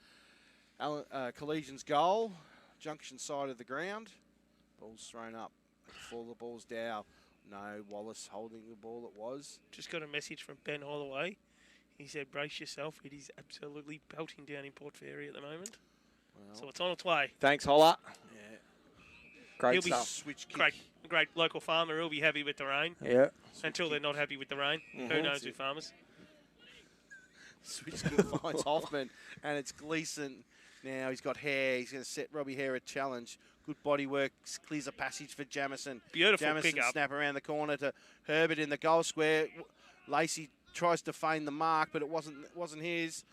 Collegians goal, junction side of the ground. Ball's thrown up. Before the ball's Dow. No, Wallace holding the ball, it was.
Just got a message from Ben Holloway. He said, brace yourself. It is absolutely belting down in Port Fairy at the moment.
Well,
so it's on its way.
Thanks, Holler.
Yeah.
Great
He'll
stuff.
Switch kick.
Great local farmer. He'll be happy with the rain.
Yeah.
Until they're not happy with the rain. Who knows with farmers?
Switch kick finds Hoffman, and it's Gleeson. Now he's got Hare. He's going to set Robbie Hare a challenge. Good body work. Clears a passage for Jamison.
Beautiful
Jamison
pick up.
Snap around the corner to Herbert in the goal square. Lacey tries to feign the mark, but it wasn't his.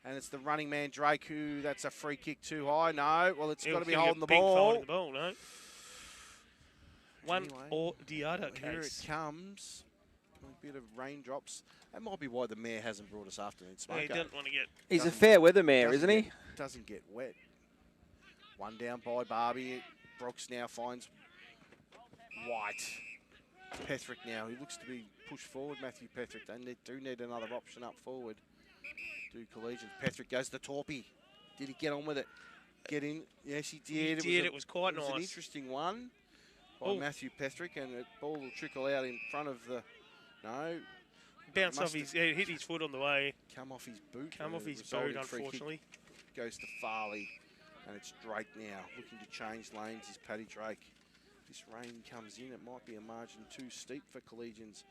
And it's the running man, Drake, who, that's a free kick too high. No, well, it's got to be holding the ball.
Holding the ball, no. One
Anyway,
or the other
here
case.
it comes. A bit of raindrops. That might be why the mayor hasn't brought us afternoon smoke.
Yeah, he doesn't want to get...
He's a fair weather mayor, isn't he?
Doesn't get wet. One down by Barbie. Brooks now finds White. Petherick now. He looks to be pushed forward, Matthew Petherick. They do need another option up forward. Do Collegians. Petherick goes to Torpy. Did he get on with it? Get in? Yes, he did.
It was quite nice.
It was an interesting one by Matthew Petherick, and the ball will trickle out in front of the... No.
Bounced off his... Yeah, hit his foot on the way.
Come off his boot.
Come off his boot, unfortunately.
Goes to Farley. And it's Drake now. Looking to change lanes is Paddy Drake. If this rain comes in, it might be a margin too steep for Collegians.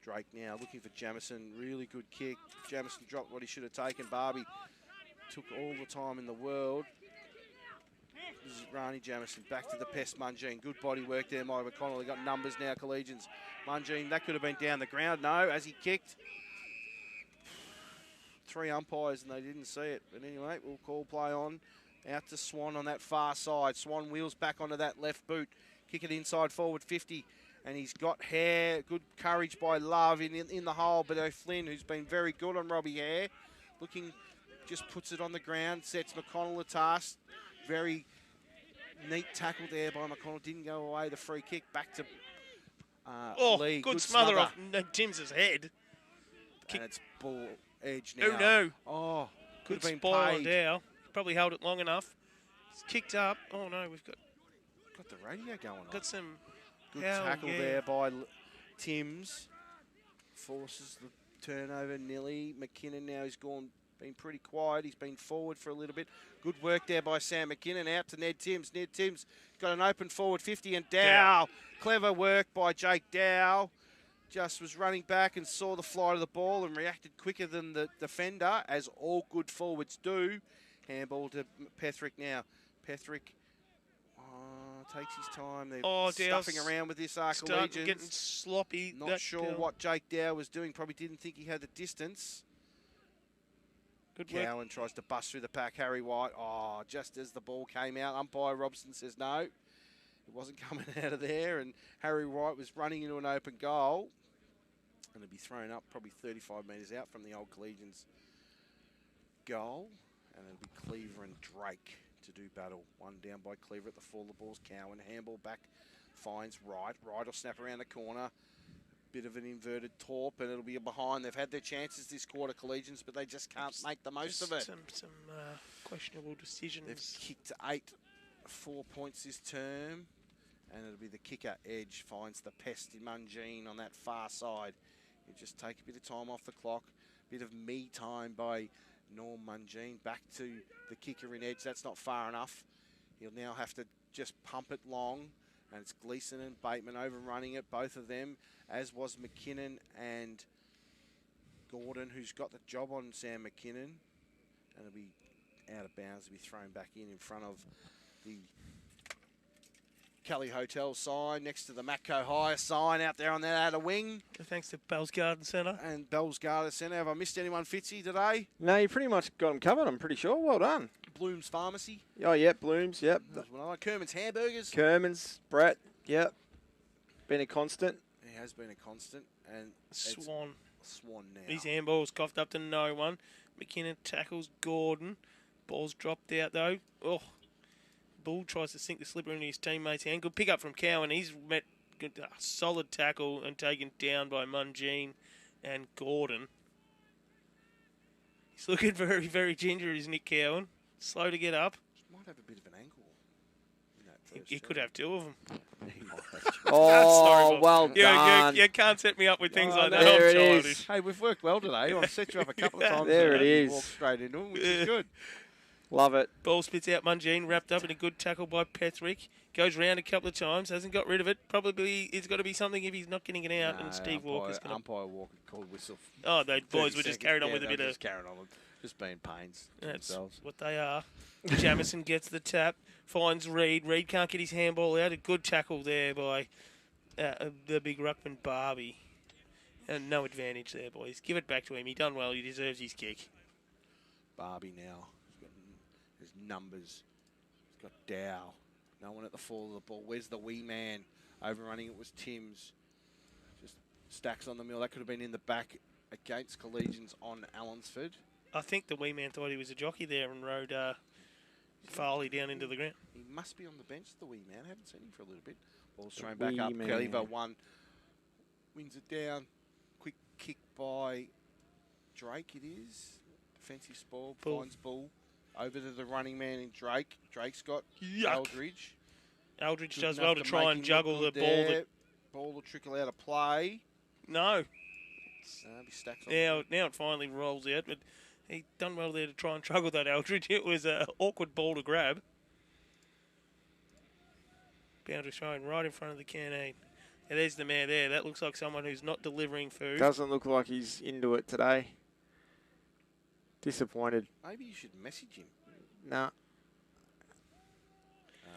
Drake now looking for Jamison. Really good kick. Jamison dropped what he should have taken. Barbie took all the time in the world. This is Rani Jamison. Back to the Pest, Mungine. Good body work there, Mike McConnell. They got numbers now, Collegians. Mungine, that could have been down the ground. No, as he kicked. 3 umpires and they didn't see it. But anyway, we'll call play on. Out to Swan on that far side. Swan wheels back onto that left boot. Kick it inside forward 50. And he's got Hare. Good courage by Love in the hole. But O'Flynn, who's been very good on Robbie Hare, looking, just puts it on the ground. Sets McConnell a task. Very neat tackle there by McConnell. Didn't go away. The free kick back to Lee.
Good smother off Tim's head.
And it's ball edge now.
Oh, no.
Oh,
good
have been
spoil on
paid.
Dow. Probably held it long enough. It's kicked up. Oh, no, we've got
the radio going on.
Got some...
Good tackle there by Timms. Forces the turnover. Nilly. McKinnon now has been pretty quiet. He's been forward for a little bit. Good work there by Sam McKinnon. Out to Ned Timms. Ned Timms got an open forward 50 and Dow. Clever work by Jake Dow. Just was running back and saw the flight of the ball and reacted quicker than the defender, as all good forwards do. Handball to Petherick now. Petherick takes his time. They're stuffing around with this Collegians.
Getting sloppy.
Not sure what Jake Dow was doing. Probably didn't think he had the distance.
Good work.
Cowan tries to bust through the pack. Harry White. Oh, just as the ball came out, umpire Robson says no. It wasn't coming out of there, and Harry White was running into an open goal. And it'll be thrown up probably 35 metres out from the Old Collegians goal. And it'll be Cleaver and Drake to do battle. One down by Cleaver at the fall of the balls. Cowan, handball back, finds Wright. Wright will snap around the corner. Bit of an inverted torp, and it'll be a behind. They've had their chances this quarter, Collegians, but they just can't make the most of it.
Some questionable decisions.
They've kicked 4 points this term, and it'll be the kicker, Edge, finds the Pest in Mungine on that far side. You just take a bit of time off the clock. Bit of me time by Norm Mungine. Back to the kicker in Edge. That's not far enough. He'll now have to just pump it long. And it's Gleeson and Bateman overrunning it, both of them, as was McKinnon and Gordon, who's got the job on Sam McKinnon. And it'll be out of bounds to be thrown back in front of the Kelly Hotel sign, next to the Matco High sign out there on that outer wing.
Thanks to Bell's Garden Centre.
And Bell's Garden Centre. Have I missed anyone, Fitzy, today?
No, you pretty much got them covered, I'm pretty sure. Well done.
Bloom's Pharmacy.
Oh, yep, Bloom's, yep.
Kerman's Hamburgers.
Kerman's, Brett, yep. Been a constant.
He has been a constant. And
Swan
now.
His handball's coughed up to no one. McKinnon tackles Gordon. Ball's dropped out, though. Oh, Bull tries to sink the slipper into his teammate's hand. Good pick up from Cowan. He's met a solid tackle and taken down by Mungine and Gordon. He's looking very, very ginger, is Nick Cowan. Slow to get up.
Might have a bit of an ankle.
He could have two of them.
Oh, well done.
You can't set me up with things like that.
There
I'm
it
childish.
is.
Hey, we've worked well today. I've set you up a couple of times.
There it is.
You walked straight into him, which is good.
Love it.
Ball spits out Mungine, wrapped up in a good tackle by Petherick. Goes round a couple of times, hasn't got rid of it. Probably it's got to be something if he's not getting it out. And Steve Walker's going to...
Umpire Walker called whistle.
Oh, those boys were just carried on with a bit of...
Just carrying on. Just being pains to
That's
themselves.
what they are. Jamison gets the tap, finds Reed. Reed can't get his handball out. A good tackle there by the big ruckman Barbie. And no advantage there, boys. Give it back to him. He done well. He deserves his kick.
Barbie now. He's got his numbers. He's got Dow. No one at the fall of the ball. Where's the wee man? Overrunning it was Timms. Just stacks on the mill. That could have been in the back against Collegians on Allansford.
I think the wee man thought he was a jockey there and rode Farley down into the ground.
He must be on the bench, the wee man. I haven't seen him for a little bit. Ball's thrown back up. Cleaver one. Wins it down. Quick kick by Drake, it is. Defensive ball. Finds Bull. Over to the running man in Drake. Drake's got Eldridge.
Eldridge does well to try and juggle the ball.
Ball will trickle out of play.
No.
Now
it finally rolls out, but he done well there to try and juggle that Eldridge. It was an awkward ball to grab. Boundary thrown right in front of the canteen. Yeah, there's the man there. That looks like someone who's not delivering food.
Doesn't look like he's into it today. Disappointed.
Maybe you should message him.
Nah.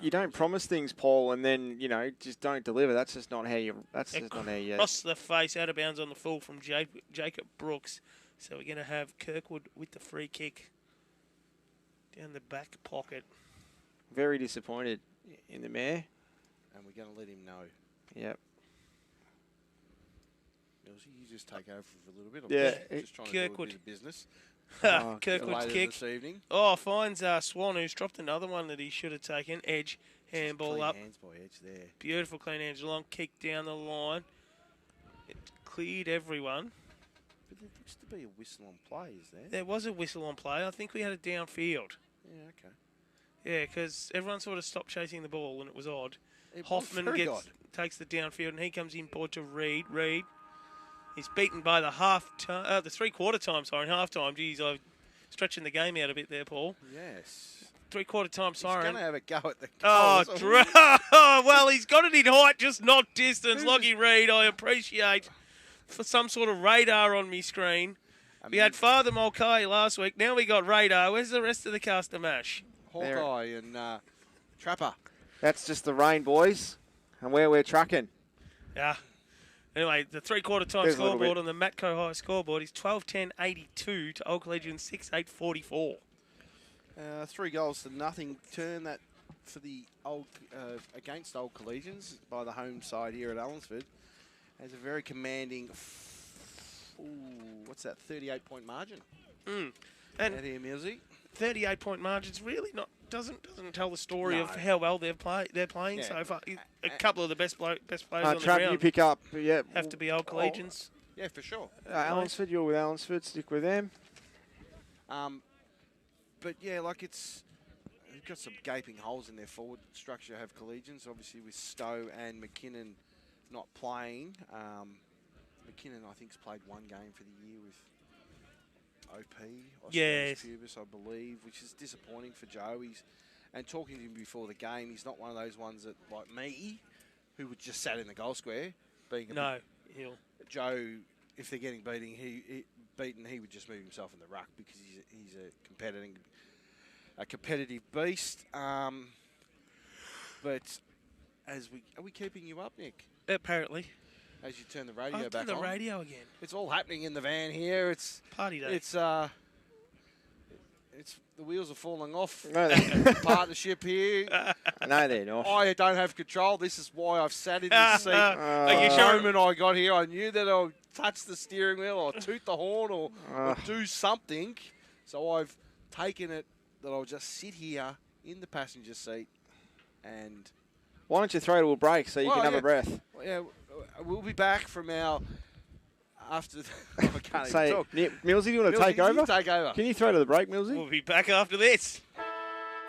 You don't promise things, Paul, and then just don't deliver. That's just not how you. That's just not how you.
Across the face, out of bounds on the full from Jacob Brooks. So we're going to have Kirkwood with the free kick down the back pocket.
Very disappointed in the mare.
And we're going to let him know.
Yep.
Millsy, you just take over for a little bit.
Yeah.
Just trying to do a bit of business.
Kirkwood's kick.
This evening.
Oh, finds Swan, who's dropped another one that he should have taken. Edge, handball
clean
up.
Hands by Edge there.
Beautiful clean hands. Long kick down the line. It cleared everyone.
But there looks to be a whistle on play, is there?
There was a whistle on play. I think we had it downfield.
Yeah, okay.
Yeah, because everyone sort of stopped chasing the ball, and it was odd.
It was
Hoffman
very odd.
takes the downfield, and he comes in board to Reed. Reed is beaten by the the three-quarter time, half-time. Geez, I'm stretching the game out a bit there, Paul.
Yes.
Three-quarter time siren.
He's going to have a go at the
goal. Well, he's got it in height, just not distance. Lockie Reed, I appreciate for some sort of radar on me screen. We had Father Mulcahy last week. Now we got radar. Where's the rest of the cast of MASH?
Hawkeye and Trapper.
That's just the rain, boys, and where we're trucking.
Yeah. Anyway, the three-quarter time scoreboard on the Matco High scoreboard is 12-10-82 to Old Collegians 6-8-44.
3 goals to nothing. Turn that for the against Old Collegians by the home side here at Allansford. Has a very commanding, 38-point margin.
And
out here, Millsy.
38-point margins really doesn't tell the story of how well they're playing so far. A couple of the best players on the ground.
You pick up,
have to be Old Collegians.
Yeah, for sure.
Allansford, you're with Allansford. Stick with them.
But yeah, like we've got some gaping holes in their forward structure. Have Collegians obviously with Stowe and McKinnon not playing. McKinnon, I think, has played one game for the year with OP, Pubis, I believe, which is disappointing for Joe. And talking to him before the game, he's not one of those ones that, like me, who would just sat in the goal square. Joe, if they're getting beaten, beaten, he would just move himself in the ruck because he's a competitive beast. But are we keeping you up, Nick?
Apparently.
As you turn the radio
I've
back
turned
on.
the radio again.
It's all happening in the van here. It's
party day.
It's the wheels are falling off.
No,
partnership here.
No, they're not.
I don't have control. This is why I've sat in this seat.
Are you sure?
The moment I got here, I knew that I'll touch the steering wheel or toot the horn or do something. So I've taken it that I'll just sit here in the passenger seat and...
Why don't you throw to a break so you can have a breath?
Well, yeah, we'll be back from our... After I can't
Say,
even talk.
Millsy, do you want to take over?
You take over.
Can you throw to the break, Millsy?
We'll be back after this.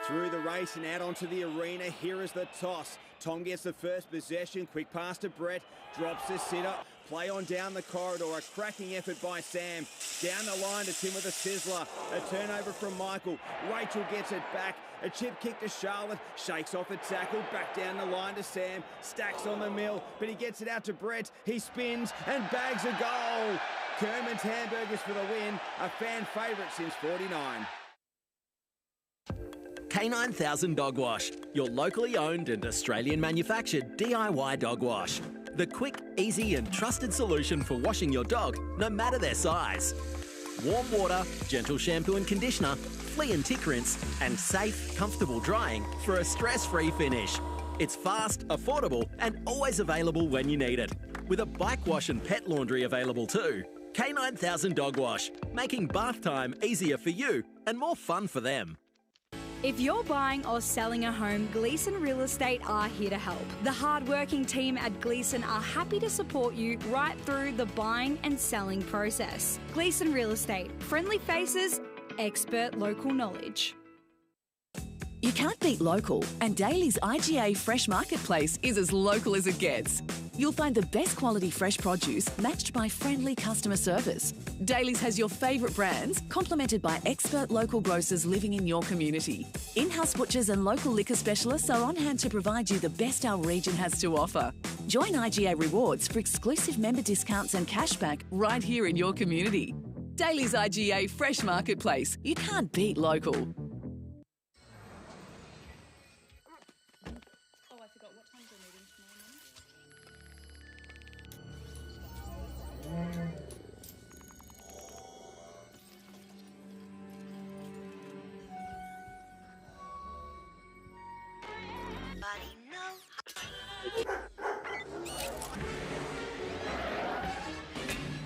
Through the race and out onto the arena, here is the toss. Tom gets the first possession, quick pass to Brett, drops the sitter, play on down the corridor, a cracking effort by Sam. Down the line to Tim with a sizzler, a turnover from Michael. Rachel gets it back, a chip kick to Charlotte, shakes off a tackle, back down the line to Sam, stacks on the mill, but he gets it out to Brett, he spins and bags a goal. Kerman's Hamburgers for the win, a fan favourite since 49.
K9000 Dog Wash, your locally owned and Australian manufactured DIY dog wash. The quick, easy and trusted solution for washing your dog, no matter their size. Warm water, gentle shampoo and conditioner, flea and tick rinse, and safe, comfortable drying for a stress-free finish. It's fast, affordable and always available when you need it. With a bike wash and pet laundry available too. K9000 Dog Wash, making bath time easier for you and more fun for them.
If you're buying or selling a home, Gleeson Real Estate are here to help. The hard-working team at Gleeson are happy to support you right through the buying and selling process. Gleeson Real Estate, friendly faces, expert local knowledge.
You can't beat local, and Daly's IGA Fresh Marketplace is as local as it gets. You'll find the best quality fresh produce matched by friendly customer service. Daly's has your favourite brands, complemented by expert local grocers living in your community. In-house butchers and local liquor specialists are on hand to provide you the best our region has to offer. Join IGA Rewards for exclusive member discounts and cashback right here in your community. Daly's IGA Fresh Marketplace. You can't beat local.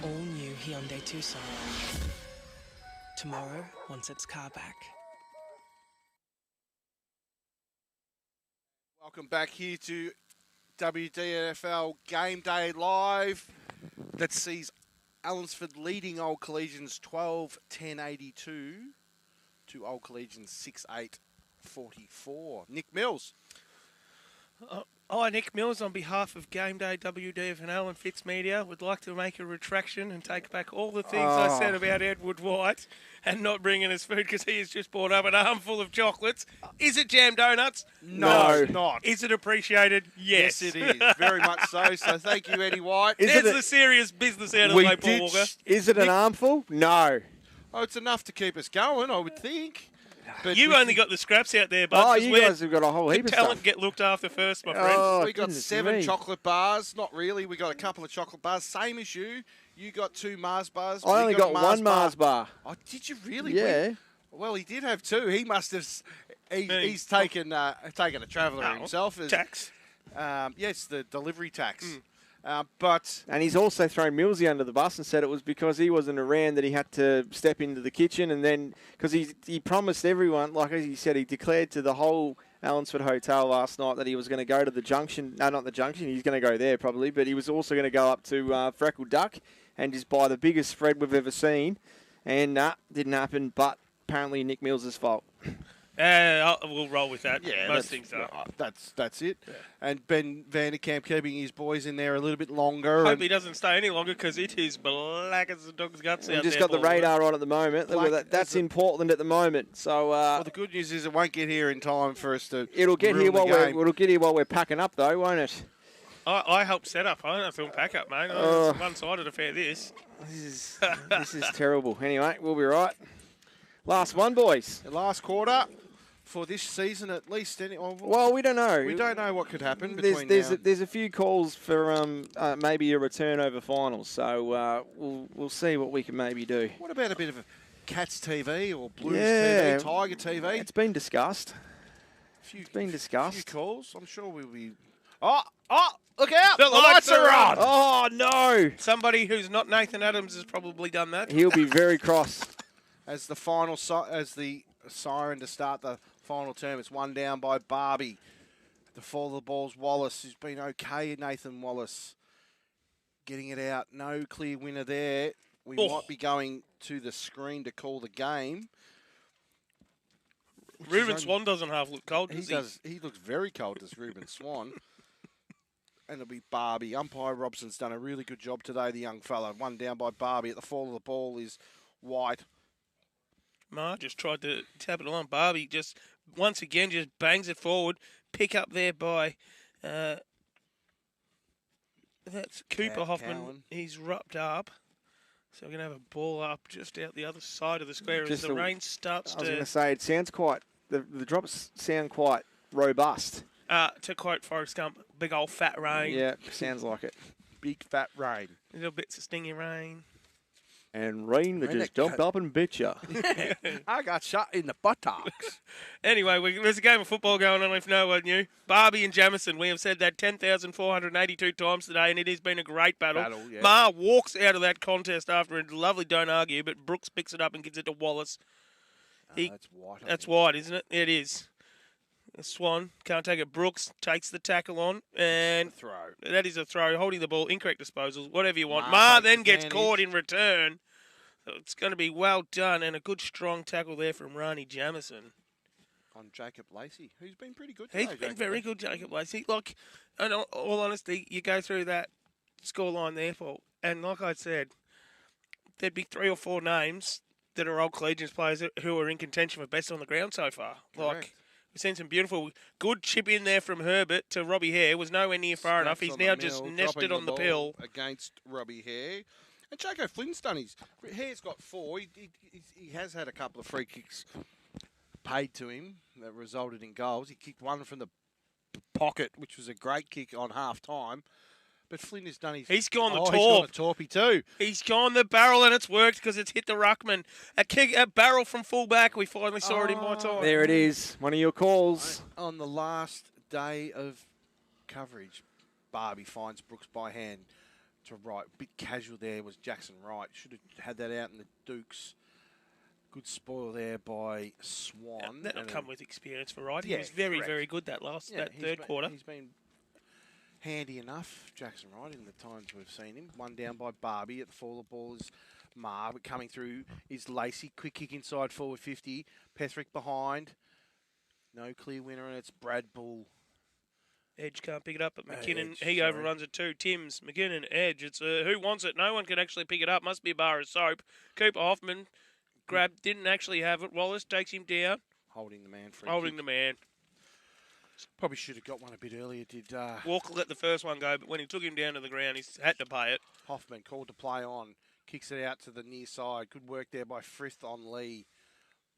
All new Hyundai Tucson. Tomorrow wants its car back.
Welcome back here to WDFNL Game Day Live. That sees Allansford leading Old Collegians 12-10-82 to Old Collegians 6-8-44. Nick Mills.
Hi, Nick Mills. On behalf of Game Day, WDFNL and Fitz Media, would like to make a retraction and take back all the things I said about Edward White and not bringing us food because he has just brought up an armful of chocolates. Is it jam donuts?
No, it's not.
Is it appreciated? Yes.
Yes, it is. Very much so. So thank you, Eddie White.
There's the serious business out of the way, Paul Walker.
Is it an armful? No.
Oh, it's enough to keep us going, I would think.
But you only got the scraps out there, Bud.
You guys have got a whole heap of
talent
stuff.
get looked after first, my friend.
We got 7 chocolate bars. Not really. We got a couple of chocolate bars. Same as you. You got 2 Mars bars.
I only got 1 Mars bar.
Oh, did you really?
Yeah.
Well, he did have 2. He must have. He's taken a traveller himself.
Tax.
Yes,
the delivery tax.
And he's also thrown Millsy under the bus and said it was because he wasn't around that he had to step into the kitchen, and then because he promised everyone, like as he said, he declared to the whole Allansford Hotel last night that he was going to go to the junction. No, not the junction. He's going to go there probably, but he was also going to go up to Freckled Duck and just buy the biggest spread we've ever seen. And didn't happen. But apparently Nick Mills' fault.
We'll roll with that.
Yeah,
most things are.
That's it. Yeah. And Ben Vanderkamp keeping his boys in there a little bit longer.
Hope he doesn't stay any longer because it is black as a dog's guts out there.
We've just got the radar on at the moment. That's in Portland at the moment. So
well, the good news is it won't get here in time for us to.
It'll get here while we're packing up, though, won't it?
I helped set up. I don't know if it'll pack up, mate. It's one-sided affair, this.
This is terrible. Anyway, we'll be right. Last one, boys.
The last quarter for this season, at least.
Well, we don't know.
We don't know what could happen between
There's a few calls for maybe a return over finals, so we'll see what we can maybe do.
What about a bit of a Cats TV or Blues TV, Tiger TV?
It's been discussed. It's been discussed.
A few calls. I'm sure we'll be... Oh, look out!
The lights are on!
Oh, no!
Somebody who's not Nathan Adams has probably done that.
He'll be very cross.
As the siren to start the final term, it's one down by Barbie. At the fall of the ball's Wallace, who's been okay. Nathan Wallace getting it out. No clear winner there. We might be going to the screen to call the game.
Reuben Swan doesn't half look cold, does he?
He looks very cold, does Reuben Swan. And it'll be Barbie. Umpire Robson's done a really good job today, the young fella. One down by Barbie. At the fall of the ball is White.
Ma just tried to tap it along. Barbie just, once again, just bangs it forward. Pick up there by, that's Cooper Hoffman.
Cowan.
He's rubbed up. So we're going to have a ball up just out the other side of the square as the rain starts to...
I was going to say, it sounds quite... The drops sound quite robust.
To quote Forrest Gump, big old fat rain.
Yeah, sounds like it.
Big fat rain.
Little bits of stingy rain.
And rain that just jumped up and bit you.
I got shot in the buttocks.
Anyway, there's a game of football going on if no one knew. Barbie and Jamison, we have said that 10,482 times today, and it has been a great battle.
Yeah.
Ma walks out of that contest after a lovely don't argue, but Brooks picks it up and gives it to Wallace.
That's White.
That's White, isn't it? It is. Swan can't take it. Brooks takes the tackle on, and
throw.
That is a throw. Holding the ball, incorrect disposals, whatever you want. Ma then gets caught in return. So it's going to be well done, and a good strong tackle there from Rani Jamison.
On Jacob Lacey, who's been pretty good today.
He's been very good, Jacob Lacey. Like, in all honesty, you go through that scoreline there, Paul, and like I said, there'd be 3 or 4 names that are Old Collegians players who are in contention for best on the ground so far.
Correct.
Like, we've seen some beautiful, good chip in there from Herbert to Robbie Hare. Was nowhere near far enough. He's now just nested on the pill.
Against Robbie Hare. And Jaco Flynn's done Hare's got 4. He has had a couple of free kicks paid to him that resulted in goals. He kicked one from the pocket, which was a great kick on half-time. But Flynn has done his...
He's gone the
torp.
He's
gone the torpy too.
He's gone the barrel, and it's worked because it's hit the ruckman. A barrel from full-back. We finally saw it in my time.
There it is. One of your calls.
On the last day of coverage, Barbie finds Brooks by hand to right. A bit casual there was Jackson Wright. Should have had that out in the Dukes. Good spoil there by Swan.
That'll come with experience for Wright. He
Yeah,
was very,
correct.
very good that third quarter.
He's been handy enough, Jackson Wright, in the times we've seen him. One down by Barbie. At the fall of the ball is Ma, but coming through is Lacey. Quick kick inside forward 50. Petherick behind. No clear winner, and it's Brad Bull.
Edge can't pick it up, but McKinnon, he overruns it too. Timms, McKinnon, Edge. It's who wants it? No one can actually pick it up. Must be a bar of soap. Cooper Hoffman grabbed, didn't actually have it. Wallace takes him down.
Holding the man.
Holding the man.
Probably should have got one a bit earlier. Did
Walker let the first one go, but when he took him down to the ground, he had to pay it.
Hoffman called to play on. Kicks it out to the near side. Good work there by Frith on Lee.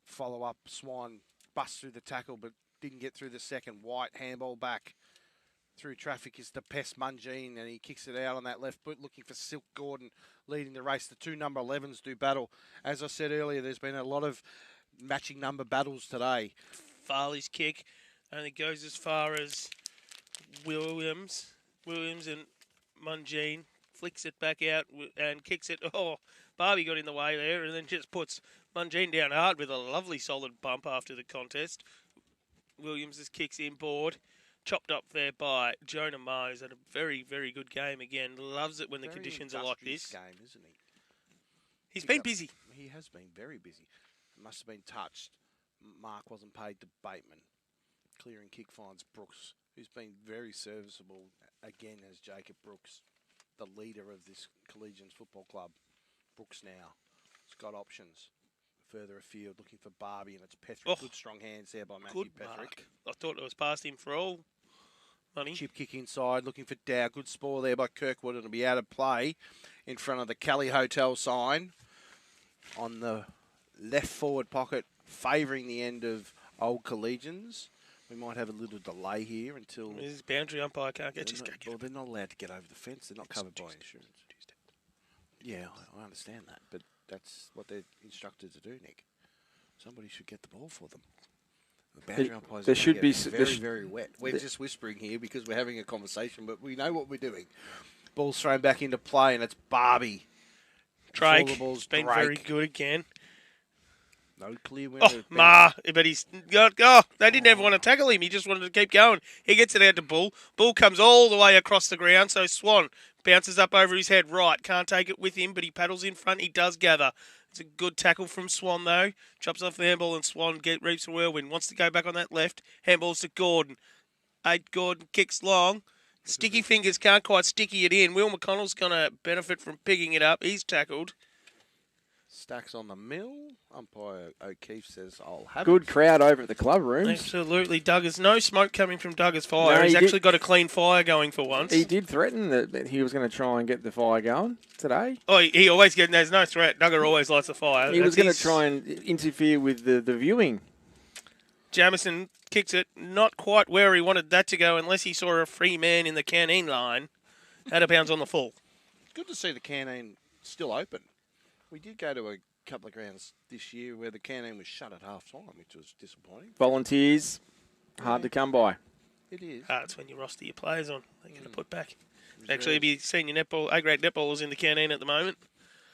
Follow up. Swan busts through the tackle, but didn't get through the second. White handball back. Through traffic is the Pest Mungine, and he kicks it out on that left foot, looking for Silk Gordon, leading the race. The 2 number 11s do battle. As I said earlier, there's been a lot of matching number battles today.
Farley's kick only goes as far as Williams and Mungine flicks it back out and kicks it. Oh, Barbie got in the way there and then just puts Mungine down hard with a lovely solid bump after the contest. Williams' kicks inboard. Chopped up there by Jonah Mose. Had a very, very good game again. Loves it when the conditions are like this.
Game, isn't he?
He's been busy.
He has been very busy. Must have been touched. Mark wasn't paid to Bateman. Clearing kick finds Brooks, who's been very serviceable again as Jacob Brooks, the leader of this Collegians football club. Brooks now has got options. Further afield, looking for Barbie, and it's Petherick. Good strong hands there by Matthew Petherick.
I thought it was past him for all. Money.
Chip kick inside, looking for Dow. Good spoil there by Kirkwood. It'll be out of play in front of the Kelly Hotel sign on the left forward pocket, favouring the end of Old Collegians. We might have a little delay here until...
This boundary umpire can't get his
Well, they're not allowed to get over the fence. They're not covered by insurance. Yeah, I understand that, but that's what they're instructed to do, Nick. Somebody should get the ball for them. The boundary umpires
there should be
very wet. We're just whispering here because we're having a conversation, but we know what we're doing. Ball's thrown back into play, and it's Barbie.
Drake has been very good again.
No clear winner.
But he's got. They didn't ever want to tackle him. He just wanted to keep going. He gets it out to Bull. Bull comes all the way across the ground. So Swan bounces up over his head right. Can't take it with him, but he paddles in front. He does gather. It's a good tackle from Swan, though. Chops off the handball, and Swan reaps a whirlwind. Wants to go back on that left. Handballs to Gordon. Gordon kicks long. Sticky fingers can't quite sticky it in. Will McConnell's going to benefit from picking it up. He's tackled.
Stacks on the mill. Umpire O'Keefe says, I'll have
Good crowd over at the club rooms.
Absolutely. Duggars. No smoke coming from Duggars' fire. No, he's actually got a clean fire going for once.
He did threaten that he was going to try and get the fire going today.
Oh, he always gets... There's no threat. Duggar always lights the fire.
He was going to try and interfere with the viewing.
Jamison kicks it not quite where he wanted that to go unless he saw a free man in the canteen line. Out of bounds on the full.
Good to see the canteen still open. We did go to a couple of grounds this year where the canteen was shut at half-time, which was disappointing.
Volunteers, hard to come by.
It is.
It's when you roster your players on. They're going to put back. Actually, be senior netball, A-grade netballers in the canteen at the moment.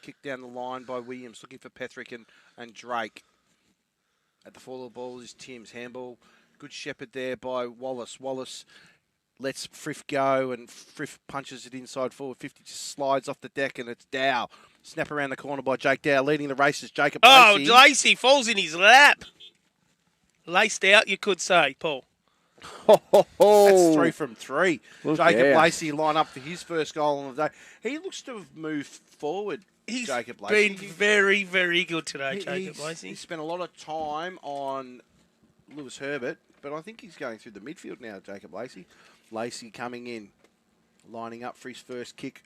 Kicked down the line by Williams, looking for Petherick and Drake. At the fall of the ball is Tim's handball. Good shepherd there by Wallace. Wallace lets Frith go, and Frith punches it inside forward 50, just slides off the deck, and it's Dow. Snap around the corner by Jake Dow, leading the races. Jacob Lacey.
Lacey falls in his lap. Laced out, you could say, Paul.
That's 3 from 3.
Look
Jacob Lacey line up for his first goal on the day. He looks to have moved forward, Jacob Lacey.
Been very, very good today, Jacob Lacey.
He spent a lot of time on Lewis Herbert, but I think he's going through the midfield now, Jacob Lacey. Lacey coming in, lining up for his first kick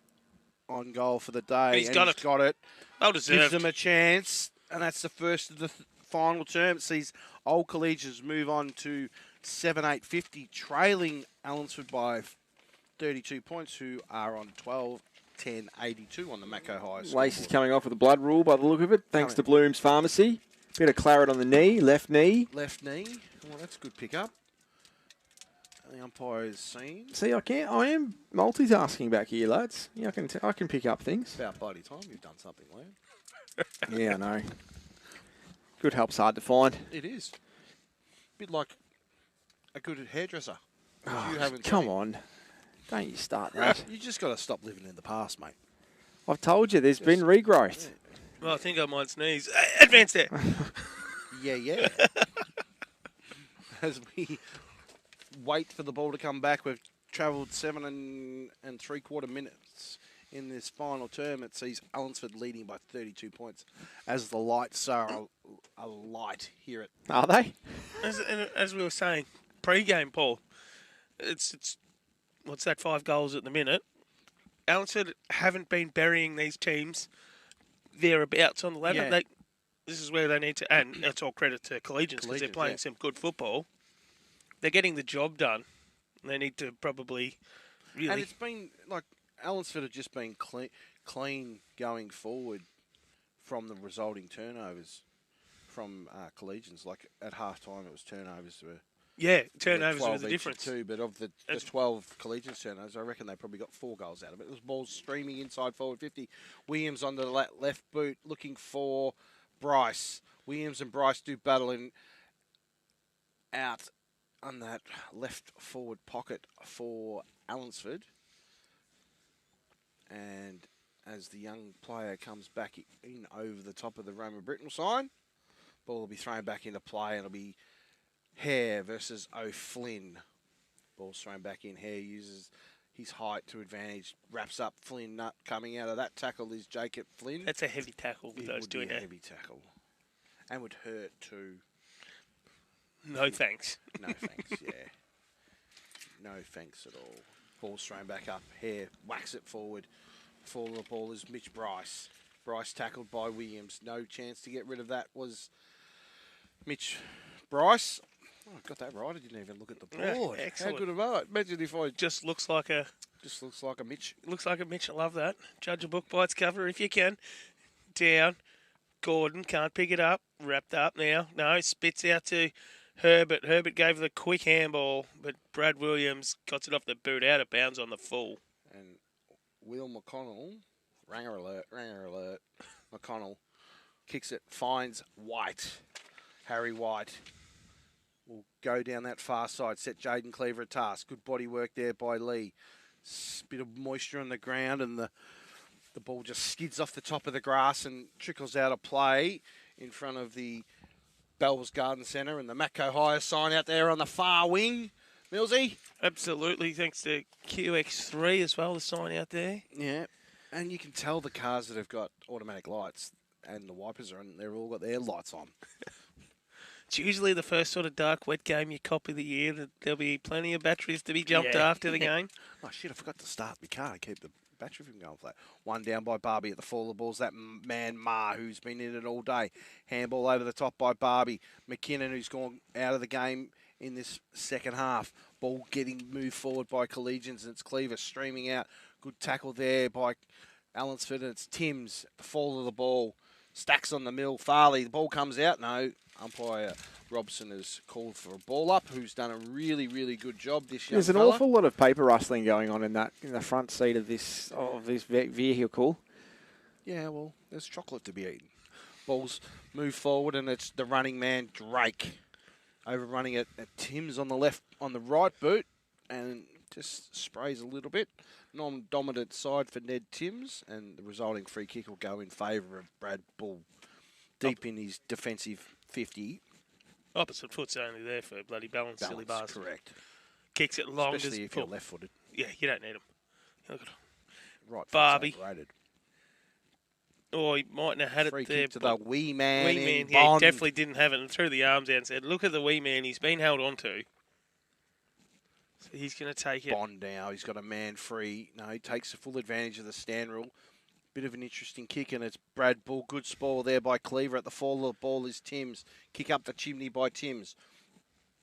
on goal for the day.
He's got it. Well deserved.
Gives them a chance, and that's the first of the final term. It sees Old Collegians move on to 7-8-50, trailing Allansford by 32 points, who are on 12-10-82 on the Macco High.
Lacey's coming off with a blood rule by the look of it, thanks to Bloom's Pharmacy. Bit of claret on the knee, left knee.
Left knee. Well, that's a good pickup. The umpire is seen.
See, I am multitasking back here, lads. Yeah, I can pick up things.
About bloody time you've done something, Liam.
Yeah, I know. Good help's hard to find.
It is. Bit like a good hairdresser.
Oh, come on. Don't you start that.
You just got to stop living in the past, mate.
I've told you, there's been regrowth.
Yeah.
Well, I think I might sneeze. Advance there.
Yeah. As we wait for the ball to come back, we've travelled 7 3/4 minutes in this final term. It sees Allansford leading by 32 points as the lights are alight here at...
Are they?
As we were saying, pre-game, Paul, it's what's that, 5 goals at the minute. Allansford haven't been burying these teams thereabouts on the ladder.
Yeah.
This is where they need to, and it's all credit to Collegians because they're playing some good football. They're getting the job done. They need to probably really...
And it's been, like, Allansford have just been clean going forward from the resulting turnovers from Collegians. Like, at half-time, it was turnovers were...
Yeah, turnovers were the difference.
Too, but of the 12 Collegians turnovers, I reckon they probably got 4 goals out of it. It was balls streaming inside forward 50. Williams on the left boot looking for Bryce. Williams and Bryce do battle in out on that left forward pocket for Allansford. And as the young player comes back in over the top of the Roma Britnell sign, ball will be thrown back into play, and it'll be Hare versus O'Flynn. Ball's thrown back in. Hare uses his height to advantage. Wraps up Flynn. Nut coming out of that tackle is Jacob Flynn.
That's a heavy tackle with those doing it.
Heavy tackle. And would hurt too.
No thanks.
No thanks, yeah. No thanks at all. Ball's thrown back up. Hare whacks it forward. Fall of the ball is Mitch Bryce. Bryce tackled by Williams. No chance to get rid of that was Mitch Bryce. Oh, I got that right. I didn't even look at the board.
Yeah, excellent.
How good am I? Imagine if I
just looks like a
Mitch.
Looks like a Mitch. I love that. Judge a book by its cover if you can. Down. Gordon can't pick it up. Wrapped up now. No, spits out to Herbert. Herbert gave the quick handball, but Brad Williams got it off the boot out of bounds on the full.
And Will McConnell, ranger alert. McConnell kicks it, finds White. Harry White will go down that far side, set Jaden Cleaver a task. Good body work there by Lee. Bit of moisture on the ground, and the ball just skids off the top of the grass and trickles out of play in front of the Bells Garden Centre, and the Matco Hire sign out there on the far wing. Millsy?
Absolutely, thanks to QX3 as well, the sign out there.
Yeah, and you can tell the cars that have got automatic lights and the wipers are on, they've all got their lights on.
It's usually the first sort of dark, wet game you cop of the year. That there'll be plenty of batteries to be jumped after the game.
Oh, shit, I forgot to start my car to keep the battery from going flat. One down by Barbie at the fall of the balls. That man, Ma, who's been in it all day. Handball over the top by Barbie. McKinnon, who's gone out of the game in this second half. Ball getting moved forward by Collegians, and it's Cleaver streaming out. Good tackle there by Allansford, and it's Timms at the fall of the ball. Stacks on the mill. Farley, the ball comes out. No, umpire Robson has called for a ball up, who's done a really, really good job this young
There's an
fella.
awful lot of paper rustling going on in the front seat of this vehicle.
Yeah, well, there's chocolate to be eaten. Balls move forward, and it's the running man, Drake, overrunning it at Timms on the right boot, and just sprays a little bit. Non-dominant side for Ned Timms, and the resulting free kick will go in favour of Brad Bull, deep in his defensive 50.
Opposite foot's only there for bloody balance silly bars.
Correct.
Kicks it long.
Especially if you're left-footed.
Yeah, you don't need them. Look at
right,
Barbie.
Overrated.
Oh, he mightn't have had
Free
it there.
kick to the wee man.
Wee man, yeah, he definitely didn't have it, and threw the arms out and said, "Look at the wee man. He's been held on to." So he's going to take it.
Bond now. He's got a man free. No, he takes the full advantage of the stand rule. Bit of an interesting kick, and it's Brad Bull. Good spoil there by Cleaver. At the fall of the ball is Timms. Kick up the chimney by Timms.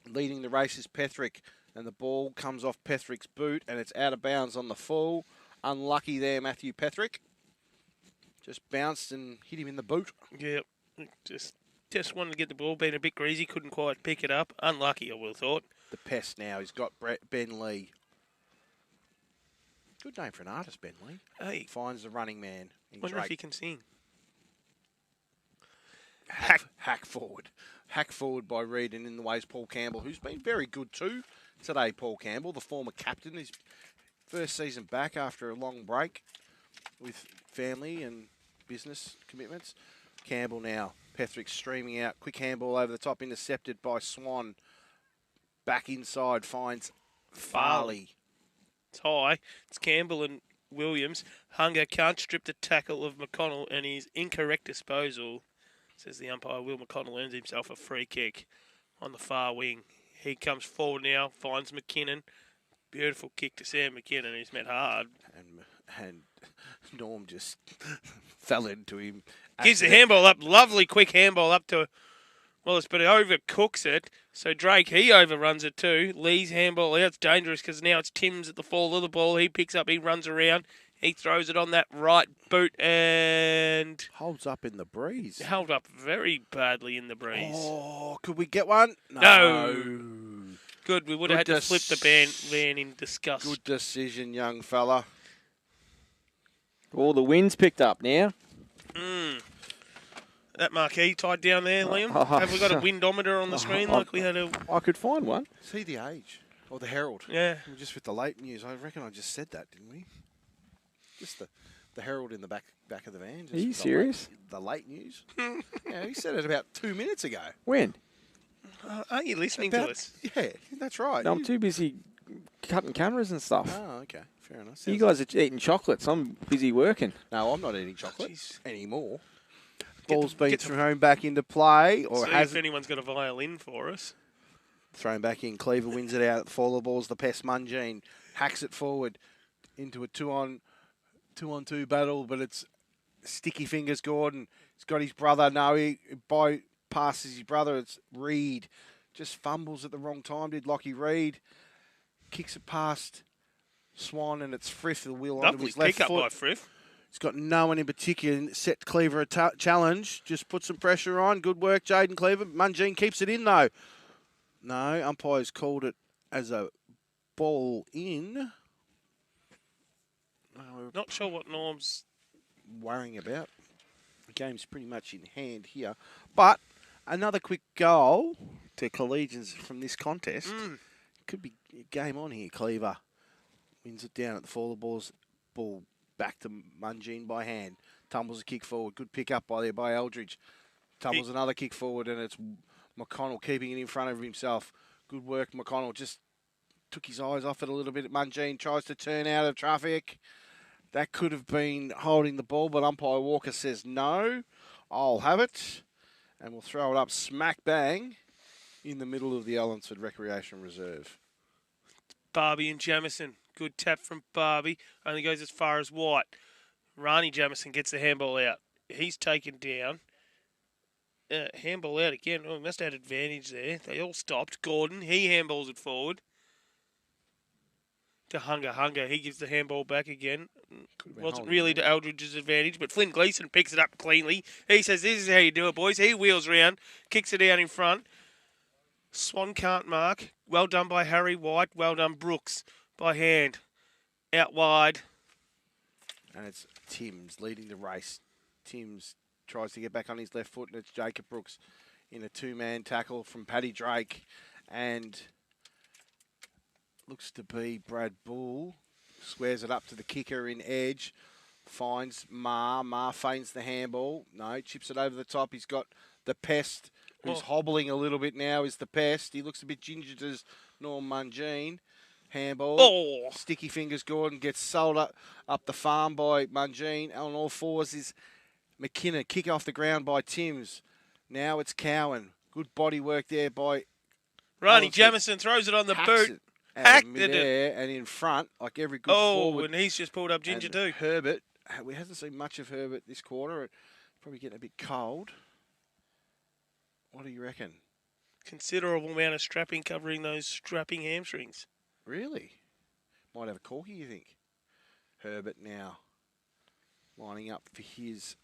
Leading the race is Petherick, and the ball comes off Petherick's boot, and it's out of bounds on the full. Unlucky there, Matthew Petherick. Just bounced and hit him in the boot.
Yep. Just wanted to get the ball, being a bit greasy, couldn't quite pick it up. Unlucky, I would have thought.
The pest now. He's got Ben Lee. Good name for an artist, Ben Lee.
Hey.
Finds the running man.
Wonder if he can sing.
Hack forward. Hack forward by Reed, and in the way is Paul Campbell, who's been very good too today, Paul Campbell, the former captain. His first season back after a long break with family and business commitments. Campbell now. Petherick streaming out. Quick handball over the top, intercepted by Swan. Back inside, finds Farley.
It's high. It's Campbell and Williams. Hunger can't strip the tackle of McConnell, and his incorrect disposal, says the umpire, Will McConnell, earns himself a free kick on the far wing. He comes forward now, finds McKinnon. Beautiful kick to Sam McKinnon, who's met hard.
And Norm just fell into him.
Gives the handball up. Lovely quick handball up to Wallace, but he overcooks it. So Drake, he overruns it too. Lee's handball out. It's dangerous because now it's Timms at the fall of the ball. He picks up, he runs around. He throws it on that right boot and...
holds up in the breeze.
Held up very badly in the breeze.
Oh, could we get one?
No. Good, we would have had to flip the van in disgust.
Good decision, young fella.
All the wind's picked up now.
That marquee tied down there, Liam. Have we got a windometer on the screen like we had a...
I could find one.
See the age. Or the Herald.
Yeah.
Just with the late news. I reckon I just said that, didn't we? Just the Herald in the back of the van.
Are you serious?
The late news. Yeah, he said it about 2 minutes ago.
When?
Aren't you listening to us?
Yeah, that's right.
No, I'm too busy cutting cameras and stuff.
Oh, okay. Fair enough.
You guys are eating chocolates. I'm busy working.
No, I'm not eating chocolate anymore. Ball's been thrown back into play, or
see
has
if anyone's got a violin for us.
Thrown back in. Cleaver wins it out. For the balls, the Pest Mungine hacks it forward into a two-on-two battle, but it's Sticky Fingers Gordon. He's got his brother. No, he bypasses his brother. It's Reed. Just fumbles at the wrong time, did Lockie Reed. Kicks it past Swan, and it's Frith, the wheel onto his left
pick
foot.
up by Frith.
He's got no one in particular. Set Cleaver a challenge. Just put some pressure on. Good work, Jaden Cleaver. Mungine keeps it in, though. No, umpires called it as a ball in.
Not sure what Norm's
worrying about. The game's pretty much in hand here. But another quick goal to Collegians from this contest. Could be a game on here. Cleaver wins it down at the fall of balls. Ball back to Mungine by hand. Tumbles a kick forward. Good pick up by Eldridge. Tumbles another kick forward, and it's McConnell keeping it in front of himself. Good work, McConnell. Just took his eyes off it a little bit. Mungine tries to turn out of traffic. That could have been holding the ball, but umpire Walker says no. I'll have it. And we'll throw it up smack bang in the middle of the Allansford Recreation Reserve.
Barbie and Jamison. Good tap from Barbie. Only goes as far as White. Rani Jamison gets the handball out. He's taken down. Handball out again. Oh, must have had advantage there. They all stopped. Gordon, he handballs it forward. To Hunger. He gives the handball back again. Wasn't really to Eldridge's advantage, but Flynn Gleeson picks it up cleanly. He says, this is how you do it, boys. He wheels round, kicks it out in front. Swan can't mark. Well done by Harry White. Well done, Brooks, by hand. Out wide.
And it's Timms leading the race. Timms tries to get back on his left foot, and it's Jacob Brooks in a two-man tackle from Paddy Drake. And looks to be Brad Bull. Squares it up to the kicker in edge. Finds Ma. Ma feigns the handball. No, chips it over the top. He's got the Pest, who's hobbling a little bit now, is the Pest. He looks a bit gingered as Norm Mungine. Handball.
Oh.
Sticky Fingers Gordon gets sold up the farm by Mungine. On all fours is McKinnon. Kick off the ground by Timms. Now it's Cowan. Good body work there by
Rani Jamison throws it on the boot.
Hacked it and in front, like every good forward.
And he's just pulled up Ginger too.
Herbert, we haven't seen much of Herbert this quarter. Probably getting a bit cold. What do you reckon?
Considerable amount of strapping covering those strapping hamstrings.
Really? Might have a corky, you think? Herbert now lining up for his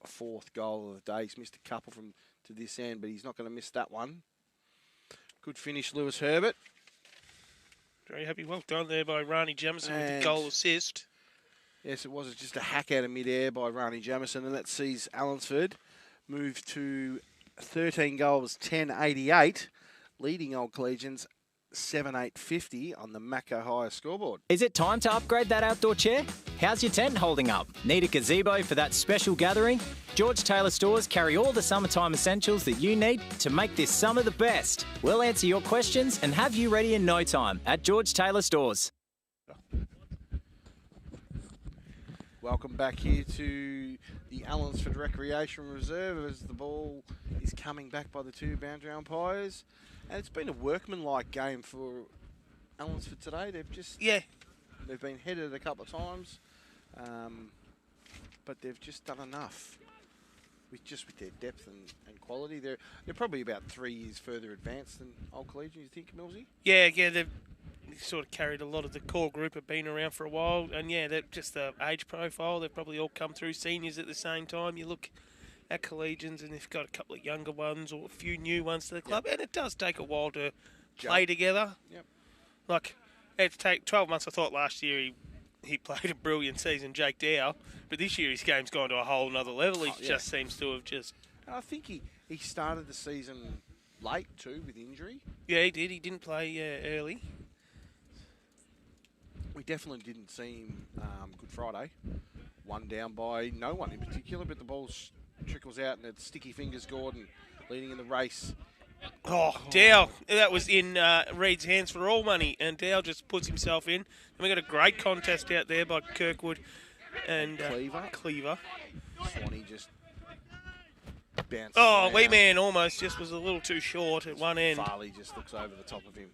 fourth goal of the day. He's missed a couple to this end, but he's not going to miss that one. Good finish, Lewis Herbert.
Very happy. Well done there by Rani Jamison with the goal assist.
Yes, it was. It's just a hack out of mid-air by Rani Jamison, and that sees Allansford move to 13 goals, 10.88, leading Old Collegians 7.850 on the Macca Hire scoreboard.
Is it time to upgrade that outdoor chair? How's your tent holding up? Need a gazebo for that special gathering? George Taylor Stores carry all the summertime essentials that you need to make this summer the best. We'll answer your questions and have you ready in no time at George Taylor Stores.
Welcome back here to the Allansford Recreation Reserve as the ball is coming back by the two boundary umpires. And it's been a workmanlike game for Allansford today. They've been headed a couple of times, but they've just done enough with their depth and quality. They're probably about 3 years further advanced than Old Collegians, you think, Millsy?
Yeah, they've sort of carried a lot of the core group, have been around for a while, and they're just the age profile. They've probably all come through seniors at the same time. You look at Collegians and they've got a couple of younger ones or a few new ones to the club, and it does take a while to play together.
Yep.
Like, it's take 12 months. I thought last year he played a brilliant season, Jake Dow, but this year his game's gone to a whole nother level. He just seems to have just...
And I think he started the season late too with injury.
Yeah, he did. He didn't play early.
We definitely didn't see him Good Friday. One down by no one in particular, but the ball trickles out and it's Sticky Fingers Gordon leading in the race.
Dow. That was in Reed's hands for all money, and Dow just puts himself in. And we got a great contest out there by Kirkwood and
Cleaver.
Cleaver.
Swanee just
bounced.
Oh,
around.
Wee Man almost just was a little too short at one end.
Farley just looks over the top of him.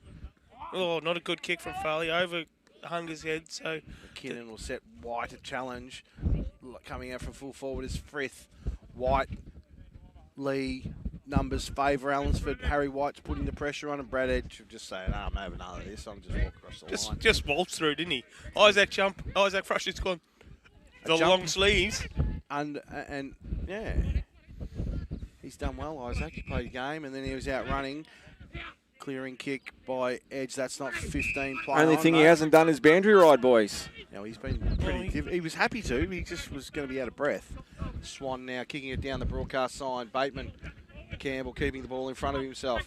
Oh, not a good kick from Farley. Over Hunger's head. So
McKinnon will set White a challenge. Coming out from full forward is Frith. White, Lee, numbers favour Allansford. Harry White's putting the pressure on, and Brad Edge just saying, I'm having none of this. I'm just walking across the line.
Just waltzed through, didn't he? Isaac Frusher's gone. The long sleeves.
And yeah, he's done well, Isaac. He played a game, and then he was out running. Clearing kick by Edge. That's not 15 play.
Only thing he hasn't done is boundary ride, boys.
No, he's been pretty. He was happy to. He just was going to be out of breath. Swan now kicking it down the broadcast sign. Bateman, Campbell keeping the ball in front of himself.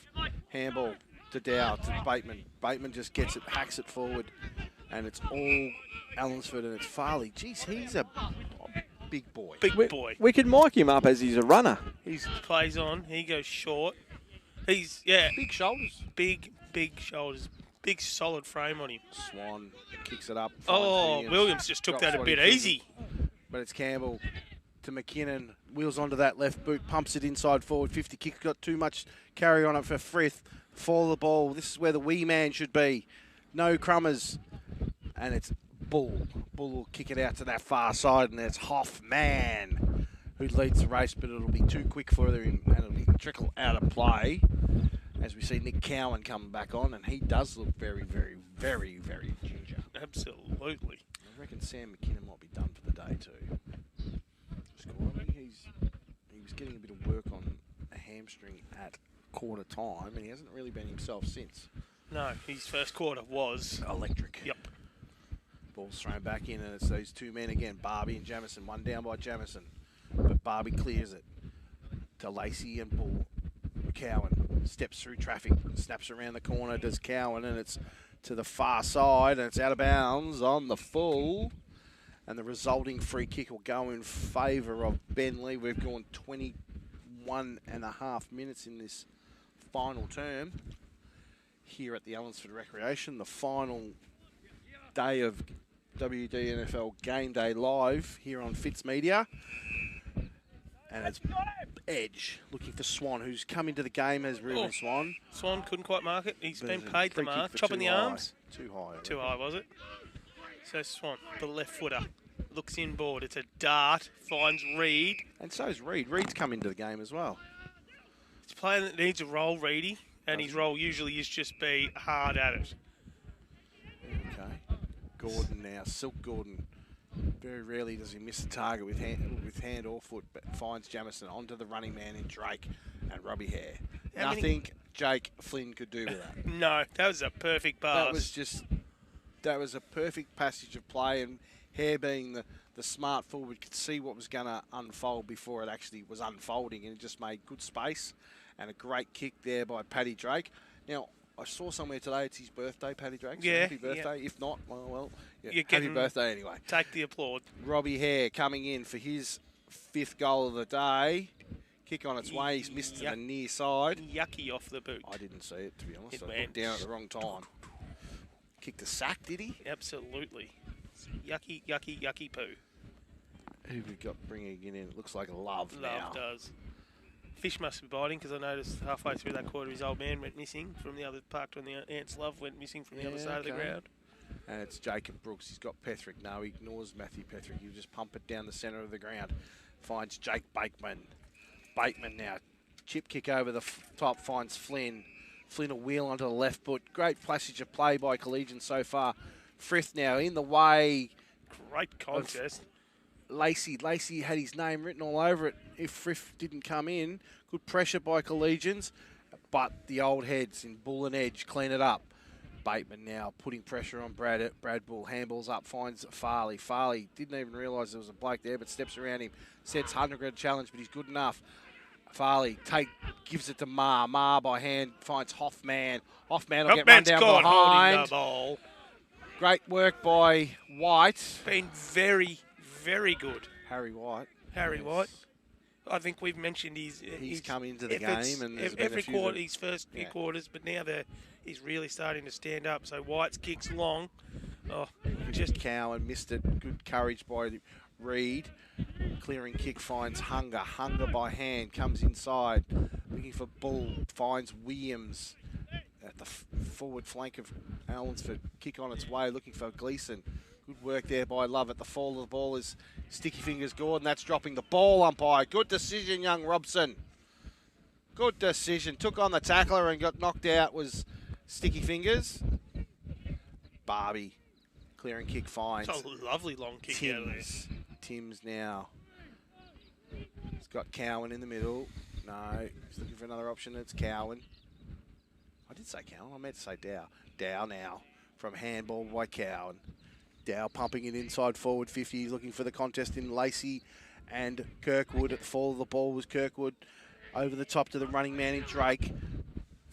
Handball to Dow to Bateman. Bateman just gets it, hacks it forward, and it's all Allansford, and it's Farley. Jeez, he's a big boy.
Big boy.
We could mic him up as he's a runner.
He plays on. He goes short. He's,
big shoulders.
Big shoulders. Big solid frame on him.
Swan kicks it up.
Oh, Williams just took that a bit easy.
But it's Campbell to McKinnon. Wheels onto that left boot. Pumps it inside forward. 50 kick. Got too much carry on it for Frith. Fall the ball. This is where the wee man should be. No crummers. And it's Bull. Bull will kick it out to that far side. And there's Hoffman, who leads the race, but it'll be too quick for him, and it'll be trickle out of play as we see Nick Cowan coming back on, and he does look very, very, very, very ginger.
Absolutely.
I reckon Sam McKinnon might be done for the day too. He was getting a bit of work on a hamstring at quarter time, and he hasn't really been himself since.
No, his first quarter was
electric.
Yep.
Ball's thrown back in, and it's those two men again, Barbie and Jamison. One down by Jamison. But Barbie clears it to Lacey and Bull. Cowan steps through traffic, snaps around the corner, does Cowan, and it's to the far side, and it's out of bounds on the full. And the resulting free kick will go in favour of Bentley. We've gone 21 and a half minutes in this final term here at the Allansford Recreation, the final day of WDFNL Game Day live here on Fitz Media. And it's Edge looking for Swan, who's come into the game as Ruben Swan.
Swan couldn't quite mark it. He's been
There's a
paid the
free kick
mark.
for
Chopping
too
the
high.
arms.
Too high.
Too high, was it? So Swan, the left footer, looks inboard. It's a dart. Finds Reed.
And so's Reed. Reed's come into the game as well.
It's a player that needs a roll, Reedy, and his role usually is just be hard at it.
Okay. Gordon now. Silk Gordon. Very rarely does he miss a target with hand or foot, but finds Jamison onto the running man in Drake and Robbie Hare. Nothing Jake Flynn could do with that.
No, that was a perfect pass.
That was a perfect passage of play, and Hare, being the smart forward, could see what was going to unfold before it actually was unfolding, and it just made good space and a great kick there by Paddy Drake. Now, I saw somewhere today it's his birthday, Paddy Drake. So happy birthday. Yeah. If not, happy birthday anyway.
Take the applaud.
Robbie Hare coming in for his 5th goal of the day. Kick on its way. He's missed to the near side.
Yucky off the boot.
I didn't see it, to be honest.
It
I
went
put down at the wrong time. Kicked a sack, did he?
Absolutely. Yucky, yucky, yucky poo.
Who we got bringing it in? It looks like Love now.
Love does. Fish must be biting, because I noticed halfway through that quarter his old man went missing from the other, parked on the Ants Love, went missing from the other side of the ground.
And it's Jacob Brooks. He's got Petherick. No, he ignores Matthew Petherick. He'll just pump it down the centre of the ground. Finds Jake Bateman. Bateman now. Chip kick over the top. Finds Flynn. Flynn will wheel onto the left foot. Great passage of play by Collegians so far. Frith now in the way.
Great contest.
Lacey had his name written all over it if Frith didn't come in. Good pressure by Collegians, but the old heads in Bull and Edge clean it up. Bateman now putting pressure on Brad Bull. Handballs up, finds Farley. Farley didn't even realise there was a bloke there, but steps around him. Sets 100 challenge, but he's good enough. Farley gives it to Ma. Ma by hand finds Hoffman. Hoffman will get run down behind.
The ball.
Great work by White.
Been very, very good.
Harry White.
I think we've mentioned he's
come into the game and
every quarter, his first few quarters, but now he's really starting to stand up. So White's kicks long. Oh,
just Cowan missed it. Good courage by Reed. Clearing kick finds Hunger. Hunger by hand comes inside. Looking for Bull. Finds Williams at the forward flank of Allansford. Kick on its way. Looking for Gleeson. Good work there by Love. At the fall of the ball is Sticky Fingers Gordon. That's dropping the ball, umpire. Good decision, young Robson. Good decision. Took on the tackler and got knocked out was Sticky Fingers. Barbie. Clearing kick finds.
It's a lovely long kick out of there.
Tim's now. He's got Cowan in the middle. No, he's looking for another option. It's Cowan. I did say Cowan. I meant to say Dow. Dow now from handball by Cowan. Dow pumping it inside forward 50. He's looking for the contest in Lacey and Kirkwood. At the fall of the ball was Kirkwood. Over the top to the running man in Drake.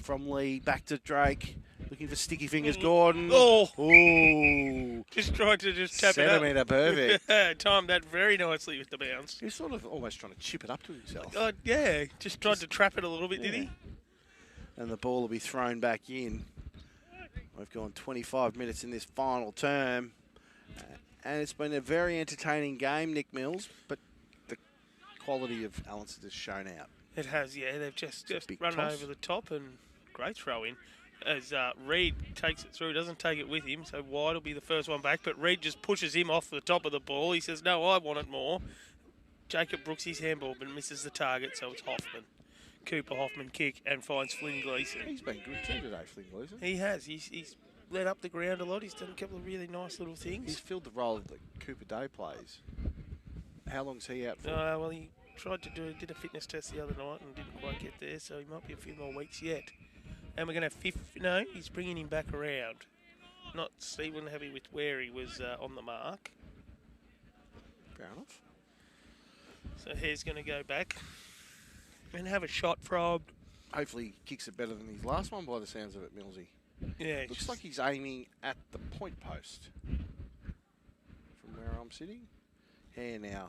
From Lee back to Drake. Looking for Sticky Fingers Gordon.
Oh!
Ooh.
Just tried to just tap it up.
Centimetre perfect.
Timed that very nicely with the bounce.
He's sort of almost trying to chip it up to himself.
Yeah, just tried to trap it a little bit, did he?
And the ball will be thrown back in. We've gone 25 minutes in this final term. And it's been a very entertaining game, Nick Mills, but the quality of Allansford has shown out.
It has, yeah. They've just run over the top and great throw in. As Reed takes it through, doesn't take it with him, so White will be the first one back, but Reed just pushes him off the top of the ball. He says, no, I want it more. Jacob Brooks his handball, but misses the target, so it's Hoffman. Cooper Hoffman kick and finds Flynn Gleeson.
He's been good too today, Flynn Gleeson.
He has. He's led up the ground a lot. He's done a couple of really nice little things.
He's filled the role that Cooper Day plays. How long's he out for?
Well, he tried to did a fitness test the other night and didn't quite get there, so he might be a few more weeks yet. And we're going to have he's bringing him back around. Not Stephen happy with where he was on the mark.
Fair enough.
So Hare's going to go back and have a shot from.
Hopefully he kicks it better than his last one by the sounds of it, Millsy.
Yeah.
Looks like he's aiming at the point post. From where I'm sitting. Hare now.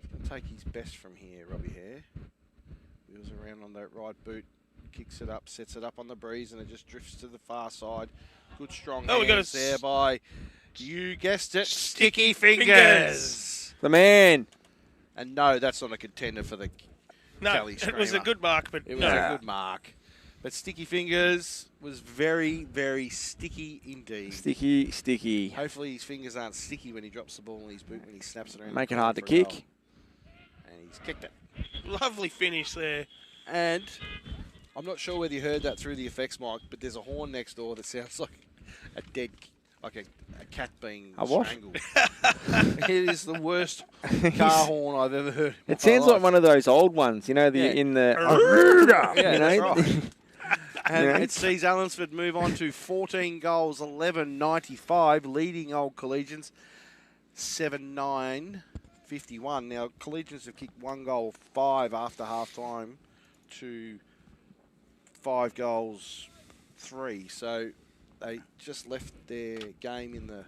He's going to take his best from here, Robbie Hare. Wheels around on that right boot. Kicks it up, sets it up on the breeze, and it just drifts to the far side. Good strong hands there by, you guessed it, Sticky Fingers.
The man.
And no, that's not a contender for the Kelly Screamer.
It was a good mark, but
it was a good mark. But Sticky Fingers was very, very sticky indeed.
Sticky.
Hopefully his fingers aren't sticky when he drops the ball in his boot when he snaps it around.
Make it hard to kick.
And he's kicked it.
Lovely finish there.
And I'm not sure whether you heard that through the effects mic, but there's a horn next door that sounds like a dead, like a cat being strangled. It is the worst car horn I've ever heard.
It sounds like one of those old ones, you know, in the.
Yeah, that's right. And it sees Allansford move on to 14 goals, 11-95, leading Old Collegians 7-9-51. Now, Collegians have kicked 1 goal, 5 after half time to 5 goals, 3. So they just left their game in the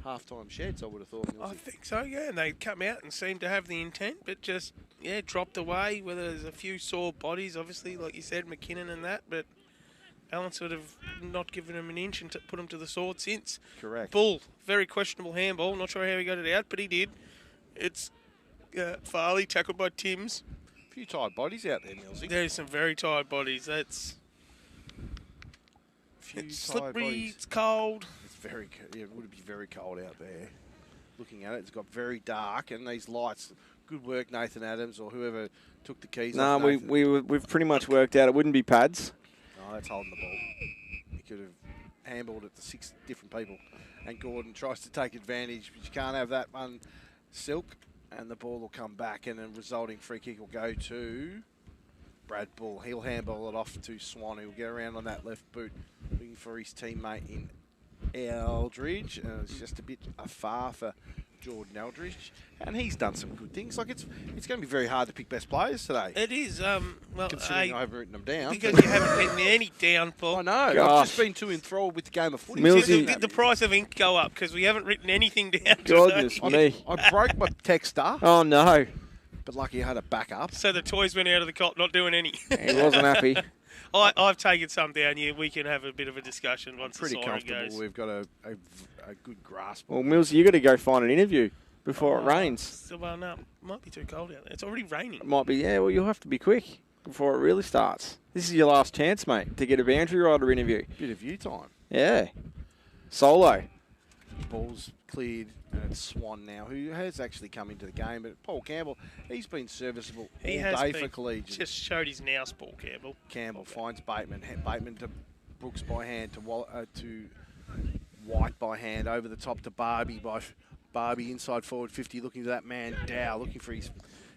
half-time sheds, I would have thought.
I think so, yeah. And they come out and seem to have the intent, but just, dropped away. Whether there's a few sore bodies, obviously, like you said, McKinnon and that, but Allansford have not given him an inch and put him to the sword since.
Correct.
Bull, very questionable handball. Not sure how he got it out, but he did. It's Farley, tackled by Timms.
A few tired bodies out there, Millsy.
There's some very tired bodies. It's slippery, it's cold.
It's very, it would be very cold out there. Looking at it, it's got very dark, and these lights. Good work, Nathan Adams, or whoever took the keys.
No, we've pretty much worked out. It wouldn't be pads.
No, that's holding the ball. He could have handballed it to 6 different people, and Gordon tries to take advantage, but you can't have that one. Silk, and the ball will come back, and a resulting free kick will go to Brad Bull. He'll handball it off to Swan, who'll get around on that left boot, looking for his teammate in Eldridge. It's just a bit afar for Jordan Eldridge, and he's done some good things. Like it's going to be very hard to pick best players today.
It is.
Considering I've written them down
because you haven't written any down, Paul.
I know. Gosh. I've just been too enthralled with the game of footy.
Did the price of ink go up because we haven't written anything down?
Goodness me!
I broke my texter.
Oh no!
But lucky I had a backup.
So the toys went out of the cot, not doing any.
He wasn't happy.
I've taken some down here. We can have a bit of a discussion once the siren goes.
We've got a good grasp.
Well, Mills, you got to go find an interview. before it rains.
So, well, no, might be too cold out there. It's already raining.
It might be, yeah, well, you'll have to be quick before it really starts. This is your last chance, mate, to get a boundary rider interview.
Bit of view time.
Yeah. Solo.
Ball's cleared, and it's Swan now, who has actually come into the game. But Paul Campbell, he's been serviceable
He
all
has
day
been.
for Collegians.
Just showed his nous, Paul Campbell.
Campbell finds Bateman. Bateman to Brooks by hand, to White by hand, over the top to Barbie. Barbie inside forward 50, looking to that man, Dow, looking for his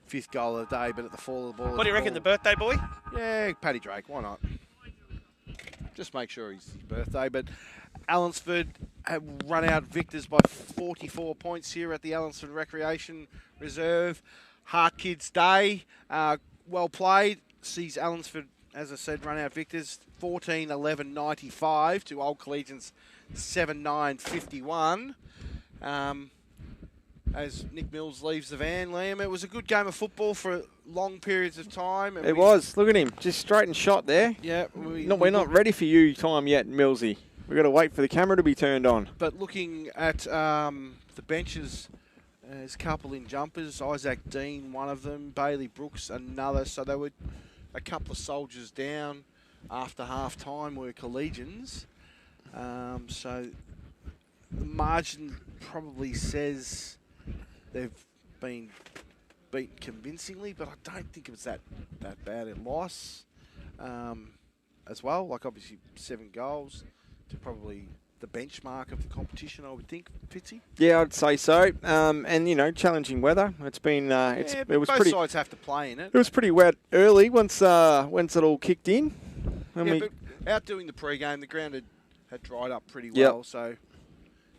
5th goal of the day, but at the fall of the ball.
What do you reckon, the birthday boy?
Yeah, Paddy Drake, why not? Just make sure it's his birthday. But Allansford have run out victors by 44 points here at the Allansford Recreation Reserve. Heart Kids Day, well played. Sees Allansford, as I said, run out victors 14-11-95 to Old Collegians 7-9-51. As Nick Mills leaves the van, Liam, it was a good game of football for long periods of time.
It was. Look at him. Just straight and shot there.
Yeah.
We're not ready for you time yet, Millsy. We've got to wait for the camera to be turned on.
But looking at the benches, there's a couple in jumpers. Isaac Dean, one of them. Bailey Brooks, another. So they were a couple of soldiers down after half-time were Collegians. So the margin probably says they've been beaten convincingly, but I don't think it was that bad a loss as well. Like, obviously, 7 goals to probably the benchmark of the competition, I would think, Fitzy.
Yeah, I'd say so. And, you know, challenging weather. It's been... it was
both
pretty,
sides have to play in it.
It was pretty wet early once it all kicked in.
But out doing the pre-game, the ground had dried up pretty well, so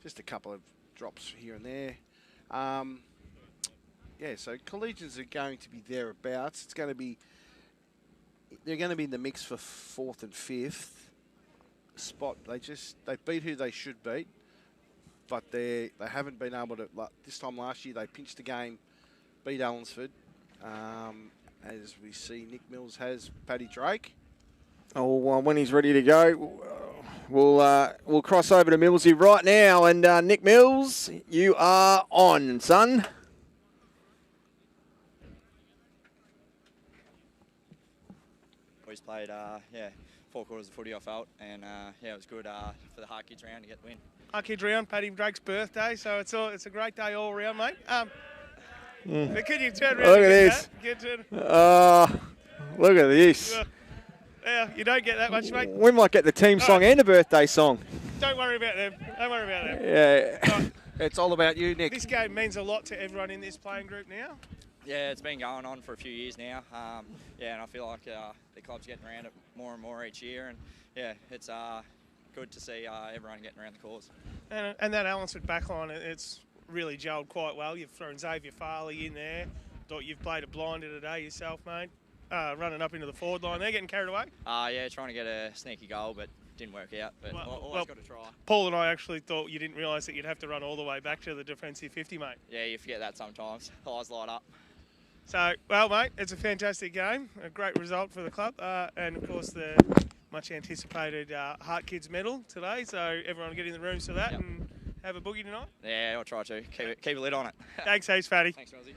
just a couple of drops here and there. So Collegians are going to be thereabouts. They're going to be in the mix for 4th and 5th spot. They beat who they should beat, but they haven't been able to. Like, this time last year, they pinched the game, beat Allansford. As we see, Nick Mills has Paddy Drake.
Oh, well, when he's ready to go, we'll cross over to Millsy right now. And Nick Mills, you are on, son.
Boys played, 4 quarters of footy I felt, and it was good for the Heart Kids round to get the win.
Heart Kids round, Paddy Drake's birthday, so it's a great day all round, mate. But can you turn around?
Look at this. Look at this.
Yeah, you don't get that much, mate.
We might get the team song and a birthday song.
Don't worry about them. Don't worry about them.
Yeah.
It's all about you, Nick.
This game means a lot to everyone in this playing group now.
Yeah, it's been going on for a few years now. And I feel like the club's getting around it more and more each year. And, it's good to see everyone getting around the cause.
And that Allansford backline, it's really gelled quite well. You've thrown Xavier Farley in there. Thought you've played a blinder today yourself, mate. Running up into the forward line. They're getting carried away.
Trying to get a sneaky goal, but didn't work out. But always got to try.
Paul and I actually thought you didn't realise that you'd have to run all the way back to the defensive 50, mate.
Yeah, you forget that sometimes. Eyes light up.
So, well, mate, it's a fantastic game. A great result for the club. And, of course, the much-anticipated Heart Kids medal today. So everyone get in the rooms for that and have a boogie tonight.
Yeah, I'll try to. Keep a lid on it.
Thanks, heaps, Fatty.
Thanks, Rosie.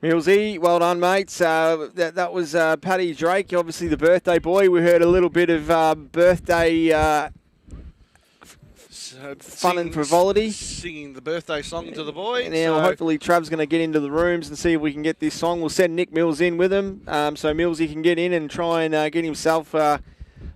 Millsy, well done, mates. That was Paddy Drake, obviously the birthday boy. We heard a little bit of birthday fun and frivolity.
Singing the birthday song to the boy.
Now, hopefully, Trav's going to get into the rooms and see if we can get this song. We'll send Nick Mills in with him so Millsy can get in and try and get himself a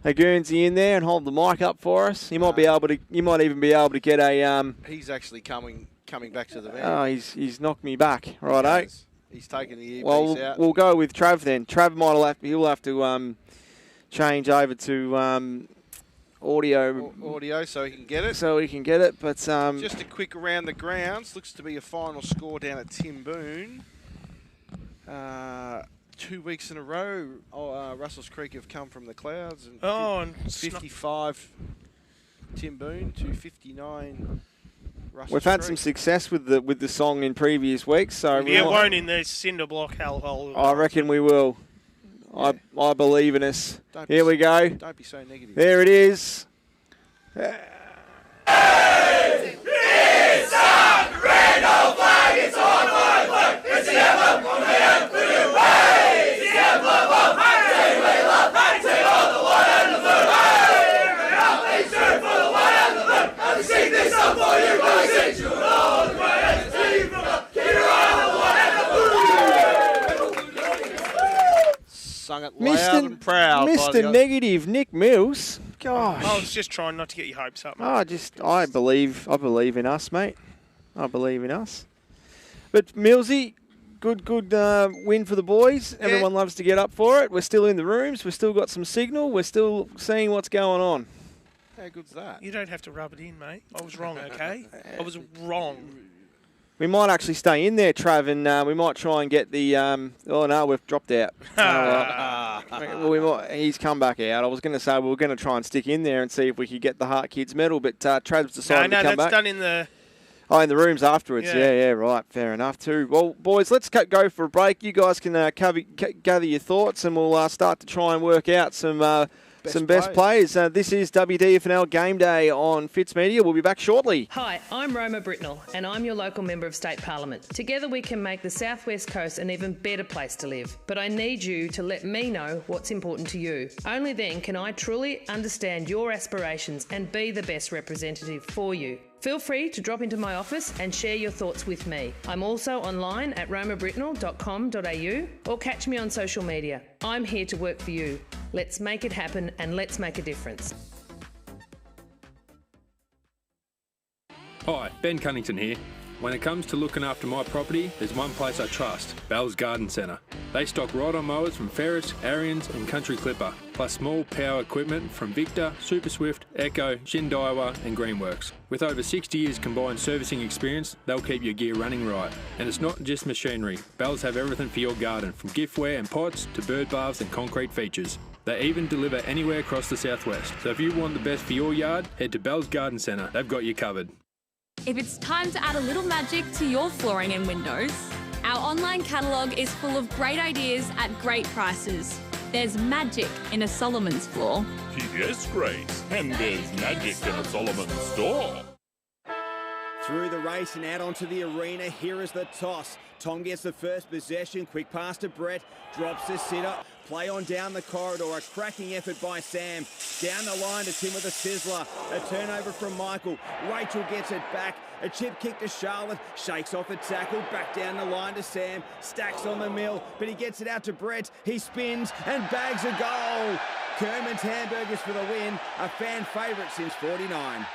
Guernsey in there and hold the mic up for us. He might be able to. You might even be able to get a.
He's actually coming back to the van.
Oh, he's knocked me back. Righto.
He's taken the
earpiece
out.
We'll go with Trav then. Trav he'll have to change over to audio
so he can get it.
But
just a quick around the grounds. Looks to be a final score down at Timboon. 2 weeks in a row, Russell's Creek have come from the clouds. And 55 Timboon to 59.
We've had some success with the song in previous weeks, so
we won't in the cinder block hellhole.
I reckon we will. Yeah. I believe in us. Here we go.
Don't be so negative.
There it is.
It's on, red, no flag, it's on.
Mr. Negative, Nick Mills. Gosh.
I was just trying not to get your hopes up, mate.
I believe in us, mate. I believe in us. But Millsy, good win for the boys.
Yeah.
Everyone loves to get up for it. We're still in the rooms. We've still got some signal. We're still seeing what's going on.
How good's that?
You don't have to rub it in, mate. I was wrong, okay? I was wrong.
We might actually stay in there, Trav, and we might try and get the... oh, no, we've dropped out. Well, he's come back out. I was going to say we were going to try and stick in there and see if we could get the Hart Kids medal, but Trav's decided to come back.
No, that's done in the...
Oh, in the rooms afterwards.
Yeah.
Yeah, right. Fair enough, too. Well, boys, let's go for a break. You guys can gather your thoughts, and we'll start to try and work out some best players. This is WDFNL Game Day on Fitz Media. We'll be back shortly.
Hi, I'm Roma Britnell, and I'm your local member of State Parliament. Together we can make the South West Coast an even better place to live. But I need you to let me know what's important to you. Only then can I truly understand your aspirations and be the best representative for you. Feel free to drop into my office and share your thoughts with me. I'm also online at romabritnell.com.au or catch me on social media. I'm here to work for you. Let's make it happen and let's make a difference.
Hi, Ben Cunnington here. When it comes to looking after my property, there's one place I trust, Bell's Garden Centre. They stock ride-on mowers from Ferris, Ariens and Country Clipper, plus small power equipment from Victor, Super Swift, Echo, Shindaiwa and Greenworks. With over 60 years combined servicing experience, they'll keep your gear running right. And it's not just machinery. Bells have everything for your garden, from giftware and pots to bird baths and concrete features. They even deliver anywhere across the southwest. So if you want the best for your yard, head to Bell's Garden Centre. They've got you covered.
If it's time to add a little magic to your flooring and windows, our online catalogue is full of great ideas at great prices. There's magic in a Solomon's floor.
Yes, Grace, and there's magic in a Solomon's store.
Through the race and out onto the arena, here is the toss. Tom gets the first possession, quick pass to Brett, drops the sitter, play on down the corridor, a cracking effort by Sam. Down the line to Tim with a sizzler, a turnover from Michael. Rachel gets it back, a chip kick to Charlotte, shakes off a tackle, back down the line to Sam, stacks on the mill, but he gets it out to Brett, he spins and bags a goal. Kerman's Hamburgers for the win, a fan favourite since 49.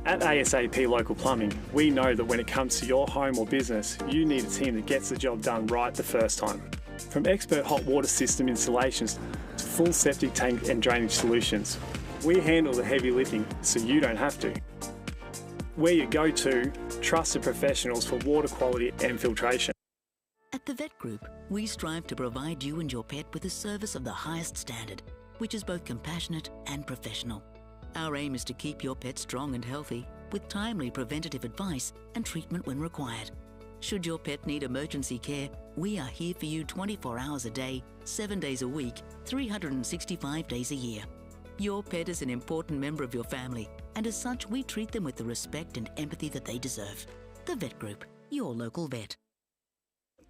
At ASAP Local Plumbing, we know that when it comes to your home or business, you need a team that gets the job done right the first time. From expert hot water system installations to full septic tank and drainage solutions, we handle the heavy lifting so you don't have to. We're your go-to, trusted professionals for water quality and filtration.
At the Vet Group, we strive to provide you and your pet with a service of the highest standard, which is both compassionate and professional. Our aim is to keep your pet strong and healthy with timely preventative advice and treatment when required. Should your pet need emergency care, we are here for you 24 hours a day, 7 days a week, 365 days a year. Your pet is an important member of your family, and as such, we treat them with the respect and empathy that they deserve. The Vet Group, your local vet.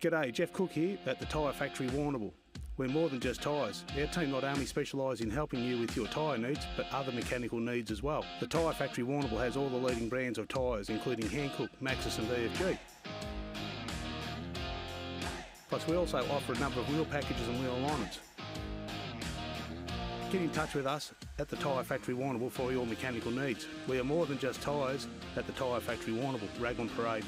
G'day, Jeff Cook here at the Tyre Factory Warrnambool. We're more than just tyres. Our team not only specialise in helping you with your tyre needs, but other mechanical needs as well. The Tyre Factory Warrnambool has all the leading brands of tyres, including Hankook, Maxxis and VFG. Plus we also offer a number of wheel packages and wheel alignments. Get in touch with us at the Tyre Factory Warrnambool for your mechanical needs. We are more than just tyres at the Tyre Factory Warrnambool, Raglan Parade.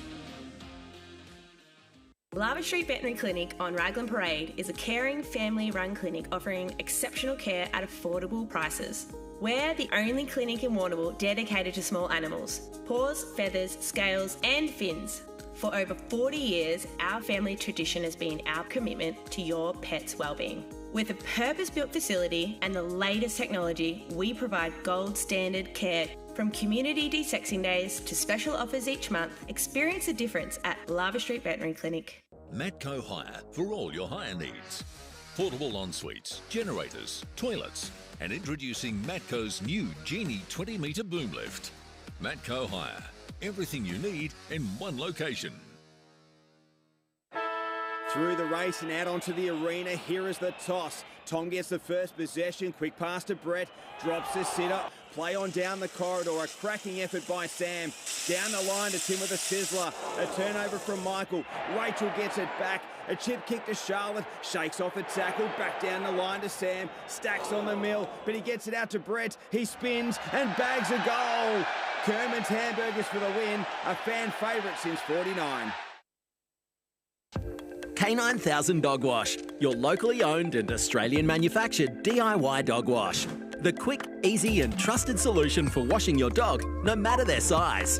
Lava Street Veterinary Clinic on Raglan Parade is a caring, family-run clinic offering exceptional care at affordable prices. We're the only clinic in Warrnambool dedicated to small animals. Paws, feathers, scales and fins. For over 40 years, our family tradition has been our commitment to your pet's wellbeing. With a purpose-built facility and the latest technology, we provide gold standard care. From community de-sexing days to special offers each month, experience the difference at Lava Street Veterinary Clinic.
Matco Hire for all your hire needs. Portable ensuites, generators, toilets, and introducing Matco's new Genie 20-metre boom lift. Matco Hire, everything you need in one location.
Through the race and out onto the arena, here is the toss. Tom gets the first possession, quick pass to Brett, drops the sitter, Play on down the corridor, a cracking effort by Sam. Down the line to Tim with a sizzler. A turnover from Michael. Rachel gets it back. A chip kick to Charlotte. Shakes off a tackle. Back down the line to Sam. Stacks on the mill, but he gets it out to Brett. He spins and bags a goal. Kerman's Hamburgers for the win. A fan favourite since 49.
K9000 Dog Wash, your locally owned and Australian manufactured DIY dog wash. The quick, easy and trusted solution for washing your dog, no matter their size.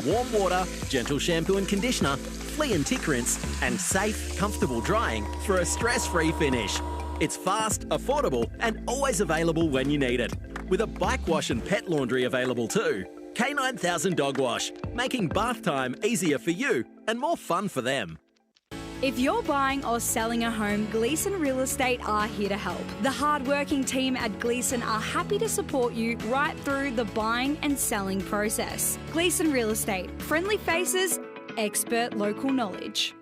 Warm water, gentle shampoo and conditioner, flea and tick rinse, and safe, comfortable drying for a stress-free finish. It's fast, affordable and always available when you need it. With a bike wash and pet laundry available too. K9000 Dog Wash, making bath time easier for you and more fun for them.
If you're buying or selling a home, Gleeson Real Estate are here to help. The hardworking team at Gleeson are happy to support you right through the buying and selling process. Gleeson Real Estate, friendly faces, expert local knowledge.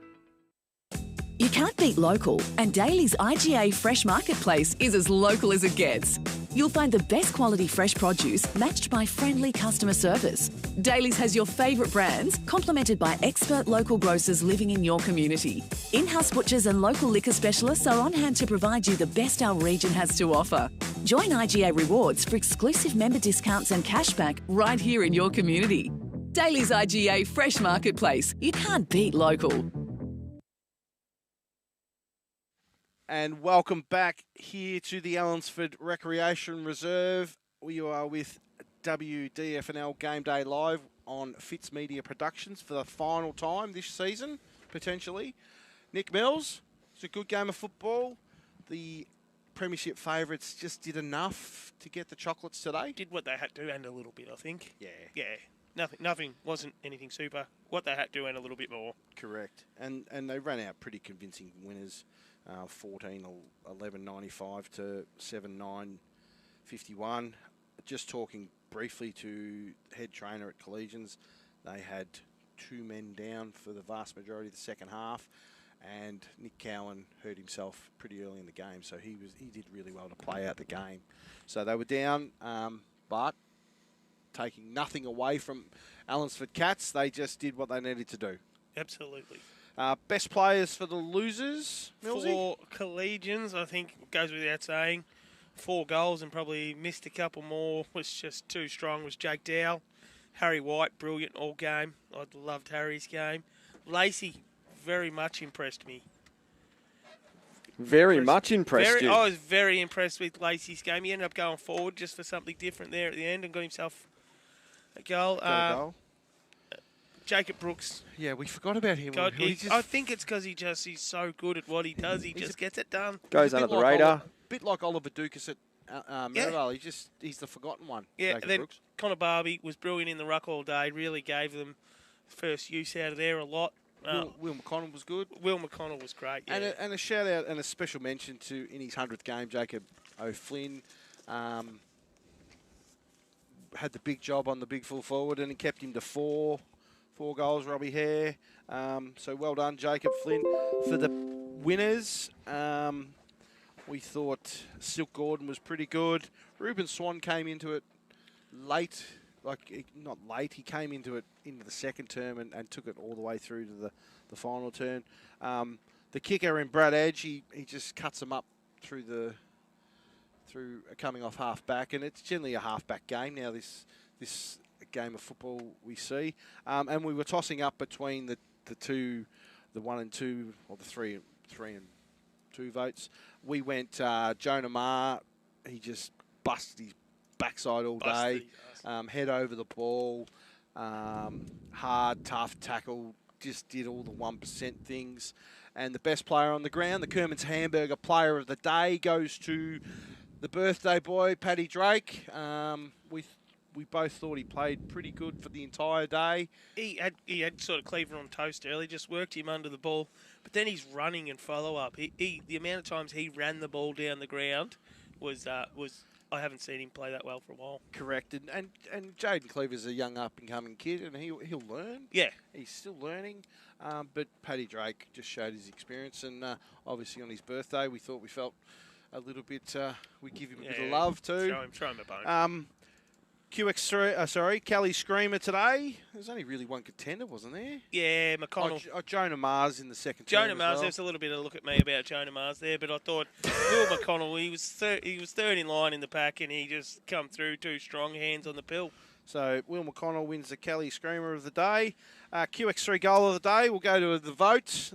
You can't beat local, and Daly's IGA Fresh Marketplace is as local as it gets. You'll find the best quality fresh produce matched by friendly customer service. Daly's has your favourite brands, complemented by expert local grocers living in your community. In-house butchers and local liquor specialists are on hand to provide you the best our region has to offer. Join IGA Rewards for exclusive member discounts and cashback right here in your community. Daly's IGA Fresh Marketplace. You can't beat local.
And welcome back here to the Allansford Recreation Reserve. We are with WDFNL Game Day Live on Fitz Media Productions for the final time this season, potentially. Nick Mills, it's a good game of football. The premiership favourites just did enough to get the chocolates today.
Did what they had to and a little bit, I think.
Yeah.
Yeah. Nothing wasn't anything super. What they had to and a little bit more.
Correct. And they ran out pretty convincing winners. 14-11-95 to 7-9-51. Just talking briefly to head trainer at Collegians, they had 2 men down for the vast majority of the second half, and Nick Cowan hurt himself pretty early in the game, so he did really well to play out the game. So they were down, but taking nothing away from Allansford Cats, they just did what they needed to do.
Absolutely.
Best players for the losers, Millsy?
For Collegians, I think goes without saying. 4 goals and probably missed a couple more. Was just too strong. Was Jake Dow. Harry White, brilliant all game. I loved Harry's game. Lacey very much impressed me.
Very much impressed you.
I was very impressed with Lacey's game. He ended up going forward just for something different there at the end and got himself a goal.
Got a goal.
Jacob Brooks.
Yeah, we forgot about him.
I think it's because he's so good at what he does. He just gets it done.
Goes under the radar.
A bit like Oliver Dukas at Merivale. He's the forgotten one.
Yeah,
Jacob
then
Brooks.
Connor Barbie was brilliant in the ruck all day. Really gave them first use out of there a lot.
Will McConnell was good.
Will McConnell was great. Yeah.
And a shout out and a special mention to in his 100th game, Jacob O'Flynn. Had the big job on the big full forward and it kept him to 4 goals, Robbie Hare. So well done, Jacob Flynn. For the winners, we thought Silk Gordon was pretty good. Ruben Swan came into it late, not late, he came into it into the second term and took it all the way through to the final turn. The kicker in Brad Edge, he just cuts them up through coming off half back, and it's generally a half back game now, this game of football we see. And we were tossing up between the 1 and 2, or the 3 and 2 votes. We went Jonah Marr. He just busted his backside all day. Head over the ball. Hard, tough tackle. Just did all the 1% things. And the best player on the ground, the Kerman's Hamburger Player of the Day, goes to the birthday boy, Paddy Drake. We both thought he played pretty good for the entire day.
He had sort of Cleveland on toast early, just worked him under the ball. But then he's running and follow-up. The amount of times he ran the ball down the ground was I haven't seen him play that well for a while.
Correct. And Jaden Cleaver's a young up-and-coming kid, and he'll learn.
Yeah.
He's still learning. But Paddy Drake just showed his experience, and obviously on his birthday, we thought we felt a little bit, we give him a bit of love too.
Throw him a bone.
QX3, Kelly Screamer today. There's only really one contender, wasn't there?
Yeah, McConnell.
Jonah Mars in the second
Jonah
term
Mars,
as well.
there's a little bit of a look at me about Jonah Mars there, but I thought Will McConnell, he was third in line in the pack, and he just come through too strong, hands on the pill.
So Will McConnell wins the Kelly Screamer of the day. QX3 goal of the day. We'll go to the vote.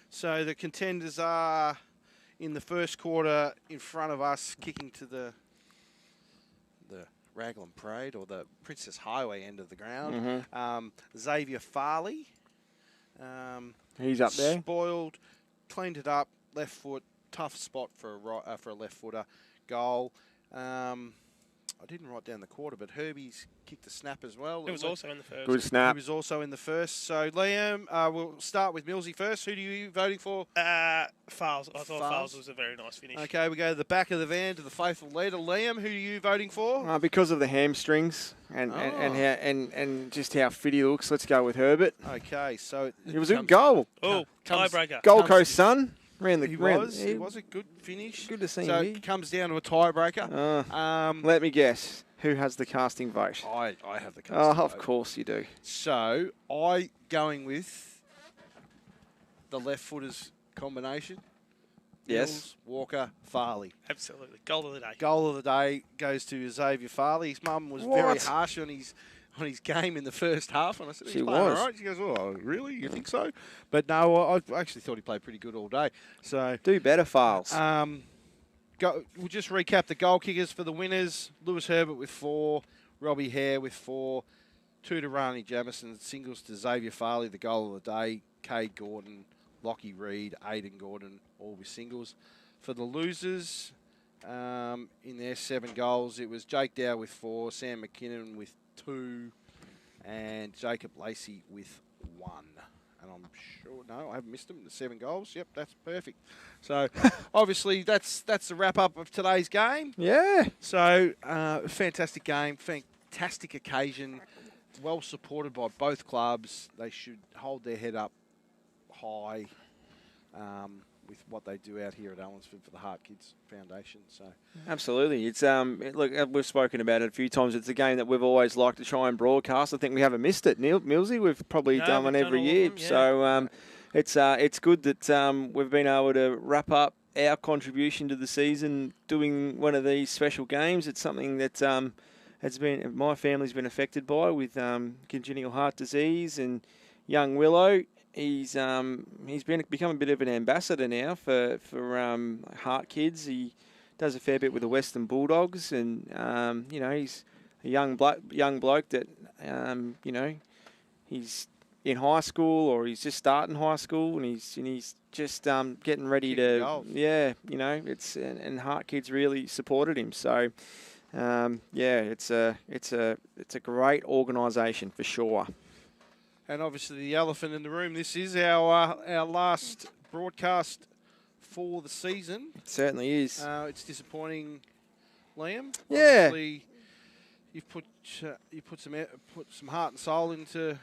So the contenders are in the first quarter in front of us, kicking to the Raglan Parade or the Princess Highway end of the ground. Xavier Farley.
He's up there.
Spoiled, cleaned it up, left foot, tough spot for a left footer goal. I didn't write down the quarter, but Herbie's kicked a snap as well.
It was also in the first.
Good snap.
He was also in the first. So, Liam, we'll start with Millsy first. Who do you voting for?
Fowles. I thought Fowles was a very nice finish.
Okay, we go to the back of the van to the faithful leader. Liam, who are you voting for?
Because of the hamstrings and just how fit he looks, let's go with Herbert.
Okay, so
It was a good goal.
Oh, tiebreaker.
Gold Coast Sun. He
was a good finish.
Good to see
so
him here.
it comes down to a tiebreaker.
Let me guess. Who has the casting vote?
I have the casting vote.
Of course you do.
So, going with the left footers combination.
Yes.
Mills, Walker, Farley.
Absolutely. Goal of the day.
Goal of the day goes to Xavier Farley. His mum was very harsh on his game in the first half, and I said, he's playing all right. She goes, oh, really? You think so? But no, I actually thought he played pretty good all day. So
do better, Fowles.
We'll just recap the goal kickers for the winners. Lewis Herbert with 4, Robbie Hare with 4, 2 to Rani Jamison, singles to Xavier Farley, the goal of the day, Cade Gordon, Lockie Reed, Aidan Gordon, all with singles. For the losers, in their 7 goals, it was Jake Dow with 4, Sam McKinnon with 2, and Jacob Lacey with 1. And I'm sure, no, I haven't missed them. The 7 goals. Yep, that's perfect. So, obviously, that's the wrap-up of today's game.
Yeah.
So, fantastic game, fantastic occasion, well supported by both clubs. They should hold their head up high with what they do out here at Allansford for the Heart Kids Foundation. So,
absolutely, it's look, we've spoken about it a few times. It's a game that we've always liked to try and broadcast. I think we haven't missed it, Millsy. We've probably done one every year. So it's good that we've been able to wrap up our contribution to the season doing one of these special games. It's something that my family's been affected by with congenital heart disease, and young Willow. He's become a bit of an ambassador now for Heart Kids. He does a fair bit with the Western Bulldogs, and he's a young bloke that he's in high school, or he's just starting high school, and he's just getting ready to and Heart Kids really supported him. So it's a great organisation for sure.
And obviously the elephant in the room, this is our last broadcast for the season.
It certainly is.
It's disappointing, Liam.
Yeah.
Obviously, you've put some heart and soul into.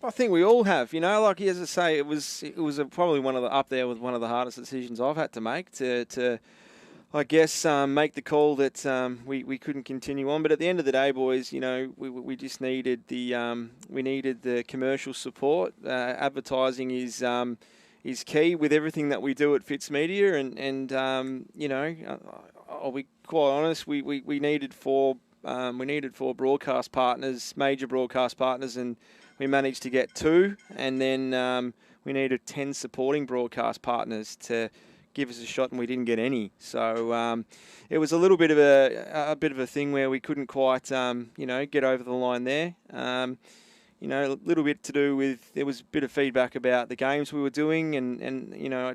I think we all have. Like as I say, it was probably up there with one of the hardest decisions I've had to make to I guess make the call that we couldn't continue on. But at the end of the day, boys, we just needed the commercial support. Advertising is key with everything that we do at Fitz Media, and I'll be quite honest, we needed 4 broadcast partners, major broadcast partners, and we managed to get 2, and then we needed 10 supporting broadcast partners to give us a shot, and we didn't get any. So it was a little bit of a thing where we couldn't quite get over the line there. A little bit to do with, there was a bit of feedback about the games we were doing, and it's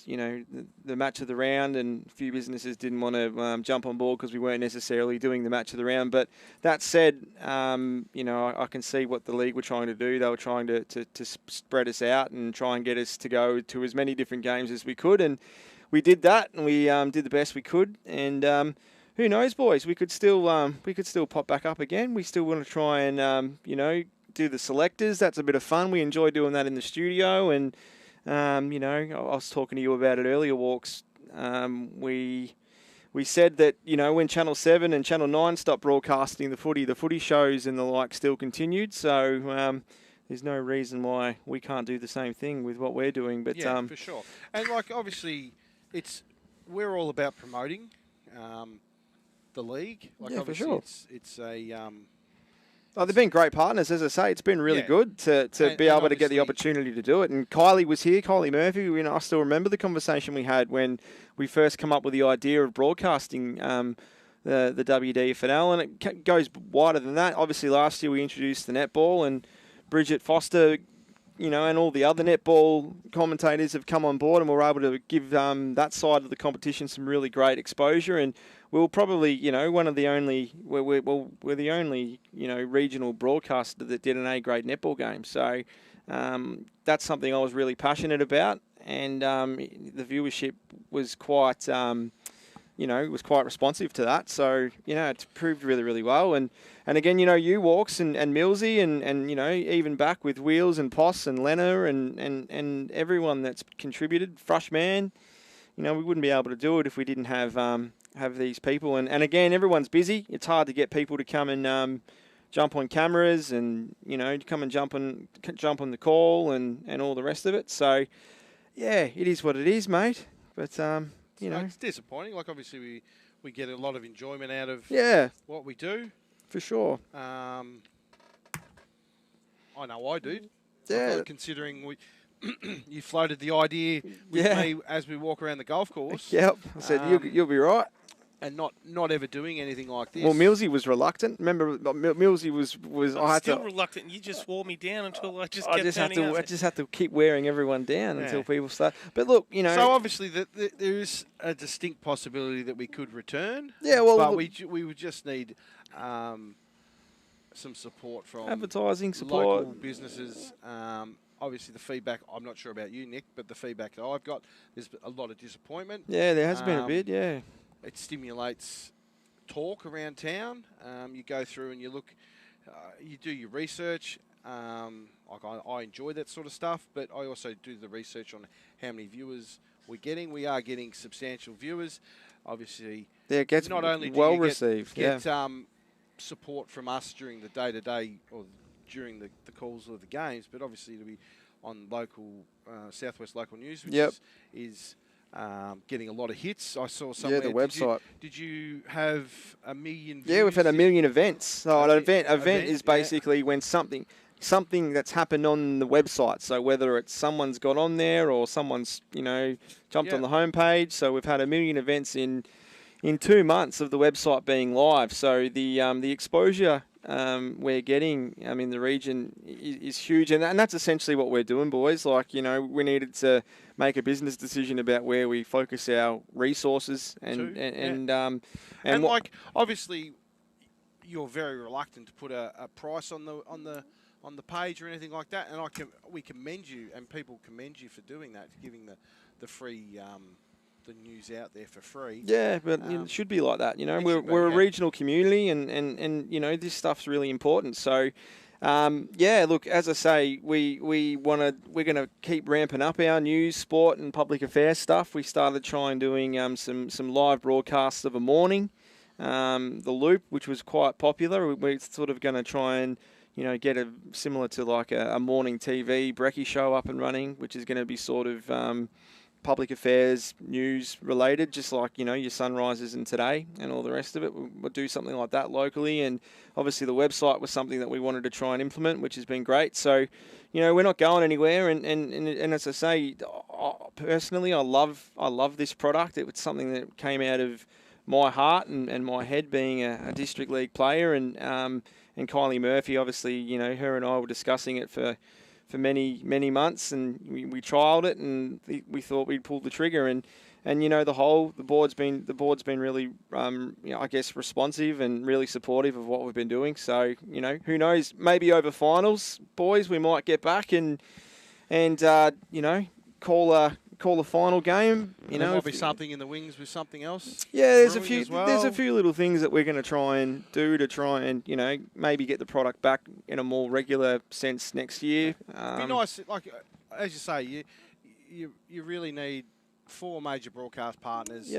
the match of the round, and a few businesses didn't want to jump on board because we weren't necessarily doing the match of the round. But that said, I can see what the league were trying to do. They were trying to spread us out and try and get us to go to as many different games as we could, and we did that, and we did the best we could. And who knows, boys? We could still pop back up again. We still want to try and do the selectors. That's a bit of fun. We enjoy doing that in the studio, and I was talking to you about it earlier, Walks. We we said that, you know, when Channel 7 and Channel 9 stopped broadcasting the footy shows and the like still continued. So there's no reason why we can't do the same thing with what we're doing. But
yeah, for sure. And like obviously, we're all about promoting the league. Like
yeah,
obviously,
for sure.
It's a.
They've been great partners, as I say. It's been really good to be able to get the opportunity to do it. And Kylie was here, Kylie Murphy. You know, I still remember the conversation we had when we first come up with the idea of broadcasting the WDFNL, and it goes wider than that. Obviously, last year we introduced the netball, and Bridget Foster, you know, and all the other netball commentators have come on board, and we're able to give that side of the competition some really great exposure. And we'll probably, you know, we're the only, you know, regional broadcaster that did an A-grade netball game. So that's something I was really passionate about, and the viewership was quite, you know, was quite responsive to that. So, you know, it's proved really, really well. And again, you know, you Walks and Millsy and, you know, even back with Wheels and Poss and Lena and everyone that's contributed, Frushman, you know, we wouldn't be able to do it if we didn't have these people. And again, everyone's busy. It's hard to get people to come and jump on cameras and, you know, come and jump on the call and all the rest of it. So, yeah, it is what it is, mate. But, you know,
it's disappointing. Like obviously we get a lot of enjoyment out of what we do.
For sure.
I know I do.
Yeah.
Considering you floated the idea with me as we walk around the golf course.
Yep. I said you'll be right.
And not ever doing anything like this.
Well, Millsy was reluctant. Remember, Millsy was.
I'm still reluctant. You just wore me down until I just kept turning up.
I just have to keep wearing everyone down until people start. But look, you know.
So obviously, there is a distinct possibility that we could return.
Yeah, well,
but we would just need some support from
advertising support,
local businesses. Obviously, the feedback, I'm not sure about you, Nick, but the feedback that I've got, there's a lot of disappointment.
Yeah, there has been a bit, yeah.
It stimulates talk around town. You go through and you look, you do your research. Like I enjoy that sort of stuff, but I also do the research on how many viewers we're getting. We are getting substantial viewers. Obviously,
it gets
not only do
well
you
received.
get support from us during the day-to-day or during the calls of the games, but obviously to be on local Southwest local news, which is getting a lot of hits. I saw somewhere.
Yeah, the website.
Did you have 1 million views?
Yeah, we've had 1 million events. So an event is basically when something that's happened on the website. So whether it's someone's got on there or someone's, you know, jumped on the homepage. So we've had 1 million events in 2 months of the website being live. So the exposure we're getting in the region is huge, and that's essentially what we're doing, boys. Like, you know, we needed to make a business decision about where we focus our resources and
like obviously you're very reluctant to put a price on the page or anything like that, and we commend you, and people commend you for doing that, giving the free the news out there for free.
Yeah, but it should be like that. You know, we're a regional community, and you know, this stuff's really important. So, yeah, look, as I say, we're gonna keep ramping up our news, sport, and public affairs stuff. We started trying doing some live broadcasts of a morning, the Loop, which was quite popular. We're sort of going to try and, you know, get a similar to like a morning TV brekkie show up and running, which is going to be sort of public affairs, news related, just like, you know, your Sunrises and Today and all the rest of it. We'll do something like that locally, and obviously the website was something that we wanted to try and implement, which has been great. So, you know, we're not going anywhere, and as I say, personally, I love this product. It was something that came out of my heart and my head, being a district league player, and Kylie Murphy, obviously, you know, her and I were discussing it for many months, and we trialled it, and we thought we'd pull the trigger, and you know, the board's been really you know, I guess responsive and really supportive of what we've been doing. So, you know, who knows, maybe over finals, boys, we might get back and you know, call a final game. You know,
there might be something in the wings with something else.
Yeah, there's a few little things that we're going to try and do to try and, you know, maybe get the product back in a more regular sense next year.
It'd be nice, like as you say, you really need 4 major broadcast partners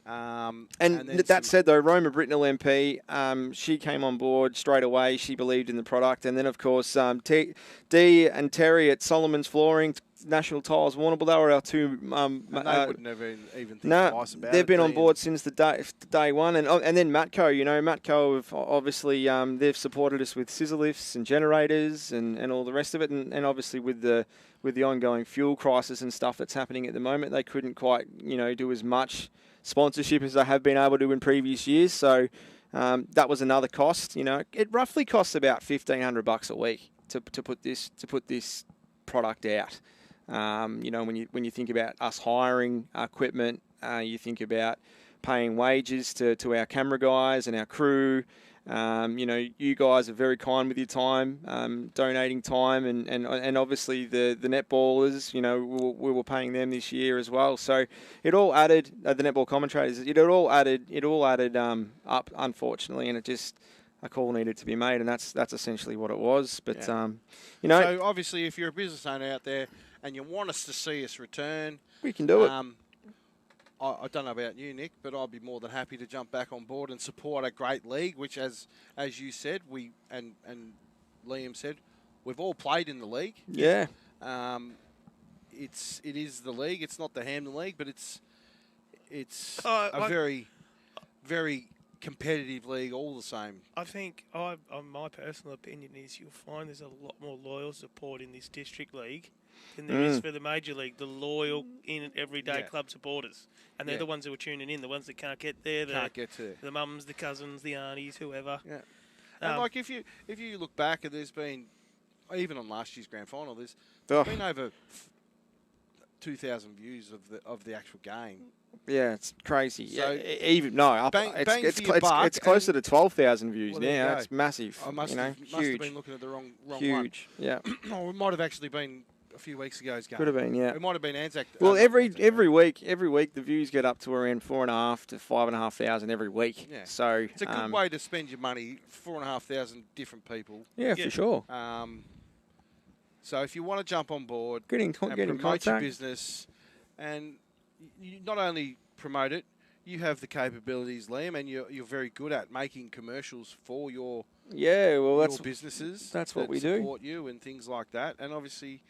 And
then
that said, though, Roma Britnell MP, she came on board straight away. She believed in the product. And then, of course, Dee and Terry at Solomon's Flooring, National Tiles, Warrnambool, they were our two...
and they would never even think twice about it.
They've been on board since the day one. And then Matco, Matco have obviously, they've supported us with scissor lifts and generators and all the rest of it. And obviously with the ongoing fuel crisis and stuff that's happening at the moment, they couldn't quite, do as much sponsorship as they have been able to in previous years. So that was another cost. It roughly costs about $1,500 a week to put this product out. When you think about us hiring equipment, you think about paying wages to our camera guys and our crew. You guys are very kind with your time, donating time, and obviously the netballers. We were paying them this year as well. So it all added the netball commentators. It all added up, unfortunately, and it just. A call needed to be made, and that's essentially what it was. But
So obviously, if you're a business owner out there and you want us to see us return,
we can do it.
I don't know about you, Nick, but I'd be more than happy to jump back on board and support a great league, which, as you said, we and Liam said, we've all played in the league.
Yeah.
It is the league. It's not the Hampden League, but it's
a
very, very competitive league all the same.
I think, my personal opinion is you'll find there's a lot more loyal support in this district league than there is for the major league. The loyal, everyday club supporters. And they're the ones who are tuning in, the ones that can't get there. The mums, the cousins, the aunties, whoever.
Yeah. And if you look back, there's been, even on last year's grand final, there's been over 2,000 views of the actual game.
Yeah, it's crazy.
So
it's closer to 12,000 views now. It's massive.
I must have been looking at the wrong
huge
one.
Yeah.
It might have actually been a few weeks ago's game.
Could have been, yeah.
It might have been Anzac.
Well, every week the views get up to around 4,500 to 5,500 every week.
Yeah.
So
it's a good way to spend your money. 4,500 different people.
Yeah, for sure.
So if you want to jump on board,
get in
promote
contact.
your business, and you not only promote it, you have the capabilities, Liam, and you're very good at making commercials for your businesses.
That's what we do.
Support you and things like that, and obviously.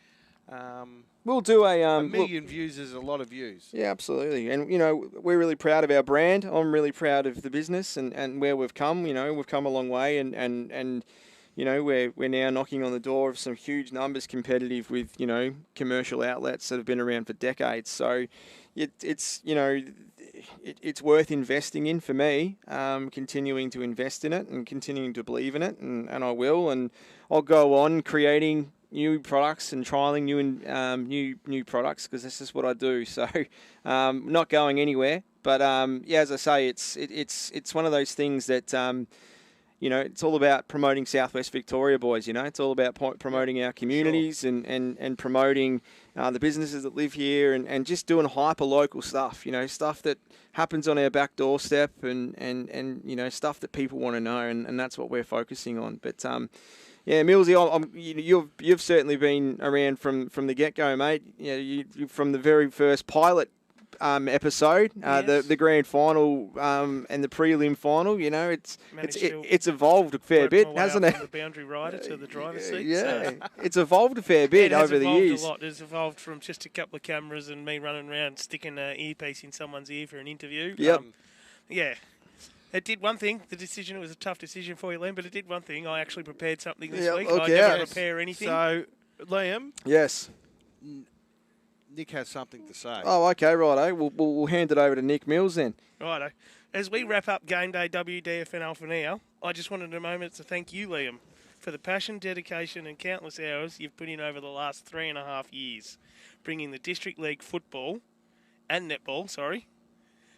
We'll do
a million views is a lot of views.
Yeah, absolutely. And, we're really proud of our brand. I'm really proud of the business and where we've come. We've come a long way and we're now knocking on the door of some huge numbers competitive with, commercial outlets that have been around for decades. So it's worth investing in for me, continuing to invest in it and continuing to believe in it. And I will. And I'll go on creating new products and trialing new products because this is what I do. So not going anywhere. But as I say, it's one of those things that it's all about promoting Southwest Victoria, boys. It's all about promoting our communities and promoting the businesses that live here and just doing hyper local stuff. Stuff that happens on our back doorstep and stuff that people want to know, and that's what we're focusing on. But yeah, Millsy, you've certainly been around from the get-go, mate. You from the very first pilot episode, the grand final and the prelim final. It's evolved a fair bit, hasn't it?
From the boundary rider to the driver's seat.
Yeah, it's evolved a fair bit over the years.
A lot. It's evolved from just a couple of cameras and me running around sticking an earpiece in someone's ear for an interview.
Yep.
Yeah. It did one thing. The decision, it was a tough decision for you, Liam, but it did one thing. I actually prepared something this week. I never prepare anything.
So, Liam.
Yes.
Nick has something to say.
Oh, okay, righto. We'll hand it over to Nick Mills then.
Righto. As we wrap up Game Day WDFNL for now, I just wanted a moment to thank you, Liam, for the passion, dedication and countless hours you've put in over the last 3.5 years, bringing the District League football and netball,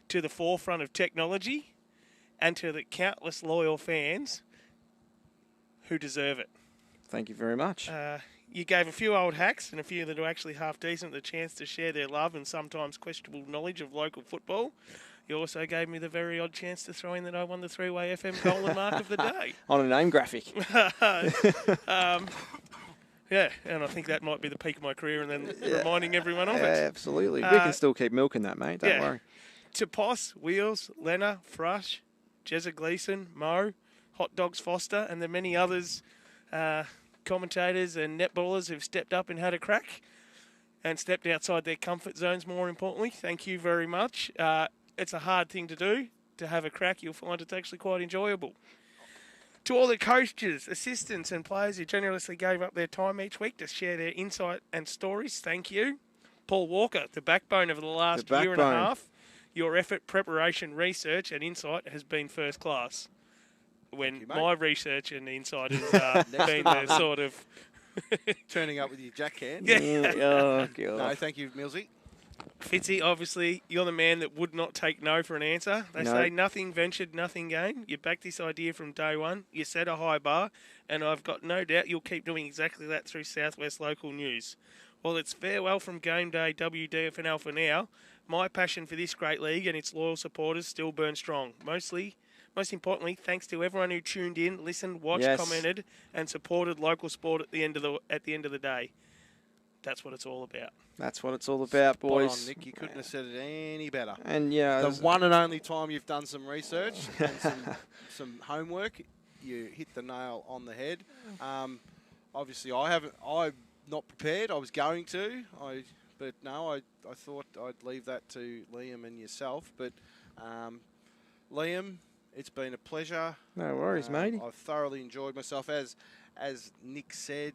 to the forefront of technology and to the countless loyal fans who deserve it.
Thank you very much.
You gave a few old hacks and a few that are actually half decent the chance to share their love and sometimes questionable knowledge of local football. You also gave me the very odd chance to throw in that I won the three-way FM golden mark of the day.
On a name graphic.
Yeah, and I think that might be the peak of my career and then reminding everyone of it.
Yeah, absolutely. We can still keep milking that, mate. Don't worry.
to Poss, Wheels, Lena, Frush, Jezza Gleeson, Mo, Hot Dogs Foster, and the many others, commentators and netballers who've stepped up and had a crack and stepped outside their comfort zones, more importantly. Thank you very much. It's a hard thing to do, to have a crack. You'll find it's actually quite enjoyable. To all the coaches, assistants and players who generously gave up their time each week to share their insight and stories, thank you. Paul Walker, the backbone of the last year and a half. Your effort, preparation, research and insight has been first class. When my research and insight has been the sort of...
Turning up with your jack can.
Yeah.
Oh, God.
No, thank you, Millsy.
Fitzy, obviously, you're the man that would not take no for an answer. They say nothing ventured, nothing gained. You backed this idea from day one. You set a high bar, and I've got no doubt you'll keep doing exactly that through Southwest local news. Well, it's farewell from Game Day WDFNL for now. My passion for this great league and its loyal supporters still burns strong. Most importantly, thanks to everyone who tuned in, listened, watched, commented, and supported local sport at the end of the day. That's what it's all about.
That's what it's all about, boys.
Spot on, Nick. You couldn't have said it any better.
And yeah,
the one and only time you've done some research and some homework, you hit the nail on the head. Obviously, I'm not prepared. I was going to, but no, I thought I'd leave that to Liam and yourself. But Liam, it's been a pleasure.
No worries, matey.
I've thoroughly enjoyed myself. As Nick said,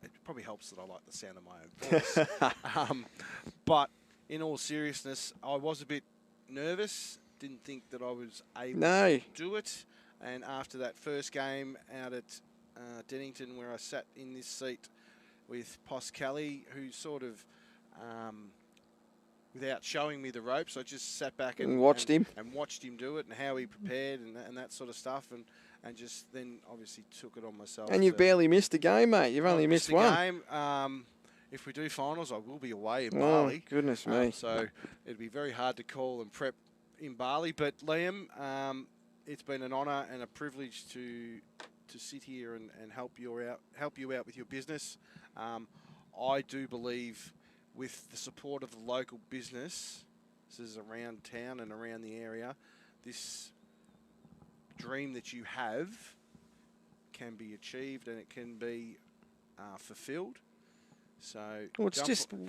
it probably helps that I like the sound of my own voice. But in all seriousness, I was a bit nervous. Didn't think that I was able to do it. And after that first game out at Dennington, where I sat in this seat with Poss Kelly, who sort of, without showing me the ropes, I just sat back and watched him do it and how he prepared and that sort of stuff. And just then obviously took it on myself.
And you've barely missed a game, mate. You've only missed one.
Game. If we do finals, I will be away in Bali.
Goodness me.
So it'd be very hard to call and prep in Bali. But Liam, it's been an honour and a privilege to sit here and help you out with your business. I do believe with the support of the local businesses around town and around the area, this dream that you have can be achieved and it can be fulfilled. So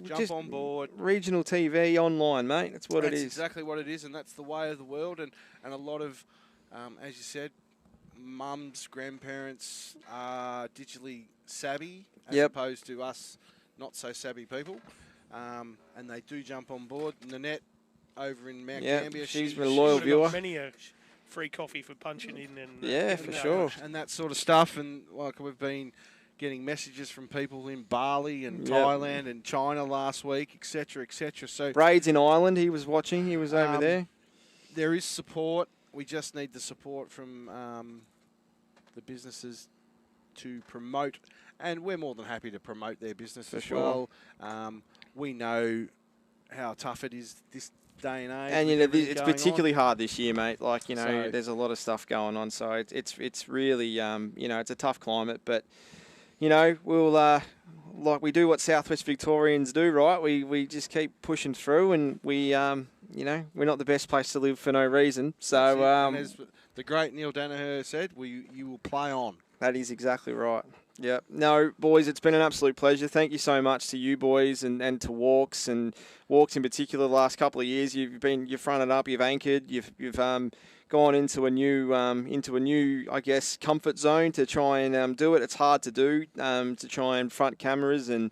jump on board.
Regional TV online, mate. That's what it is.
That's exactly what it is, and that's the way of the world. And a lot of, as you said, mums, grandparents are digitally savvy as opposed to us not so savvy people. And they do jump on board. Nanette over in Mount Gambier.
She's been a loyal viewer.
Many a free coffee for punching in. And
for sure.
And that sort of stuff. And like we've been getting messages from people in Bali and Thailand and China last week, etc., etc. So
Braids in Ireland, he was watching. He was over there.
There is support. We just need the support from the businesses to promote. And we're more than happy to promote their business as well. We know how tough it is this day and age.
And, you know, it's particularly hard this year, mate. Like, you know, there's a lot of stuff going on. So it's really, you know, it's a tough climate. But, you know, we'll, like we do what Southwest Victorians do, right? We just keep pushing through and we, you know, we're not the best place to live for no reason. So,
and as the great Neil Danaher said, you will play on.
That is exactly right. Yeah. No, boys, it's been an absolute pleasure. Thank you so much to you boys and to Walks in particular the last couple of years. You've fronted up, you've anchored, you've gone into a new I guess comfort zone to try and do it. It's hard to do, to try and front cameras and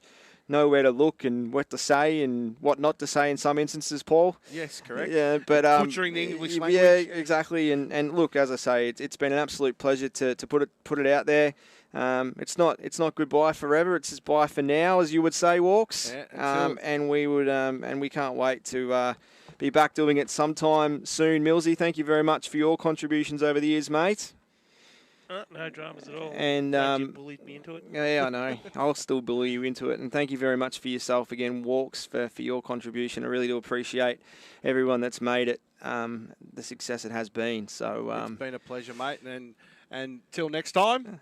know where to look and what to say and what not to say in some instances, Paul.
Yes, correct.
Yeah, but
butchering the English language.
Yeah, exactly. And look, as I say, it's been an absolute pleasure to put it out there. It's not goodbye forever. It's just bye for now, as you would say, Walks.
Yeah,
and we would and we can't wait to be back doing it sometime soon. Millsy, thank you very much for your contributions over the years, mate.
No dramas at all.
And
you bullied me into it.
Yeah, I know. I'll still bully you into it. And thank you very much for yourself again, Walks, for your contribution. I really do appreciate everyone that's made it the success it has been. So
it's been a pleasure, mate. And till next time.